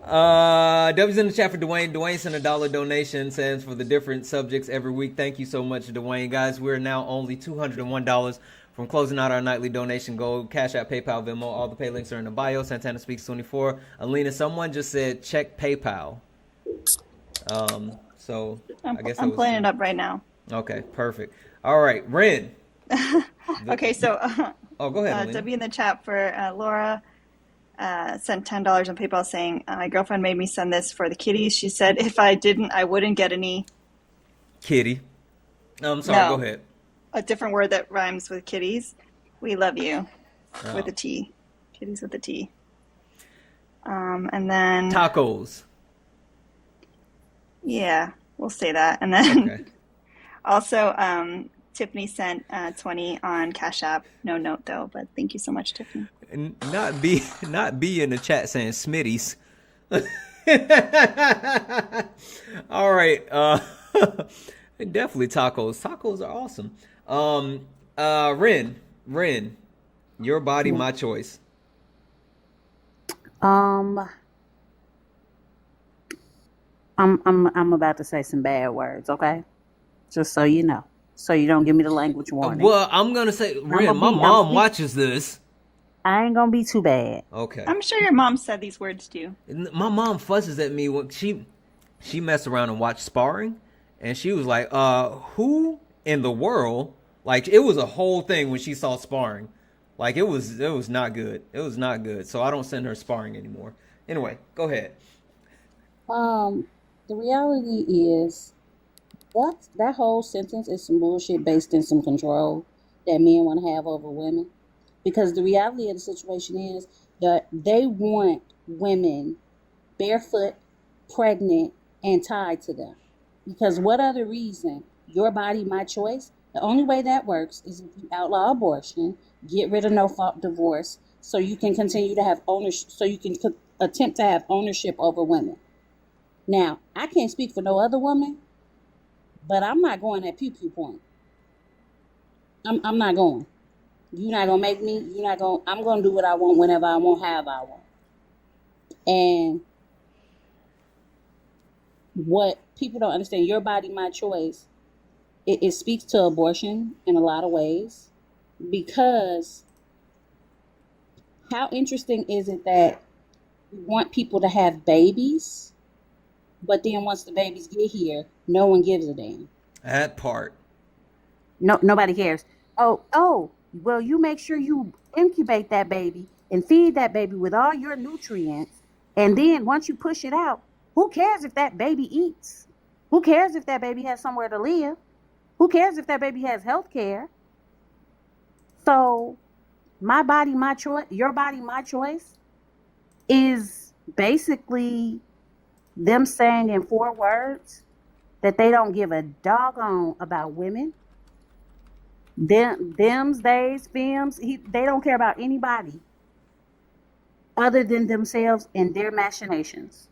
W's in the chat for Dwayne. Dwayne sent a $1 donation, says for the different subjects every week. Thank you so much, Dwayne. Guys, we're now only $201 from closing out our nightly donation goal. Cash App, PayPal, Venmo. All the pay links are in the bio. Santana Speaks 24. Alina, someone just said check PayPal. So I guess I'm pulling it up right now. Okay, perfect. All right, Ren. Okay, so go ahead, Alina. W in the chat for Laura sent $10 on PayPal saying, my girlfriend made me send this for the kitties. She said if I didn't, I wouldn't get any. Kitty. I'm sorry, go ahead. A different word that rhymes with kitties. We love you. With a T. Kitties with a T. And then tacos. Yeah, we'll say that. And then also Tiffany sent 20 on Cash App. No note though, but thank you so much, Tiffany. And not be in the chat saying Smitties. All right. Definitely tacos. Tacos are awesome. Ren, your body, my choice. I'm about to say some bad words, okay? Just so you know. So you don't give me the language warning. Well, I'm gonna say, Ren, my mom watches this. I ain't gonna be too bad. Okay. I'm sure your mom said these words to you. My mom fusses at me when she messed around and watched sparring, and she was like, who in the world?" Like, it was a whole thing when she saw sparring. Like, it was not good. It was not good. So I don't send her sparring anymore. Anyway, go ahead. The reality is that whole sentence is some bullshit based in some control that men want to have over women. Because the reality of the situation is that they want women barefoot, pregnant, and tied to them. Because what other reason? Your body, my choice. The only way that works is if you outlaw abortion, get rid of no-fault divorce, so you can continue to have ownership, so you can attempt to have ownership over women. Now, I can't speak for no other woman, but I'm not going at pew-pew point. I'm not going. You're not gonna make me. You're not gonna. I'm gonna do what I want whenever I want, however I want. And what people don't understand, your body, my choice. It speaks to abortion in a lot of ways, because how interesting is it that we want people to have babies, but then once the babies get here, no one gives a damn. That part. No, nobody cares. Oh, well, you make sure you incubate that baby and feed that baby with all your nutrients, and then once you push it out, who cares if that baby eats? Who cares if that baby has somewhere to live? Who cares if that baby has health care? So, my body, my choice, your body, my choice is basically them saying in 4 words that they don't give a doggone about women. Thems, theys, fems, they don't care about anybody other than themselves and their machinations.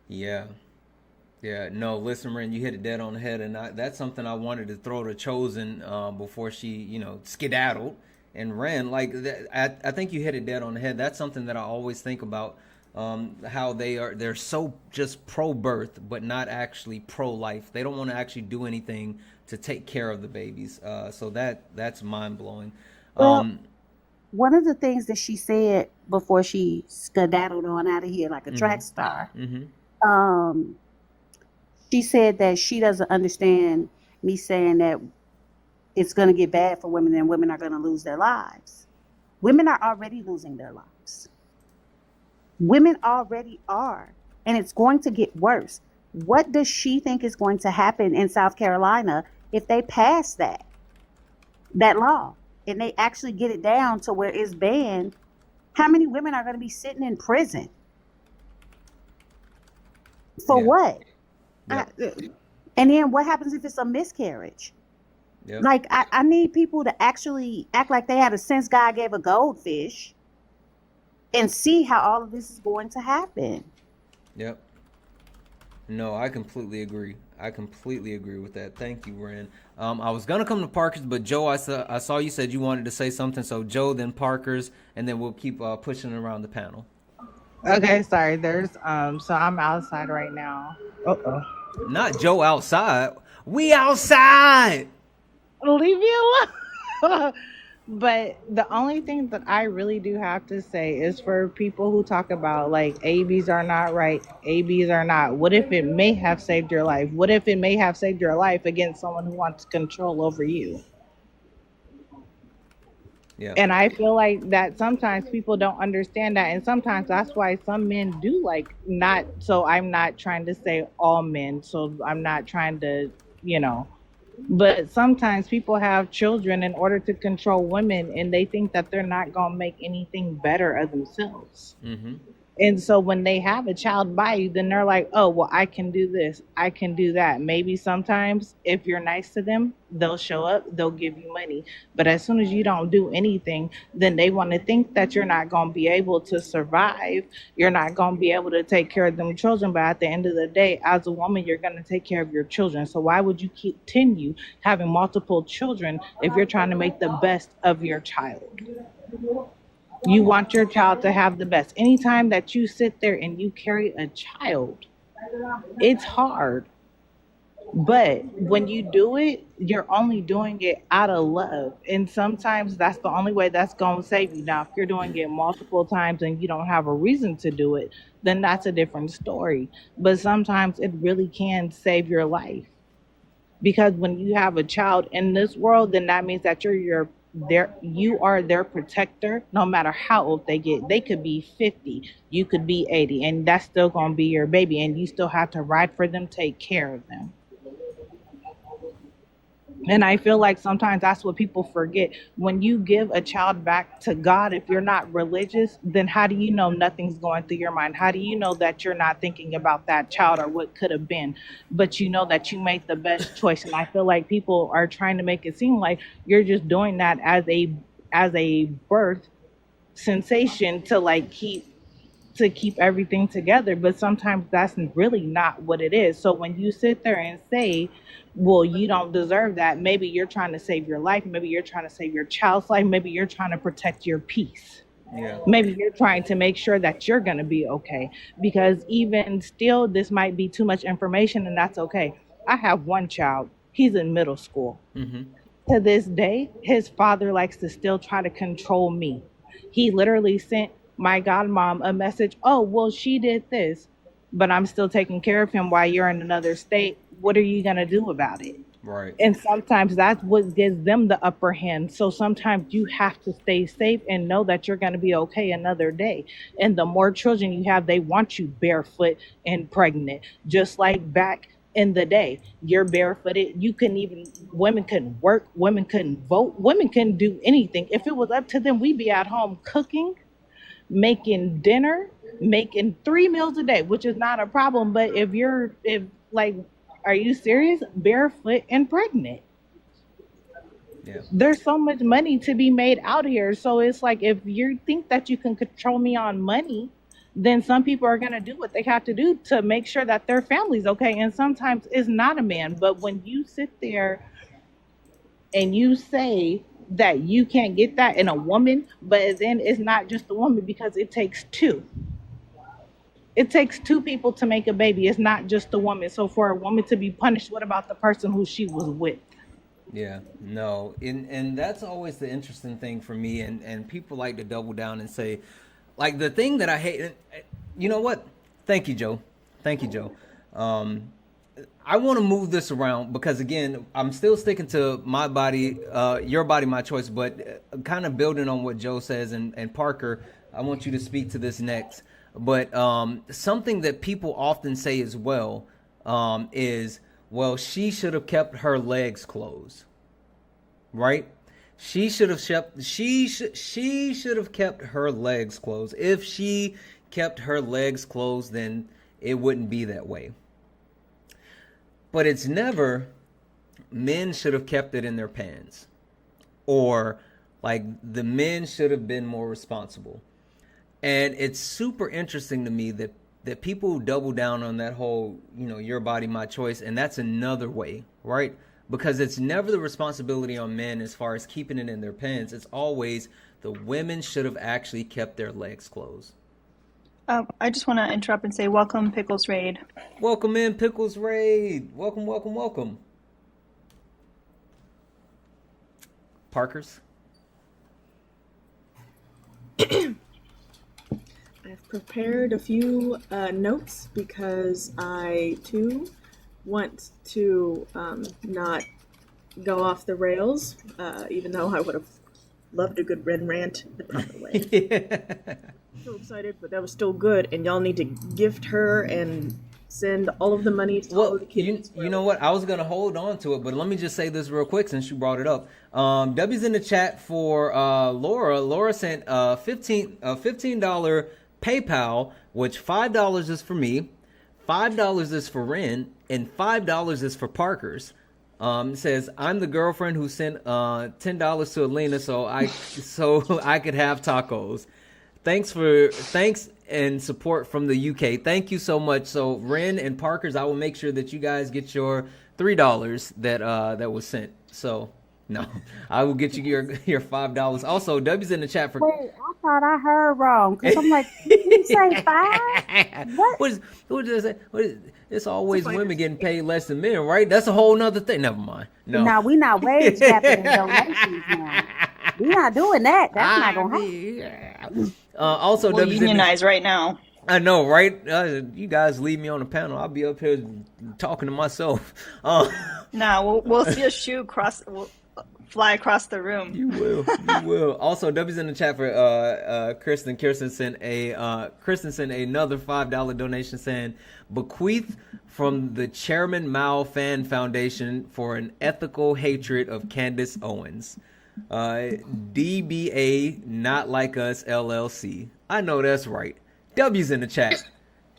Yeah. Yeah, no, listen, Ren, you hit it dead on the head, and that's something I wanted to throw to Chosen before she, skedaddled and ran. Like, I think you hit it dead on the head. That's something that I always think about, how they're so just pro-birth, but not actually pro-life. They don't want to actually do anything to take care of the babies. So that's mind-blowing. Well, one of the things that she said before she skedaddled on out of here like a track star, she said that she doesn't understand me saying that it's going to get bad for women and women are going to lose their lives. Women are already losing their lives. Women already are. And it's going to get worse. What does she think is going to happen in South Carolina if they pass that law and they actually get it down to where it's banned? How many women are going to be sitting in prison? For what? And then what happens if it's a miscarriage? Yep. Like, I need people to actually act like they had a sense God gave a goldfish and see how all of this is going to happen. Yep. No, I completely agree. I completely agree with that. Thank you, Ren. I was going to come to Parker's, but Joe, I saw you said you wanted to say something. So Joe, then Parker's, and then we'll keep pushing around the panel. Okay, sorry. There's so I'm outside right now. Not Joe outside. We outside. Leave me alone. But the only thing that I really do have to say is for people who talk about like ABs are not right, ABs are not. What if it may have saved your life? What if it may have saved your life against someone who wants control over you? Yeah. And I feel like that sometimes people don't understand that. And sometimes that's why some men do not. So I'm not trying to say all men. So I'm not trying to, but sometimes people have children in order to control women, and they think that they're not going to make anything better of themselves. Mm-hmm. And so when they have a child by you, then they're like, oh, well, I can do this. I can do that. Maybe sometimes if you're nice to them, they'll show up, they'll give you money. But as soon as you don't do anything, then they want to think that you're not going to be able to survive. You're not going to be able to take care of them children. But at the end of the day, as a woman, you're going to take care of your children. So why would you continue having multiple children if you're trying to make the best of your child? You want your child to have the best. Anytime that you sit there and you carry a child, it's hard. But when you do it, you're only doing it out of love. And sometimes that's the only way that's going to save you. Now, if you're doing it multiple times and you don't have a reason to do it, then that's a different story. But sometimes it really can save your life. Because when you have a child in this world, then that means that you are their protector no matter how old they get. They could be 50, you could be 80, and that's still going to be your baby, and you still have to ride for them, take care of them. And I feel like sometimes that's what people forget. When you give a child back to God, if you're not religious, then how do you know nothing's going through your mind? How do you know that you're not thinking about that child or what could have been? But you know that you made the best choice. And I feel like people are trying to make it seem like you're just doing that as a birth sensation to keep everything together, but sometimes that's really not what it is. So when you sit there and say, well, you don't deserve that, maybe you're trying to save your life, maybe you're trying to save your child's life, maybe you're trying to protect your peace. Yeah. Maybe you're trying to make sure that you're going to be okay, because even still, this might be too much information, and that's okay. I have one child. He's in middle school. Mm-hmm. To this day, his father likes to still try to control me. He literally sent my godmom a message, oh, well, she did this, but I'm still taking care of him while you're in another state. What are you going to do about it? Right. And sometimes that's what gives them the upper hand. So sometimes you have to stay safe and know that you're going to be okay another day. And the more children you have, they want you barefoot and pregnant. Just like back in the day, you're barefooted. Women couldn't work. Women couldn't vote. Women couldn't do anything. If it was up to them, we'd be at home cooking, making dinner, making 3 meals a day, which is not a problem. But are you serious? Barefoot and pregnant. Yeah. There's so much money to be made out here. So it's like, if you think that you can control me on money, then some people are going to do what they have to do to make sure that their family's okay. And sometimes it's not a man. But when you sit there and you say that you can't get that in a woman, but then it's not just a woman, because it takes two. It takes two people to make a baby. It's not just a woman. So for a woman to be punished, what about the person who she was with? Yeah, no. And that's always the interesting thing for me. And people like to double down and say, like, the thing that I hate, you know what? Thank you, Joe. I want to move this around because, again, I'm still sticking to my body, your body, my choice, but kind of building on what Joe says. And Parker, I want you to speak to this next. But something that people often say as well is, well, she should have kept her legs closed, right? She should have kept her legs closed. If she kept her legs closed, then it wouldn't be that way. But it's never men should have kept it in their pants, or like the men should have been more responsible. And it's super interesting to me that people double down on that whole, your body, my choice. And that's another way, right? Because it's never the responsibility on men as far as keeping it in their pants. It's always the women should have actually kept their legs closed. I just want to interrupt and say welcome, Pickles Raid. Welcome in, Pickles Raid. Welcome. Parkers? I've prepared a few notes because I, too, want to not go off the rails, even though I would have loved a good red rant the proper way. Yeah. So excited, but that was still good, and y'all need to gift her and send all of the money to all of the kids. You know what? I was going to hold on to it, but let me just say this real quick since you brought it up. W's in the chat for Laura. Laura sent $15 PayPal, which $5 is for me, $5 is for Ren, and $5 is for Parker's. It says, I'm the girlfriend who sent $10 to Alina so I could have tacos. Thanks and support from the UK. Thank you so much. So Ren and Parker's, I will make sure that you guys get your $3 that was sent. So No, I will get you your $5. Also, W's in the chat for Wait, I thought I heard wrong because I'm like, did you say 5? What? what is it? It's always women getting paid less than men, right? That's a whole nother thing. Never mind. No, Now we not wage capping and donations now. We not doing that. That's not gonna happen. Also, We'll W's in the- unionize right now. I know, right? You guys leave me on the panel. I'll be up here talking to myself. No, we'll see a shoe fly across the room. You will. Also, W's in the chat for Kristen. Kristen sent another $5 donation saying, bequeath from the Chairman Mao Fan Foundation for an ethical hatred of Candace Owens. DBA Not Like Us LLC. I know that's right. W's in the chat.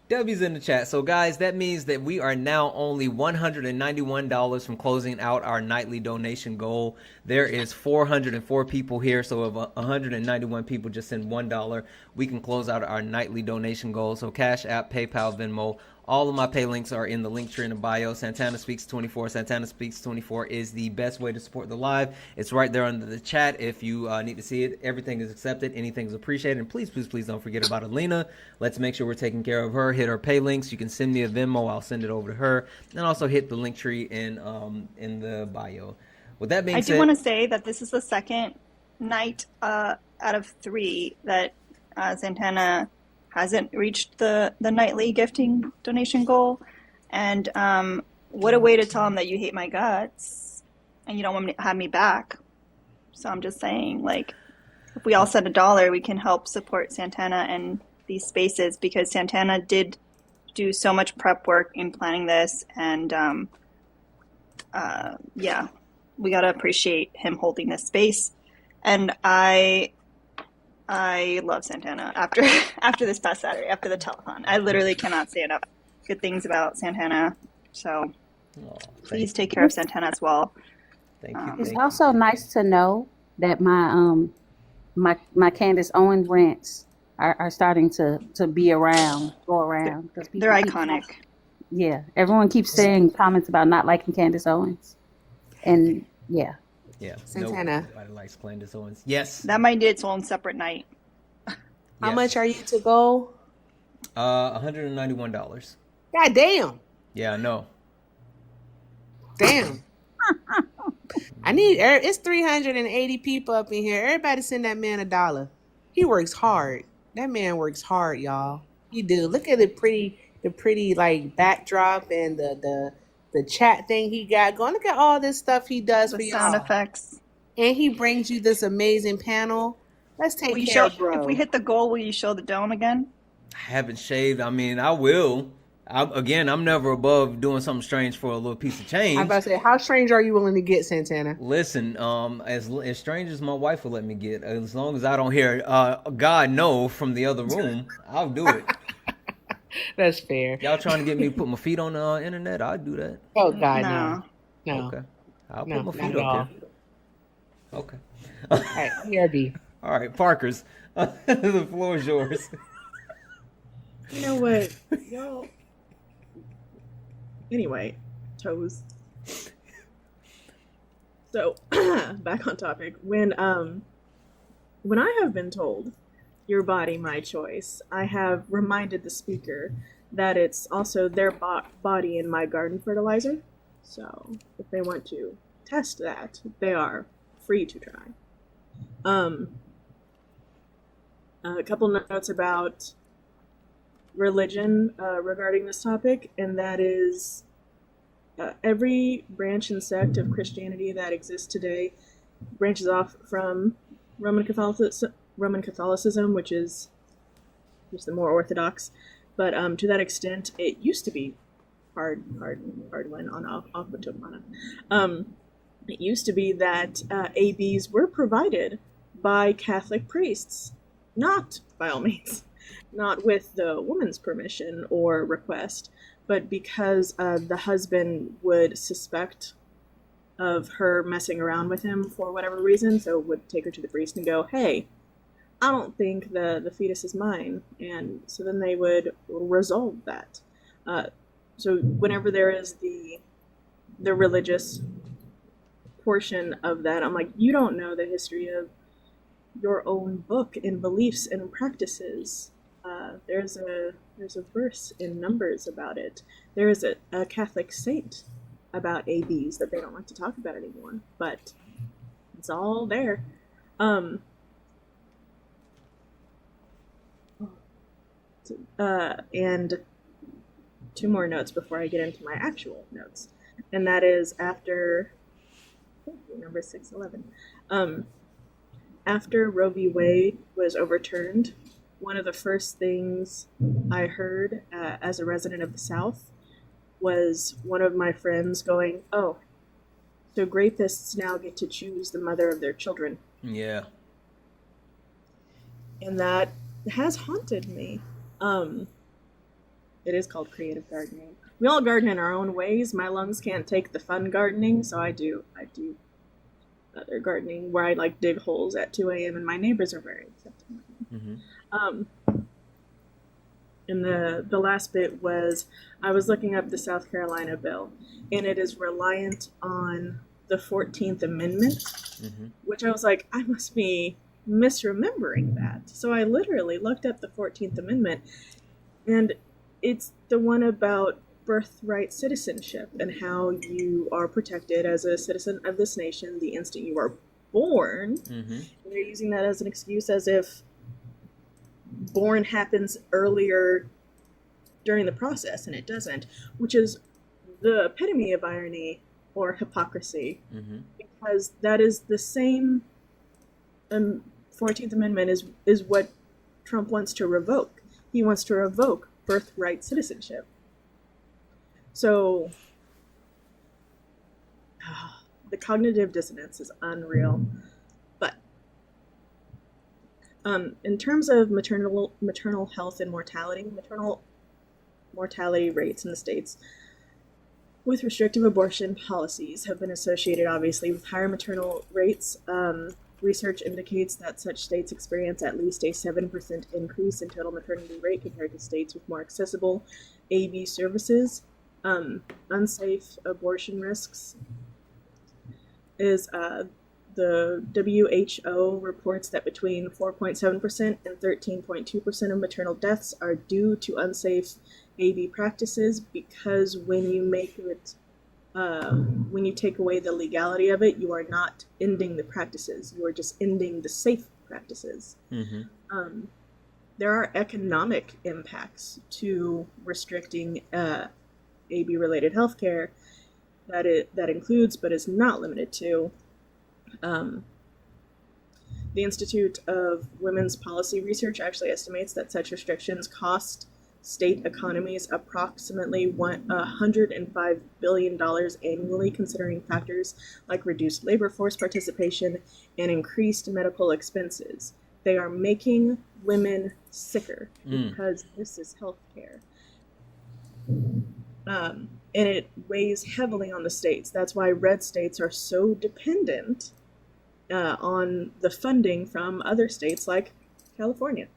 W's in the chat. So, guys, that means that we are now only $191 from closing out our nightly donation goal. There is 404 people here, so if 191 people just send $1, we can close out our nightly donation goal. So, Cash App, PayPal, Venmo, all of my pay links are in the link tree in the bio. Santana Speaks 24. Santana Speaks 24 is the best way to support the live. It's right there under the chat if you need to see it. Everything is accepted. Anything is appreciated. And please don't forget about Alina. Let's make sure we're taking care of her. Hit her pay links. You can send me a Venmo. I'll send it over to her. And also hit the link tree in the bio. With that being said, I do want to say that this is the second night out of 3 that Santana hasn't reached the nightly gifting donation goal. And what a way to tell him that you hate my guts and you don't want to have me back. So I'm just saying, like, if we all set $1, we can help support Santana and these spaces, because Santana did do so much prep work in planning this. And yeah, we got to appreciate him holding this space. And I love Santana after this past Saturday, after the telethon. I literally cannot say enough good things about Santana. So please take care of Santana as well. Thank you. It's also nice to know that my Candace Owens rants are starting to go around. They're iconic. Yeah, everyone keeps saying comments about not liking Candace Owens, and yeah. Yeah, Santana. Nobody likes Candace Owens. Yes. That might need its own separate night. How much are you to go? $191. God damn. Yeah, I know. Damn. I need it's 380 people up in here. Everybody send that man $1. He works hard. That man works hard, y'all. He do. Look at the pretty like backdrop and the chat thing he got going. Look at all this stuff he does for y'all. Sound effects. And he brings you this amazing panel. Let's take care of bro. If we hit the goal, will you show the dome again? I haven't shaved. I mean, I will. I'm never above doing something strange for a little piece of change. I'm about to say, how strange are you willing to get, Santana? Listen, as strange as my wife will let me get, as long as I don't hear God no from the other room, I'll do it. That's fair. Y'all trying to get me to put my feet on the internet? I'll do that. Oh God, no. Okay, I'll put my feet up here. Okay. All right, BRB. All right, Parkers, the floor is yours. You know what, y'all. Anyway, toes. So back on topic. When I have been told, your body, my choice, I have reminded the speaker that it's also their body in my garden fertilizer. So if they want to test that, they are free to try. A couple notes about religion regarding this topic, and that is every branch and sect of Christianity that exists today branches off from Roman Catholicism, which is just the more orthodox. But to that extent, it used to be hard one on off it used to be that ABs were provided by Catholic priests, not by all means, not with the woman's permission or request, but because the husband would suspect of her messing around with him for whatever reason, so would take her to the priest and go, hey, I don't think the fetus is mine. And so then they would resolve that. So whenever there is the religious portion of that. I'm like, you don't know the history of your own book and beliefs and practices. There's a verse in Numbers about it. There is a Catholic saint about ABs that they don't like to talk about anymore, but it's all there. And two more notes before I get into my actual notes, and that is after number 611. After Roe v. Wade was overturned, one of the first things I heard as a resident of the South was one of my friends going, "Oh, so rapists now get to choose the mother of their children." Yeah. And that has haunted me. It is called creative gardening. We all garden in our own ways. My lungs can't take the fun gardening, so I do other gardening where I like dig holes at 2 a.m. and my neighbors are very accepting. And the last bit was I was looking up the South Carolina bill, and it is reliant on the 14th Amendment, which I was like, I must be misremembering that. So I literally looked up the 14th Amendment, and it's the one about birthright citizenship and how you are protected as a citizen of this nation the instant you are born. And they're using that as an excuse as if born happens earlier during the process, and it doesn't, which is the epitome of irony or hypocrisy, because that is the same 14th Amendment is what Trump wants to revoke. He wants to revoke birthright citizenship. So the cognitive dissonance is unreal. But in terms of maternal health and mortality, maternal mortality rates in the states with restrictive abortion policies have been associated, obviously, with higher maternal rates. Research indicates that such states experience at least a 7% increase in total maternity rate compared to states with more accessible AB services. Unsafe abortion risks is the WHO reports that between 4.7% and 13.2% of maternal deaths are due to unsafe AB practices, because when you make it when you take away the legality of it, you are not ending the practices. You are just ending the safe practices. There are economic impacts to restricting AB-related healthcare that includes, but is not limited to, the Institute of Women's Policy Research actually estimates that such restrictions cost state economies approximately $105 billion annually, considering factors like reduced labor force participation and increased medical expenses. They are making women sicker because this is healthcare. And it weighs heavily on the states. That's why red states are so dependent on the funding from other states like California.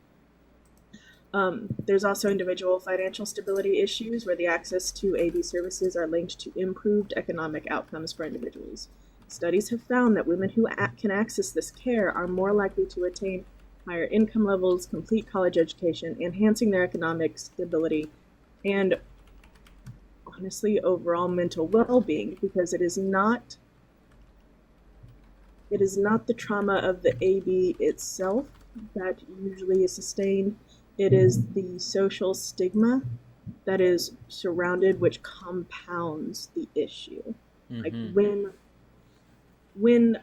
There's also individual financial stability issues where the access to AB services are linked to improved economic outcomes for individuals. Studies have found that women who can access this care are more likely to attain higher income levels, complete college education, enhancing their economic stability, and honestly, overall mental well-being, because it is not the trauma of the AB itself that usually is sustained. It is the social stigma that is surrounded, which compounds the issue. Like when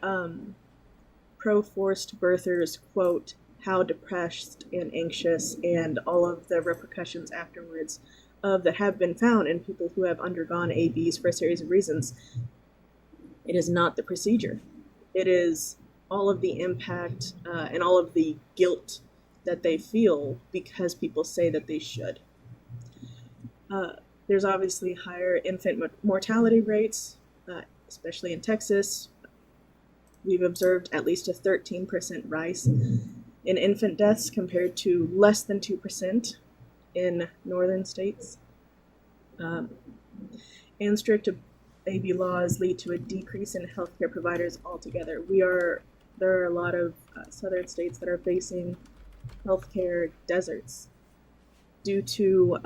pro-forced birthers quote how depressed and anxious and all of the repercussions afterwards that have been found in people who have undergone ABs for a series of reasons, it is not the procedure. It is all of the impact and all of the guilt that they feel because people say that they should. There's obviously higher infant mortality rates, especially in Texas. We've observed at least a 13% rise in infant deaths compared to less than 2% in northern states. And strict AB laws lead to a decrease in healthcare providers altogether. There are a lot of southern states that are facing healthcare deserts due to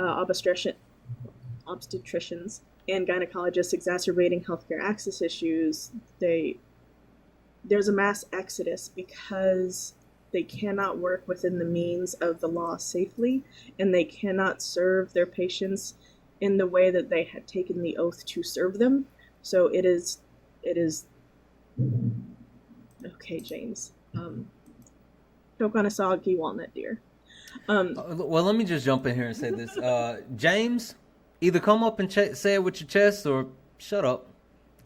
obstetricians and gynecologists exacerbating healthcare access issues. There's a mass exodus because they cannot work within the means of the law safely, and they cannot serve their patients in the way that they had taken the oath to serve them. So it is okay, James. Choke on a soggy walnut, dear. Well, let me just jump in here and say this. James, either come up and say it with your chest or shut up.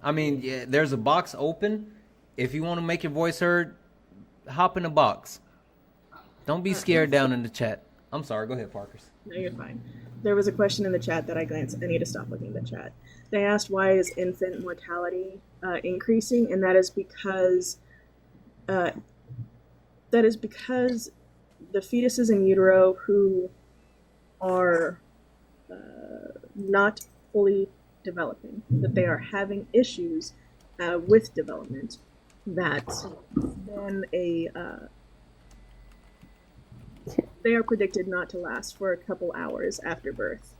I mean, yeah, there's a box open. If you want to make your voice heard, hop in the box. Don't be scared down in the chat. I'm sorry. Go ahead, Parkers. No, you're fine. There was a question in the chat that I glanced. I need to stop looking at the chat. They asked, why is infant mortality increasing? And that is because the fetuses in utero who are not fully developing, that they are having issues with development, that then they are predicted not to last for a couple hours after birth.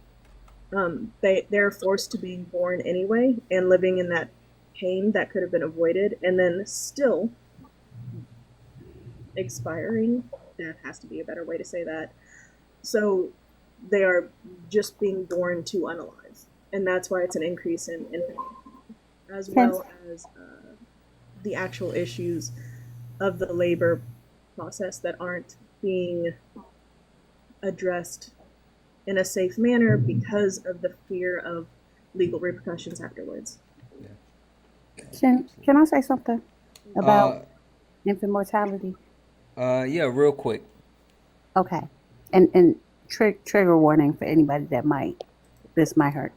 They're forced to being born anyway and living in that pain that could have been avoided, and then still expiring. That has to be a better way to say that. So they are just being born to unalive, and that's why it's an increase in infant mortality, as well as the actual issues of the labor process that aren't being addressed in a safe manner because of the fear of legal repercussions afterwards. Can I say something about infant mortality? Yeah, real quick. Okay, and trigger warning for anybody that this might hurt.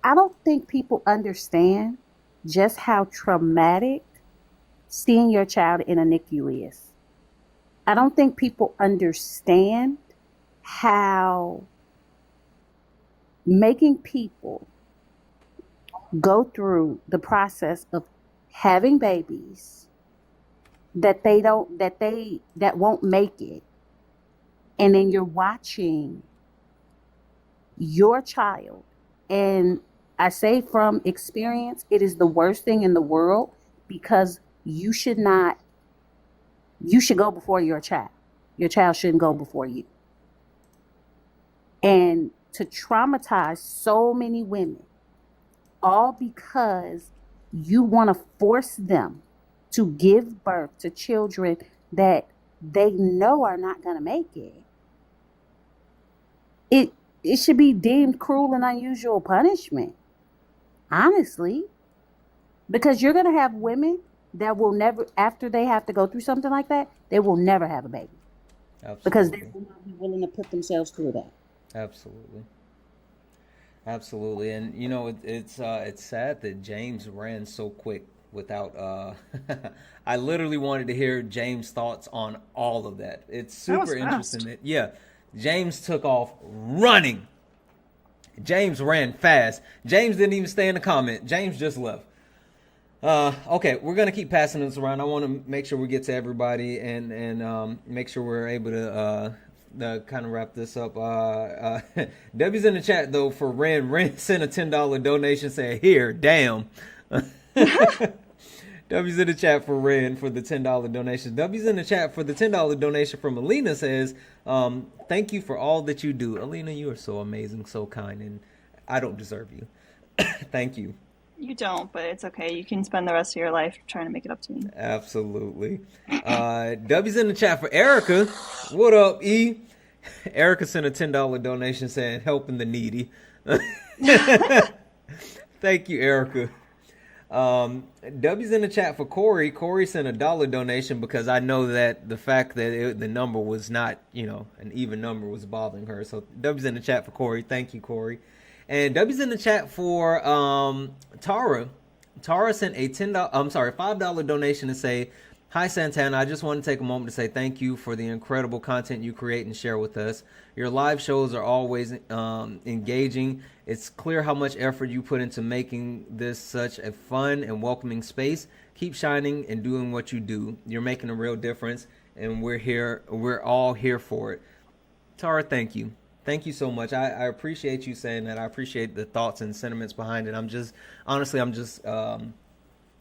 I don't think people understand just how traumatic seeing your child in a NICU is. I don't think people understand how making people go through the process of having babies that won't make it, and then you're watching your child, and I say from experience, it is the worst thing in the world, because you should go before your child. Your child shouldn't go before you. And to traumatize so many women, all because you want to force them to give birth to children that they know are not going to make it. It should be deemed cruel and unusual punishment, honestly, because you're going to have women that will never, after they have to go through something like that, they will never have a baby. Absolutely. Because they will not be willing to put themselves through that. Absolutely. And you know, it's sad that James ran so quick without I literally wanted to hear James' thoughts on all of that. It's super interesting that James took off running. James ran fast. James didn't even stay in the comment. James just left. Okay, we're gonna keep passing this around. I want to make sure we get to everybody and make sure we're able to kind of wrap this up. Debbie's in the chat though for Ren. Ren sent a $10 donation saying, "Here, damn." W's in the chat for Ren for the $10 donation. W's in the chat for the $10 donation from Alina says, "Thank you for all that you do." Alina, you are so amazing, so kind, and I don't deserve you. Thank you. You don't, but it's okay. You can spend the rest of your life trying to make it up to me. Absolutely. W's in the chat for Erica. What up, E? Erica sent a $10 donation saying, "Helping the needy." Thank you, Erica. W's in the chat for Corey. Corey sent a $1 donation because I know that the fact that the number was not, an even number was bothering her. So W's in the chat for Corey. Thank you, Corey. And W's in the chat for Tara. Tara sent a $5 donation to say, Hi, Santana. I just want to take a moment to say thank you for the incredible content you create and share with us. Your live shows are always engaging. It's clear how much effort you put into making this such a fun and welcoming space. Keep shining and doing what you do. You're making a real difference, and we're here. We're all here for it. Tara, thank you. Thank you so much. I appreciate you saying that. I appreciate the thoughts and sentiments behind it. I'm just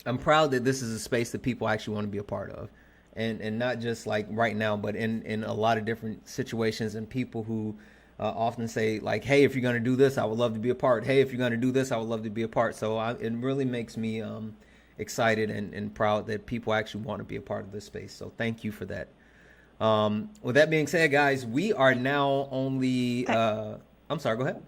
I'm proud that this is a space that people actually want to be a part of, and not just like right now, but in a lot of different situations, and people who often say like, hey, if you're going to do this, I would love to be a part. Hey, if you're going to do this, I would love to be a part. So it really makes me excited and proud that people actually want to be a part of this space. So thank you for that. With that being said, guys, we are now only I'm sorry, go ahead.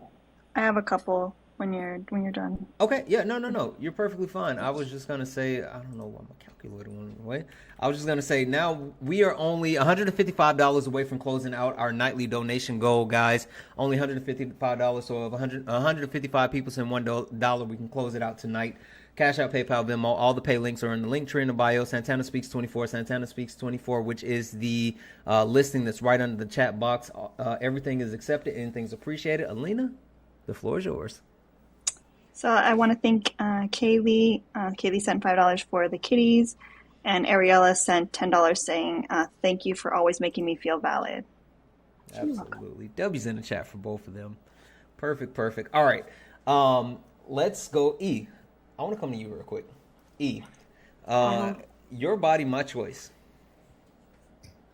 I have a couple when you're done. Okay, yeah, no, you're perfectly fine. I was just gonna say, I don't know why my calculator went away. I was just gonna say, now we are only $155 away from closing out our nightly donation goal, guys. Only $155. So if 155 people send $1, we can close it out tonight. Cash App, PayPal, Venmo, all the pay links are in the link tree in the bio. Santana Speaks 24, Santana Speaks 24, which is the listing that's right under the chat box. Everything is accepted, anything's appreciated. Alina, the floor is yours. So I want to thank Kaylee. Kaylee sent $5 for the kitties, and Ariella sent $10 saying, thank you for always making me feel valid. Absolutely. W's in the chat for both of them. Perfect. All right. Let's go. E. I want to come to you real quick. E. Your body, my choice.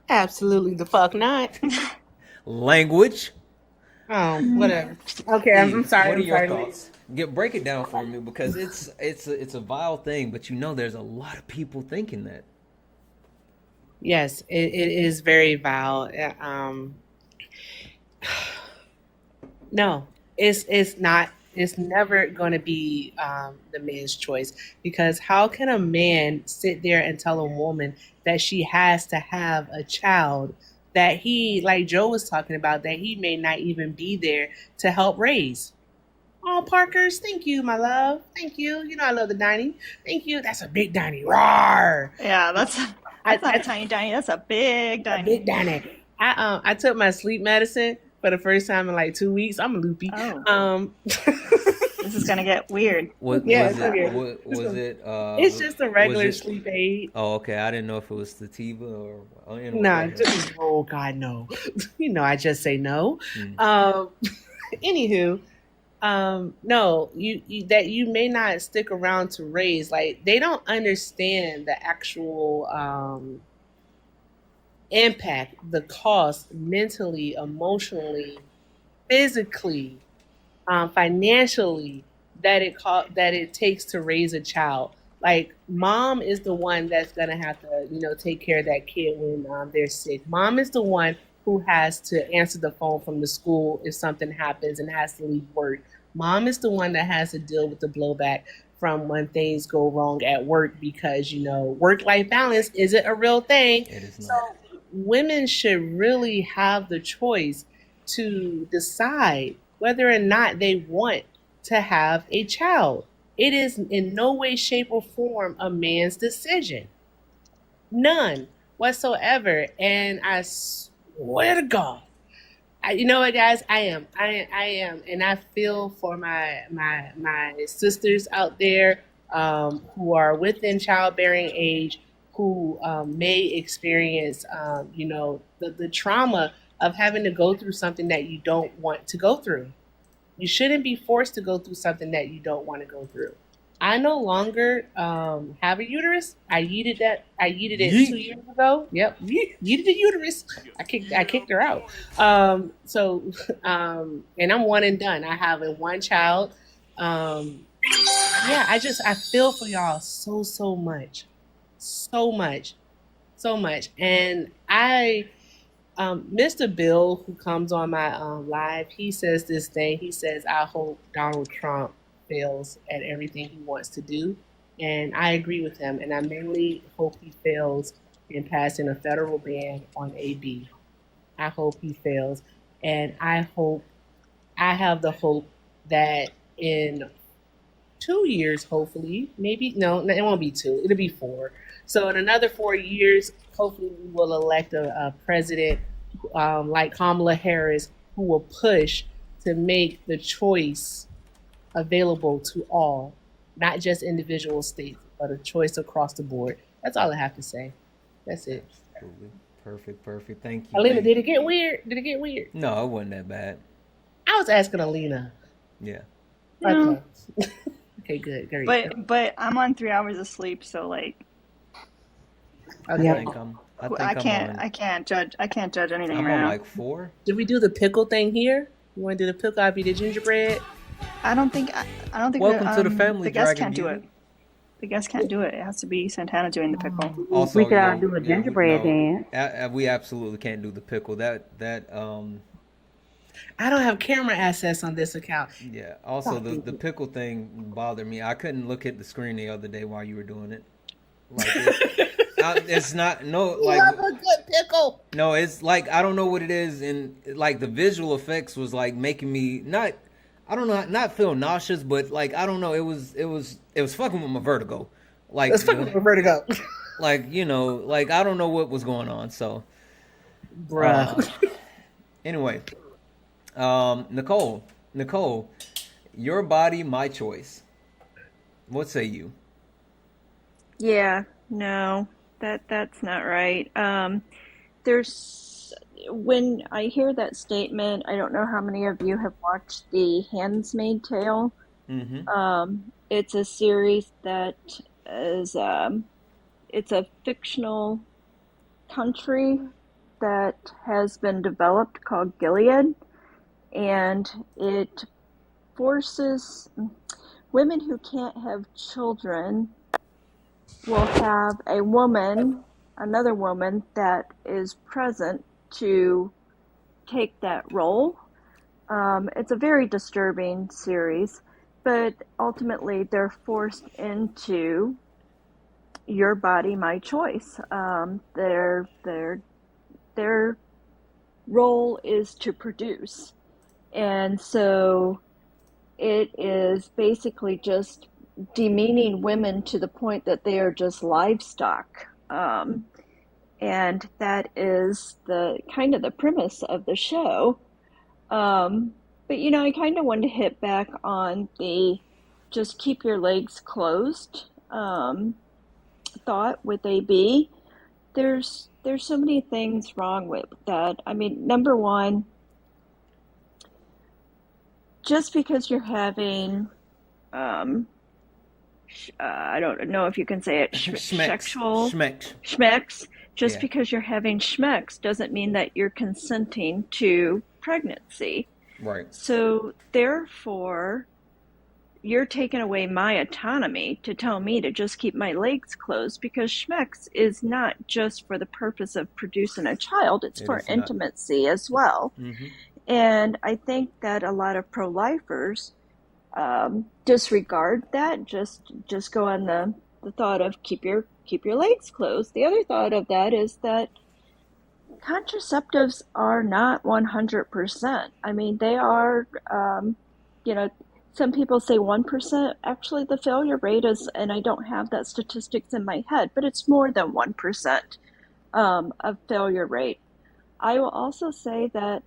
Absolutely the fuck not. Language. Oh, whatever. Okay, I'm sorry. What are your thoughts? Break it down for me, because it's a vile thing, but you know there's a lot of people thinking that. Yes, it is very vile. No, it's not. It's never going to be the man's choice, because how can a man sit there and tell a woman that she has to have a child that he, like Joe was talking about, that he may not even be there to help raise? Oh, Parkers, thank you, my love. Thank you. You know I love the dining. Thank you. That's a big dining. Roar. Yeah, that's not a tiny dining. That's a big dining. A big dining. I took my sleep medicine for the first time in like 2 weeks. I'm a loopy. Oh. This is gonna get weird. It's just a regular sleep aid. Oh, okay. I didn't know if it was sativa or. Oh God, no. I just say no. Anywho. No, that you may not stick around to raise. Like, they don't understand the actual impact, the cost mentally, emotionally, physically, financially that it takes to raise a child. Like, mom is the one that's gonna have to, take care of that kid when they're sick. Mom is the one who has to answer the phone from the school if something happens and has to leave work. Mom is the one that has to deal with the blowback from when things go wrong at work, because, work-life balance isn't a real thing. It is not. So women should really have the choice to decide whether or not they want to have a child. It is in no way, shape, or form a man's decision. None whatsoever. And I swear to God, you know what, guys? I am, and I feel for my sisters out there who are within childbearing age, who may experience, the trauma of having to go through something that you don't want to go through. You shouldn't be forced to go through something that you don't want to go through. I no longer have a uterus. I yeeted it 2 years ago. Yep, yeeted the uterus. I kicked her out. And I'm one and done. I have one child. I feel for y'all so much. And Mr. Bill, who comes on my live, he says this thing. He says, I hope Donald Trump fails at everything he wants to do. And I agree with him. And I mainly hope he fails in passing a federal ban on AB. I hope he fails. And I have the hope that in 2 years, hopefully, maybe, no, it won't be 2, it'll be 4. So in another 4 years, hopefully we will elect a president like Kamala Harris, who will push to make the choice available to all, not just individual states, but a choice across the board. That's all I have to say. That's it. Absolutely. Perfect. Thank you. Alina, Thank did it get weird? Did it get weird? No, it wasn't that bad. I was asking Alina. Yeah. Okay. Okay, good. Great. But I'm on 3 hours of sleep, so like Okay. I can't judge anything I'm right on now. like 4. Did we do the pickle thing here? You want to do the pickle? I'll be the gingerbread. I don't think Welcome to the family, the guests Dragon can't do Beauty. it. The guests can't do it. It has to be Santana doing the pickle. Also, We could all yo, do a yeah, gingerbread dance. we absolutely can't do the pickle. That I don't have camera access on this account. yeah. Also, the pickle thing bothered me. I couldn't look at the screen the other day while you were doing it. Like it's not like love a good pickle. No, it's like I don't know what it is, and like the visual effects was like making me not feel nauseous, but like I don't know, it was fucking with my vertigo. Like It's fucking with my vertigo. Like like I don't know what was going on. So, bruh. Anyway, Nicole, your body, my choice. What say you? Yeah, no, that's not right. There's when I hear that statement, I don't know how many of you have watched The Handmaid's Tale. Mm-hmm. It's a series that is it's a fictional country that has been developed called Gilead, and it forces women who can't have children will have another woman that is present to take that role. It's a very disturbing series, but ultimately they're forced into your body, my choice. Their role is to produce, and so it is basically just demeaning women to the point that they are just livestock. And that is the kind of the premise of the show. But I kind of wanted to hit back on the just keep your legs closed thought with AB. There's so many things wrong with that. I mean, number one, just because you're having I don't know if you can say it, sexual schmecks. Just because you're having schmecks doesn't mean that you're consenting to pregnancy. Right. So therefore, you're taking away my autonomy to tell me to just keep my legs closed, because schmecks is not just for the purpose of producing a child, it's for intimacy as well. Mm-hmm. And I think that a lot of pro-lifers disregard that, just go on the thought of keep your legs closed. The other thought of that is that contraceptives are not 100%. I mean, they are, some people say 1%. Actually, the failure rate is, and I don't have that statistics in my head, but it's more than 1% of failure rate. I will also say that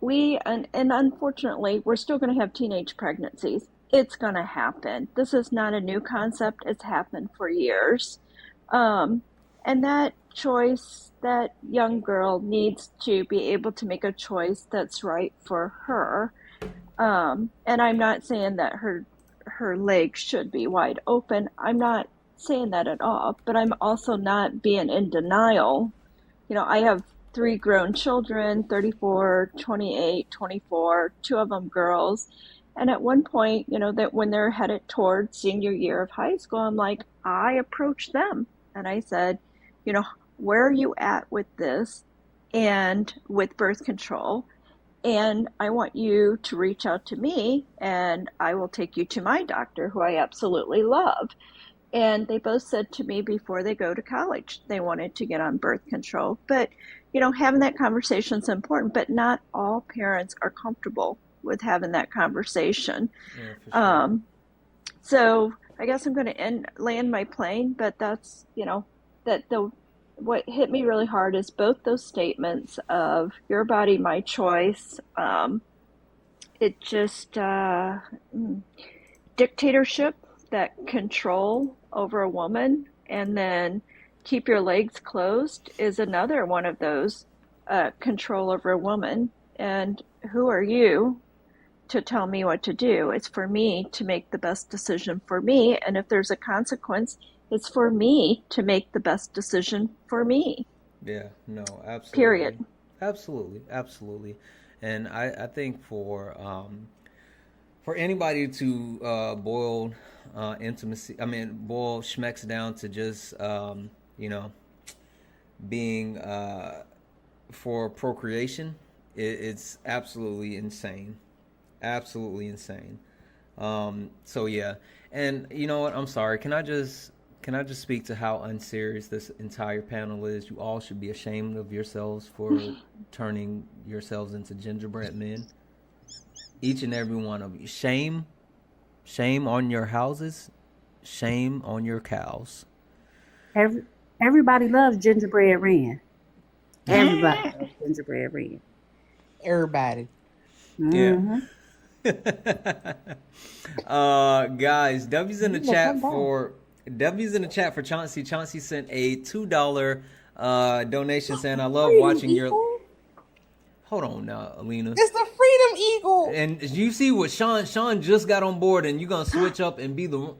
and unfortunately, we're still going to have teenage pregnancies. It's going to happen. This is not a new concept. It's happened for years. And that choice, that young girl needs to be able to make a choice that's right for her. And I'm not saying that her legs should be wide open. I'm not saying that at all, but I'm also not being in denial. I have 3 grown children, 34, 28, 24, 2 of them girls. And at one point, that when they're headed towards senior year of high school, I approached them and I said, where are you at with this and with birth control? And I want you to reach out to me and I will take you to my doctor, who I absolutely love. And they both said to me before they go to college, they wanted to get on birth control. But, having that conversation is important, but not all parents are comfortable with having that conversation. Yeah, for sure. So I guess I'm going to land my plane, but that's, what hit me really hard is both those statements of your body, my choice. It just, dictatorship, that control over a woman, and then keep your legs closed is another one of those, control over a woman. And who are you to tell me what to do? It's for me to make the best decision for me. And if there's a consequence, it's for me to make the best decision for me. Yeah, no, absolutely. Period. Absolutely. And I think for anybody to boil schmecks down to just being for procreation, it's absolutely insane. Absolutely insane. So yeah, and you know what? I'm sorry. Can I just speak to how unserious this entire panel is? You all should be ashamed of yourselves for turning yourselves into gingerbread men. Each and every one of you. Shame on your houses. Shame on your cows. Everybody loves gingerbread man. Everybody loves gingerbread man. Everybody. Yeah. Guys, W's in the chat for Chauncey. Chauncey sent a $2 donation saying, "I love watching your." Hold on now, Alina. It's the Freedom Eagle. And you see what Sean just got on board, and you're gonna switch up and be the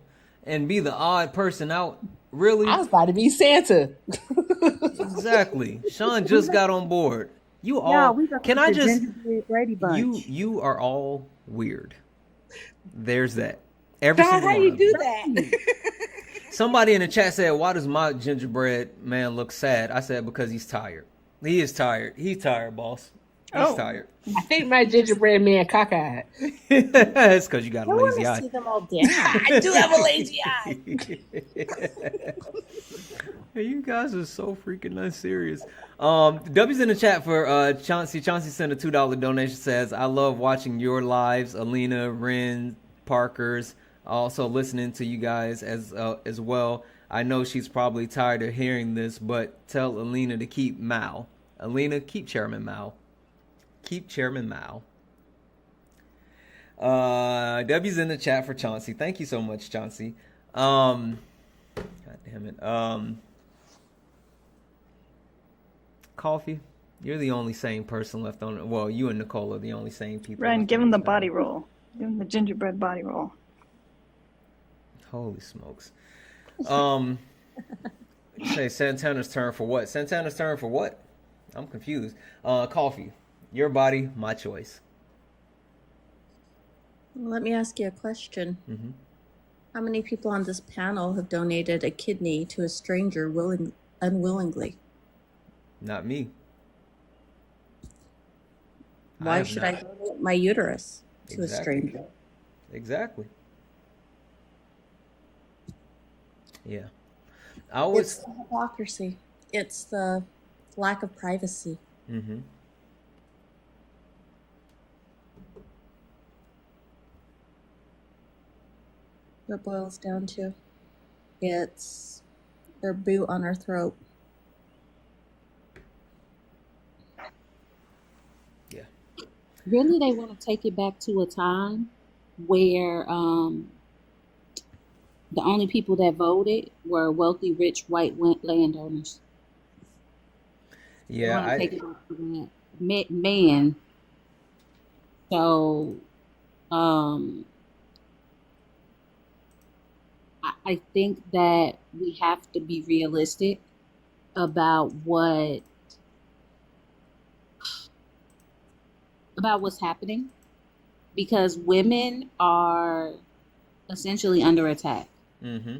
odd person out. Really? I was about to be Santa. Exactly. Sean just got on board. You all can I just you are all weird. There's that. Every single how one you of do you. that? Somebody in the chat said, "Why does my gingerbread man look sad?" I said, "Because he's tired. He is tired. He's tired, boss. He's tired." I think my gingerbread man cockeyed. It's because you got a lazy eye. See them all down. I do have a lazy eye. Hey, you guys are so freaking unserious. W's in the chat for Chauncey. Chauncey sent a $2 donation. Says, "I love watching your lives, Alina, Ren, Parker's. Also listening to you guys as well. I know she's probably tired of hearing this, but tell Alina to keep Mao. Alina, keep Chairman Mao. Keep Chairman Mao." W's in the chat for Chauncey. Thank you so much, Chauncey. God damn it. Coffee, you're the only sane person left on. Well, you and Nicole are the only sane people. Ren, give him the body roll. Give him the gingerbread body roll. Holy smokes. Say Santana's turn for what? Santana's turn for what? I'm confused. Coffee, your body, my choice. Let me ask you a question. Mm-hmm. How many people on this panel have donated a kidney to a stranger unwillingly? Not me. Why should I donate my uterus to a stranger? Exactly. Yeah. It's the hypocrisy. It's the lack of privacy. Mm-hmm. What it boils down to. It's their boot on our throat. Yeah. Really, they want to take it back to a time where the only people that voted were wealthy, rich, white landowners. Yeah, I take it back to that man. So, I think that we have to be realistic about what's happening, because women are essentially under attack. Mm-hmm.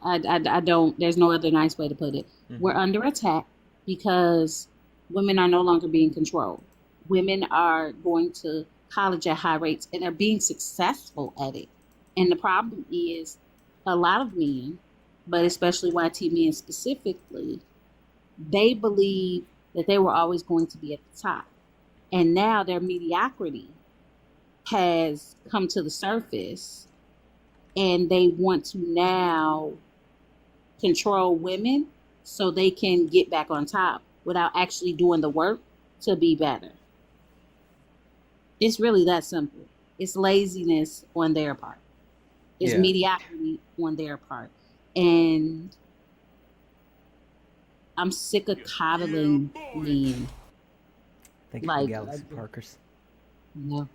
I don't, there's no other nice way to put it. Mm-hmm. We're under attack because women are no longer being controlled. Women are going to college at high rates and are being successful at it. And the problem is a lot of men, but especially YT men specifically, they believe that they were always going to be at the top. And now their mediocrity has come to the surface, and they want to now control women so they can get back on top without actually doing the work to be better. It's really that simple. It's laziness on their part. It's Yeah. mediocrity on their part. And I'm sick of coddling men. Thank you for Like, the Galaxy Parkers. no.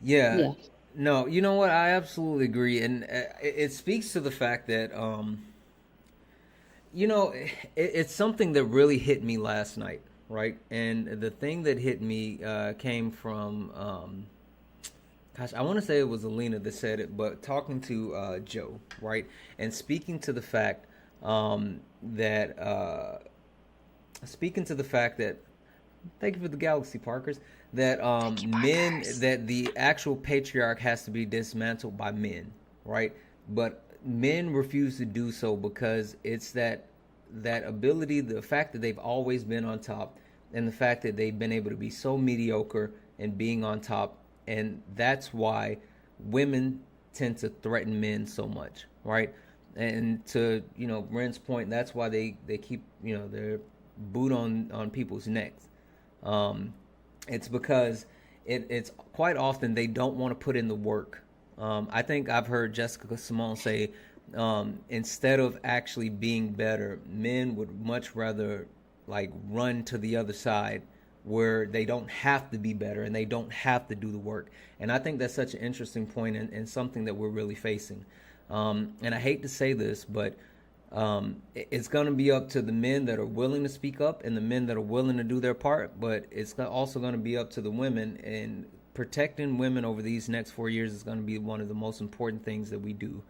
Yeah. Yeah. No, you know what? I absolutely agree, and it speaks to the fact that it's something that really hit me last night, right? And the thing that hit me came from, gosh, I want to say it was Alina that said it, but talking to Joe, right, and speaking to the fact that thank you for the Galaxy Parkers, that men, that the actual patriarch has to be dismantled by men, right? But men refuse to do so because it's that ability, the fact that they've always been on top, and the fact that they've been able to be so mediocre in being on top, and that's why women tend to threaten men so much, right? And to Ren's point, that's why they keep their boot on people's necks. It's because it's quite often they don't want to put in the work. I think I've heard Jessica Simone say, instead of actually being better, men would much rather like run to the other side where they don't have to be better and they don't have to do the work. And I think that's such an interesting point and something that we're really facing. And I hate to say this, but it's going to be up to the men that are willing to speak up and the men that are willing to do their part, but it's also going to be up to the women, and protecting women over these next 4 years is going to be one of the most important things that we do.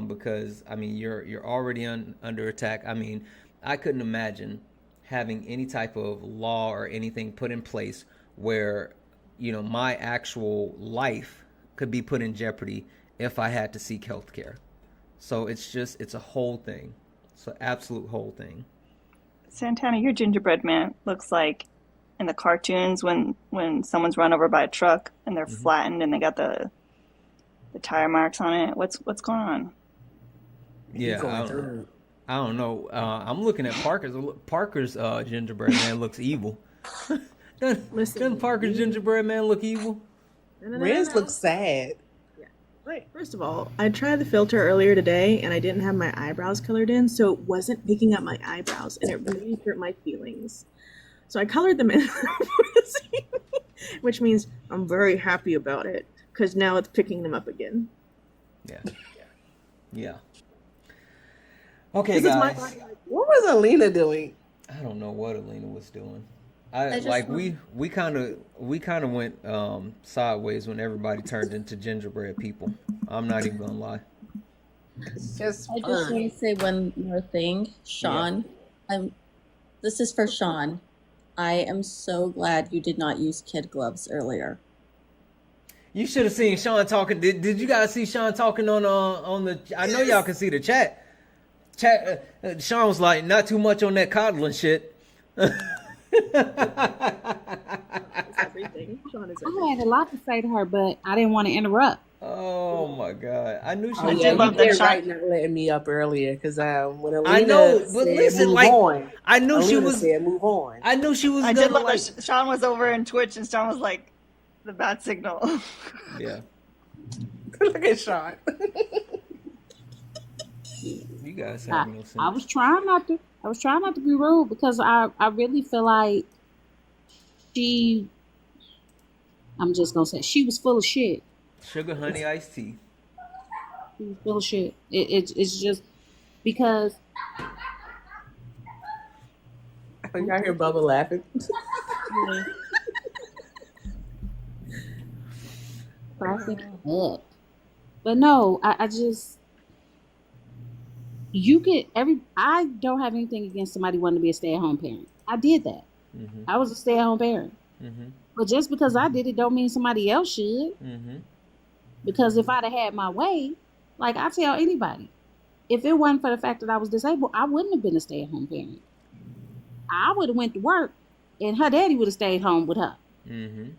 Because I mean, you're already under attack. I mean, I couldn't imagine having any type of law or anything put in place where my actual life could be put in jeopardy if I had to seek health care. So it's a whole thing. It's an absolute whole thing. Santana, your gingerbread man looks like in the cartoons when someone's run over by a truck and they're flattened and they got the tire marks on it. What's going on? Yeah, I don't know. I'm looking at Parker's. Parker's gingerbread man looks evil. Doesn't Parker's gingerbread man look evil? Ren's looks sad. Right. First of all, I tried the filter earlier today and I didn't have my eyebrows colored in, so it wasn't picking up my eyebrows and it really hurt my feelings. So I colored them in, which means I'm very happy about it because now it's picking them up again. Yeah. Okay, guys. What was Alina doing? I don't know what Alina was doing. We kind of went sideways when everybody turned into gingerbread people. I'm not even gonna lie. It's just I just want to say one more thing, Sean. This is for Sean. I am so glad you did not use kid gloves earlier. You should have seen Sean talking. Did you guys see Sean talking on the? I know y'all can see the chat. Sean was like, not too much on that coddling shit. Everything. Sean is I had a lot to say to her, but I didn't want to interrupt. Oh my god! I knew she Oh, was. yeah, you did right not letting me up earlier because when Alina I know, but said listen, move like on, I knew she Alina was. said move on. I knew she was. I gonna, did love like, that Sean was over in Twitch and Sean was like, the bad signal. Yeah. Look at Sean. You guys have no sense. I was trying not to be rude because I really feel like I'm just gonna say she was full of shit. Sugar honey iced tea. She was full of shit. It's just because I hear Bubba laughing. cracking up. But no, I just I don't have anything against somebody wanting to be a stay-at-home parent. I did that. Mm-hmm. I was a stay-at-home parent. Mm-hmm. But just because I did it don't mean somebody else should. Mm-hmm. Because if I'd have had my way, like I tell anybody, if it wasn't for the fact that I was disabled, I wouldn't have been a stay-at-home parent. I would have went to work and her daddy would have stayed home with her. Mm-hmm.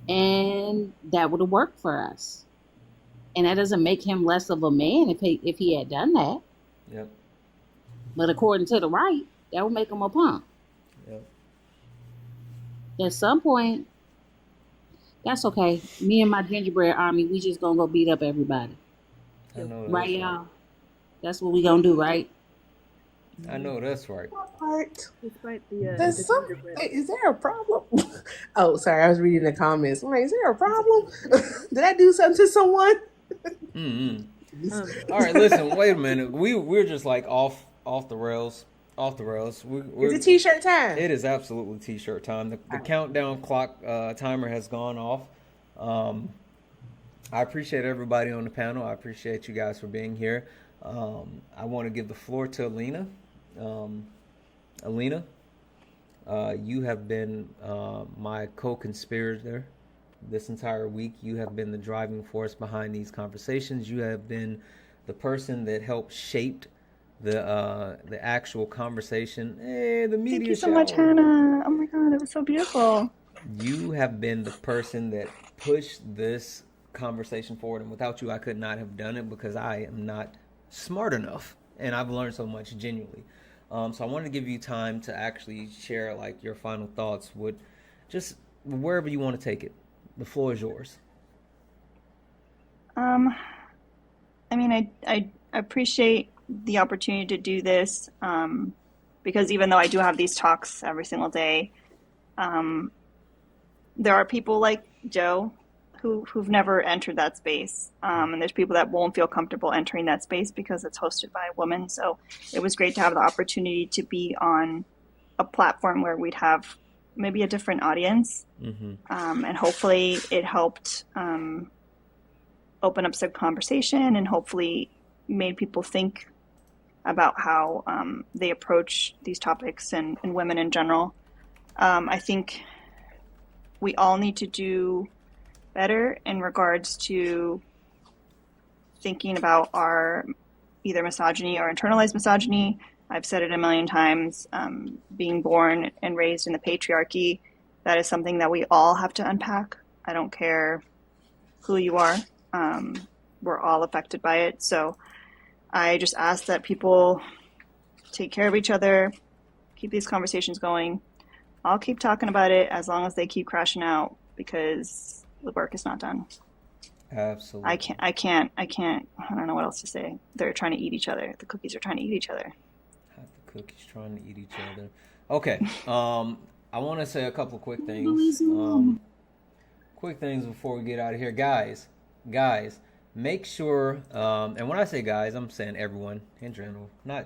And that would have worked for us. And that doesn't make him less of a man if he had done that. Yep. But according to the right, that would make him a punk. Yep. At some point, that's okay. Me and my gingerbread army, we just gonna go beat up everybody. I know Right, that's y'all? That's what we gonna do, right? I know that's right. Part. Despite the Does some, gingerbread. is there a problem? Oh, sorry, I was reading the comments. I'm like, is there a problem? Did I do something to someone? All right, listen. Wait a minute. We're just like off the rails. Off the rails. Is it t-shirt time? It is absolutely t-shirt time. The countdown clock timer has gone off. I appreciate everybody on the panel. I appreciate you guys for being here. I want to give the floor to Alina. Alina, you have been my co-conspirator this entire week. You have been the driving force behind these conversations. You have been the person that helped shape the actual conversation. Hey, the media Thank you so much, Hannah. Oh my God, it was so beautiful. You have been the person that pushed this conversation forward, and without you, I could not have done it because I am not smart enough, and I've learned so much genuinely. So I wanted to give you time to actually share like your final thoughts with just wherever you want to take it. The floor is yours. I mean, I appreciate the opportunity to do this because even though I do have these talks every single day, there are people like Joe who've never entered that space. And there's people that won't feel comfortable entering that space because it's hosted by a woman. So it was great to have the opportunity to be on a platform where we'd have maybe a different audience. And hopefully it helped open up some conversation and hopefully made people think about how they approach these topics and women in general. I think we all need to do better in regards to thinking about our either misogyny or internalized misogyny. I've said it a million times, being born and raised in the patriarchy, that is something that we all have to unpack. I don't care who you are. We're all affected by it. So I just ask that people take care of each other, keep these conversations going. I'll keep talking about it as long as they keep crashing out because the work is not done. Absolutely. I can't, I don't know what else to say. They're trying to eat each other. The cookies are trying to eat each other. The cookies trying to eat each other. Okay. I want to say a couple quick things. Quick things before we get out of here. Guys, make sure, and when I say guys, I'm saying everyone in general, not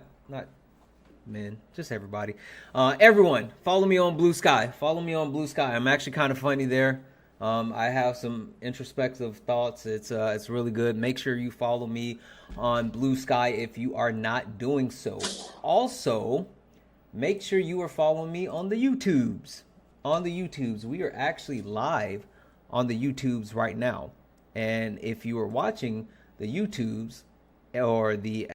men, just everybody. Everyone, follow me on Blue Sky. I'm actually kind of funny there. I have some introspective thoughts. It's really good. Make sure you follow me on Blue Sky if you are not doing so. Also, make sure you are following me on the YouTubes. We are actually live on the YouTubes right now. And if you are watching the YouTubes or the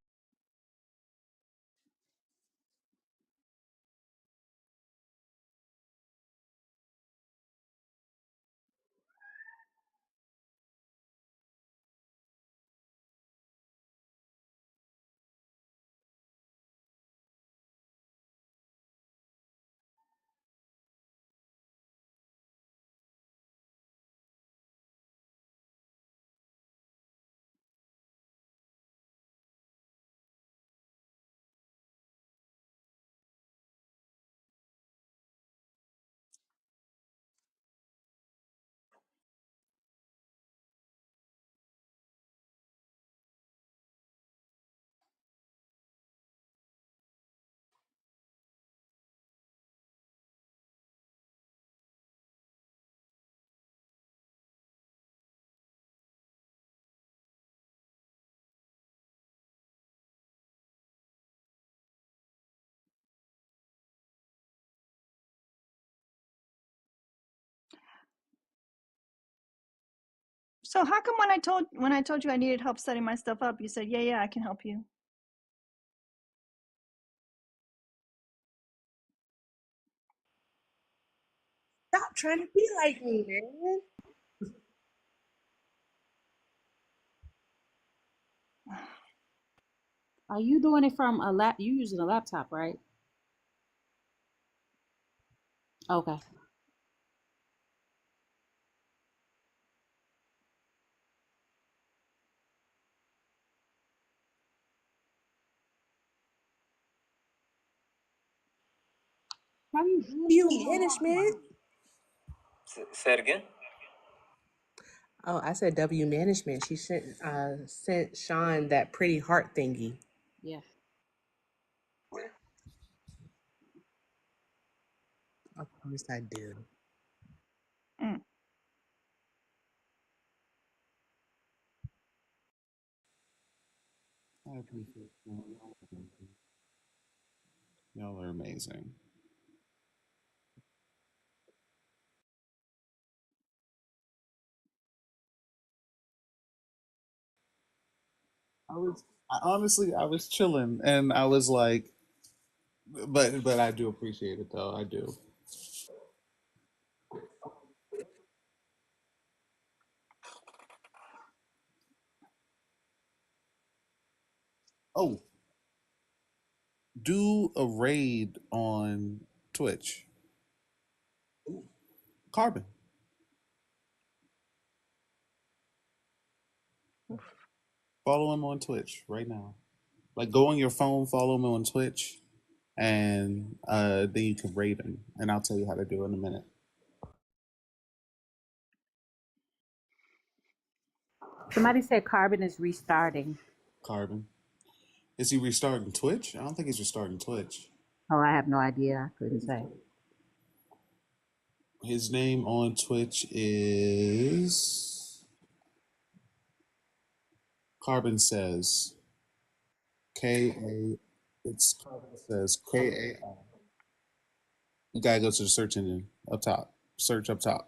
So how come when I told you I needed help setting my stuff up, you said, yeah, I can help you. Stop trying to be like me, man. Are you doing it from a lap? You using a laptop, right? Okay. How you doing it You from your laptop? management. Say it again. Oh, I said W management. She sent Sean that pretty heart thingy. Yeah. Of course I do. Mm. I appreciate y'all. Y'all are amazing. I was chilling, and I was like, but I do appreciate it though. I do. Oh, do a raid on Twitch. Carbon. Follow him on Twitch right now. Like, go on your phone, follow him on Twitch, and then you can raid him. And I'll tell you how to do it in a minute. Somebody said Carbon is restarting. Carbon. Is he restarting Twitch? I don't think he's restarting Twitch. Oh, I have no idea. I couldn't say. His name on Twitch is Carbon Says. K-A. It's Carbon Says. K-A-R. You gotta go to the search engine up top. Search up top.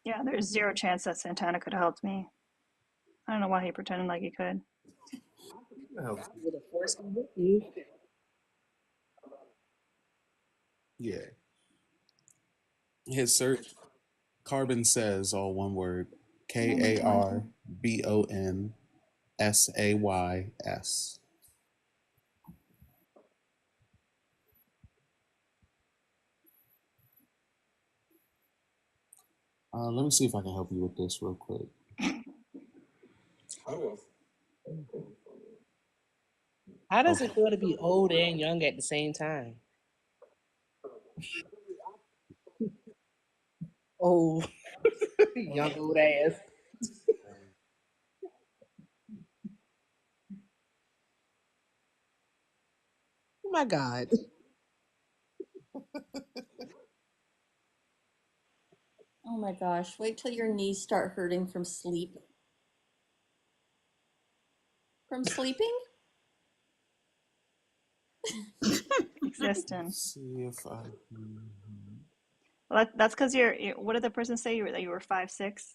Yeah, there's zero chance that Santana could have helped me. I don't know why he pretended like he could. Would have forced me with you. Yeah. His search Carbon Says, all one word. Karbonsays. Let me see if I can help you with this real quick. How does Okay. it feel to be old and young at the same time? Oh, young old ass. Oh my God. Oh my gosh, wait till your knees start hurting from sleep. From sleeping? Existing. See if I Well, that's because what did the person say? That you were 5'6"?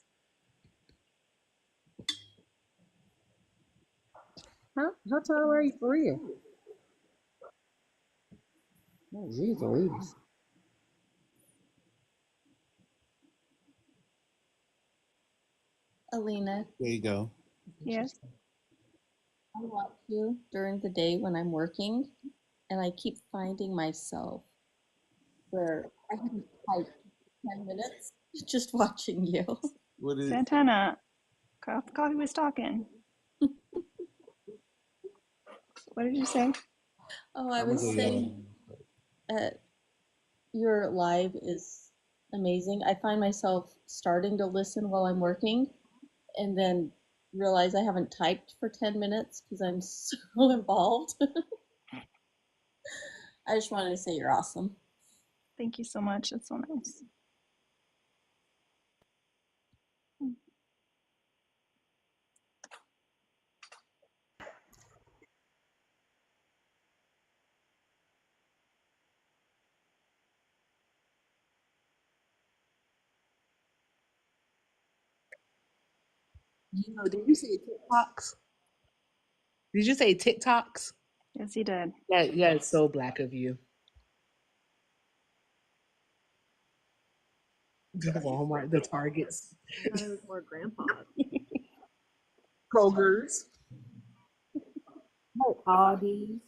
How tall are you for real? Oh, jeez Louise. Alina, There you go. Yes. I watch you during the day when I'm working, and I keep finding myself where I haven't typed 10 minutes just watching you. What is Santana, Coffee was talking. What did you say? Oh, I I'm gonna was go saying yell. your live is amazing. I find myself starting to listen while I'm working and then realize I haven't typed for 10 minutes because I'm so involved. I just wanted to say you're awesome. Thank you so much. That's so nice. You know, did you say TikToks? Did you say TikToks? Yes, he did. Yeah, it's so black of you. The Walmart, the Targets, I thought it was more grandpa. Kroger's. Oh, Aldi's.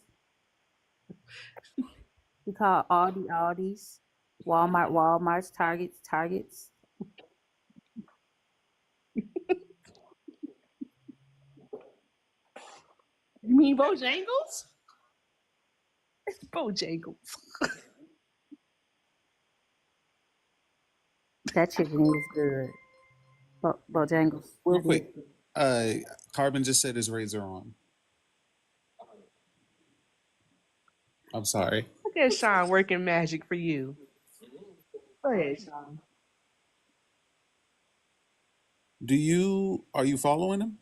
We call Aldi Aldi's. Walmart Walmart's. Targets Targets. You mean Bojangles? Bojangles. That chicken is good. Bojangles. Real That is quick, good. Carbon just said his razor on. I'm sorry. Look at Sean working magic for you. Go ahead, Sean. Are you following him?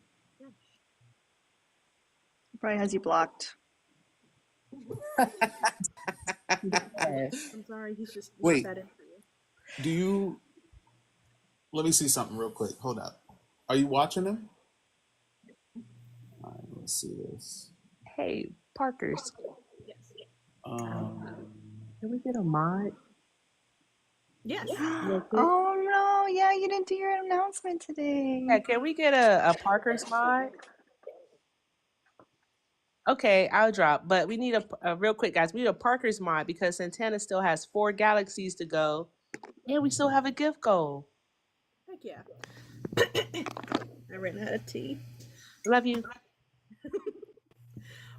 Probably has you blocked. I'm sorry, he's just not Wait, that in for you. let me see something real quick. Hold up. Are you watching him? All right, let's see this. Hey, Parker's. Yes. Can we get a mod? Yes. Real quick? Oh no, yeah, you didn't do your announcement today. Yeah, can we get a Parker's mod? Okay, I'll drop. But we need a real quick, guys. We need a Parker's mod because Santana still has 4 galaxies to go, and we still have a gift goal. Heck yeah. I ran out of tea. Love you.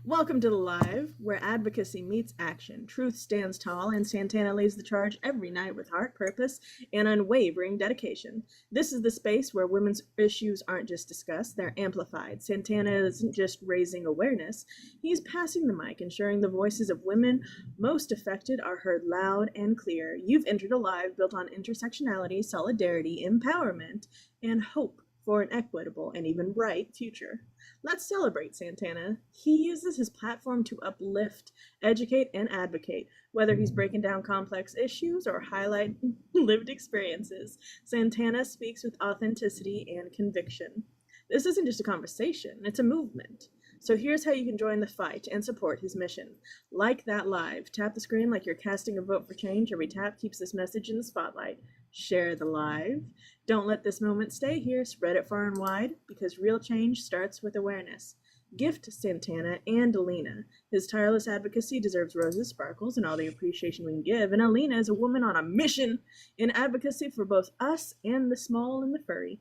Welcome to the live, where advocacy meets action. Truth stands tall, and Santana leads the charge every night with heart, purpose, and unwavering dedication. This is the space where women's issues aren't just discussed, they're amplified. Santana isn't just raising awareness, he's passing the mic, ensuring the voices of women most affected are heard loud and clear. You've entered a live built on intersectionality, solidarity, empowerment, and hope for an equitable and even bright future. Let's celebrate Santana. He uses his platform to uplift, educate, and advocate, whether he's breaking down complex issues or highlight lived experiences. Santana speaks with authenticity and conviction. This isn't just a conversation, it's a movement. So here's how you can join the fight and support his mission. Like that live. Tap the screen like you're casting a vote for change. Every tap keeps this message in the spotlight. Share the live. Don't let this moment stay here. Spread it far and wide, because real change starts with awareness. Gift Santana and Alina. His tireless advocacy deserves roses, sparkles, and all the appreciation we can give. And Alina is a woman on a mission in advocacy for both us and the small and the furry.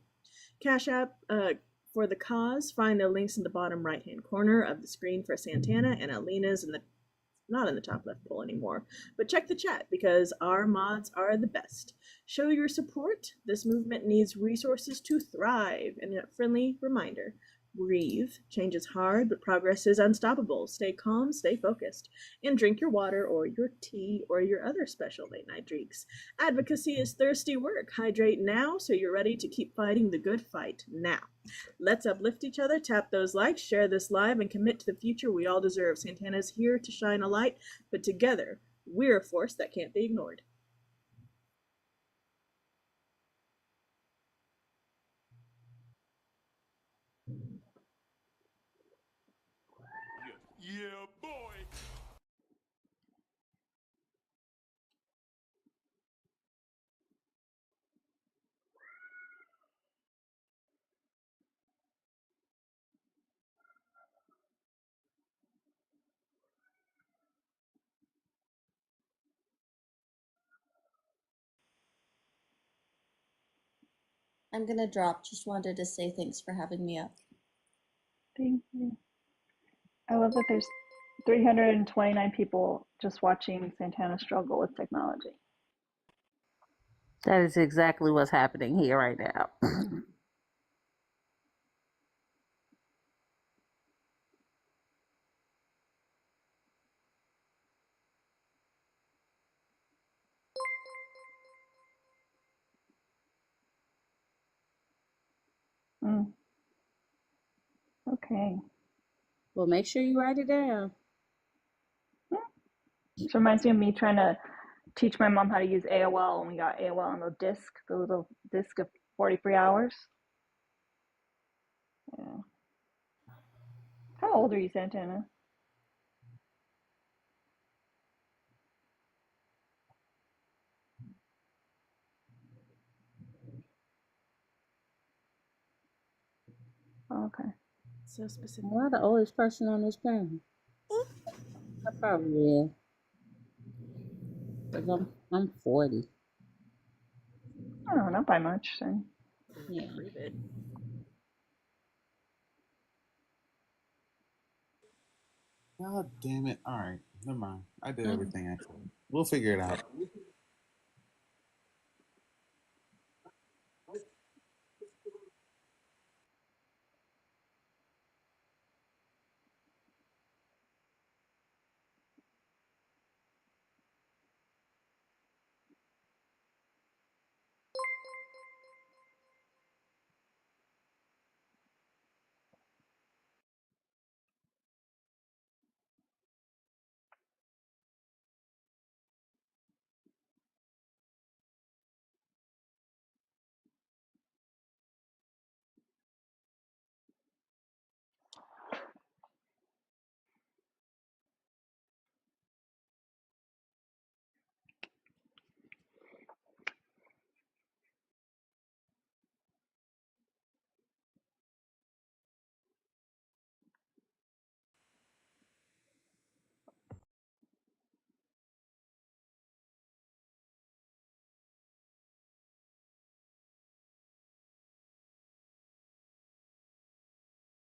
Cash App for the cause. Find the links in the bottom right-hand corner of the screen for Santana, and Alina's not in the top left poll anymore. But check the chat, because our mods are the best. Show your support. This movement needs resources to thrive. And a friendly reminder: breathe. Change is hard, but progress is unstoppable. Stay calm, stay focused, and drink your water or your tea or your other special late night drinks. Advocacy is thirsty work. Hydrate now so you're ready to keep fighting the good fight now. Let's uplift each other, tap those likes, share this live, and commit to the future we all deserve. Santana's here to shine a light, but together, we're a force that can't be ignored. Yeah, boy. I'm gonna drop. Just wanted to say thanks for having me up. Thank you. I love that there's 329 people just watching Santana struggle with technology. That is exactly what's happening here right now. Okay. Well, make sure you write it down. This reminds me of me trying to teach my mom how to use AOL when we got AOL on the little disc of 43 hours. Yeah. How old are you, Santana? Okay. So specific. Am I the oldest person on this panel? I probably am. Because I'm 40. Oh, not by much. So. Yeah. Prove it. God damn it. All right. Never mind. I did everything actually. We'll figure it out.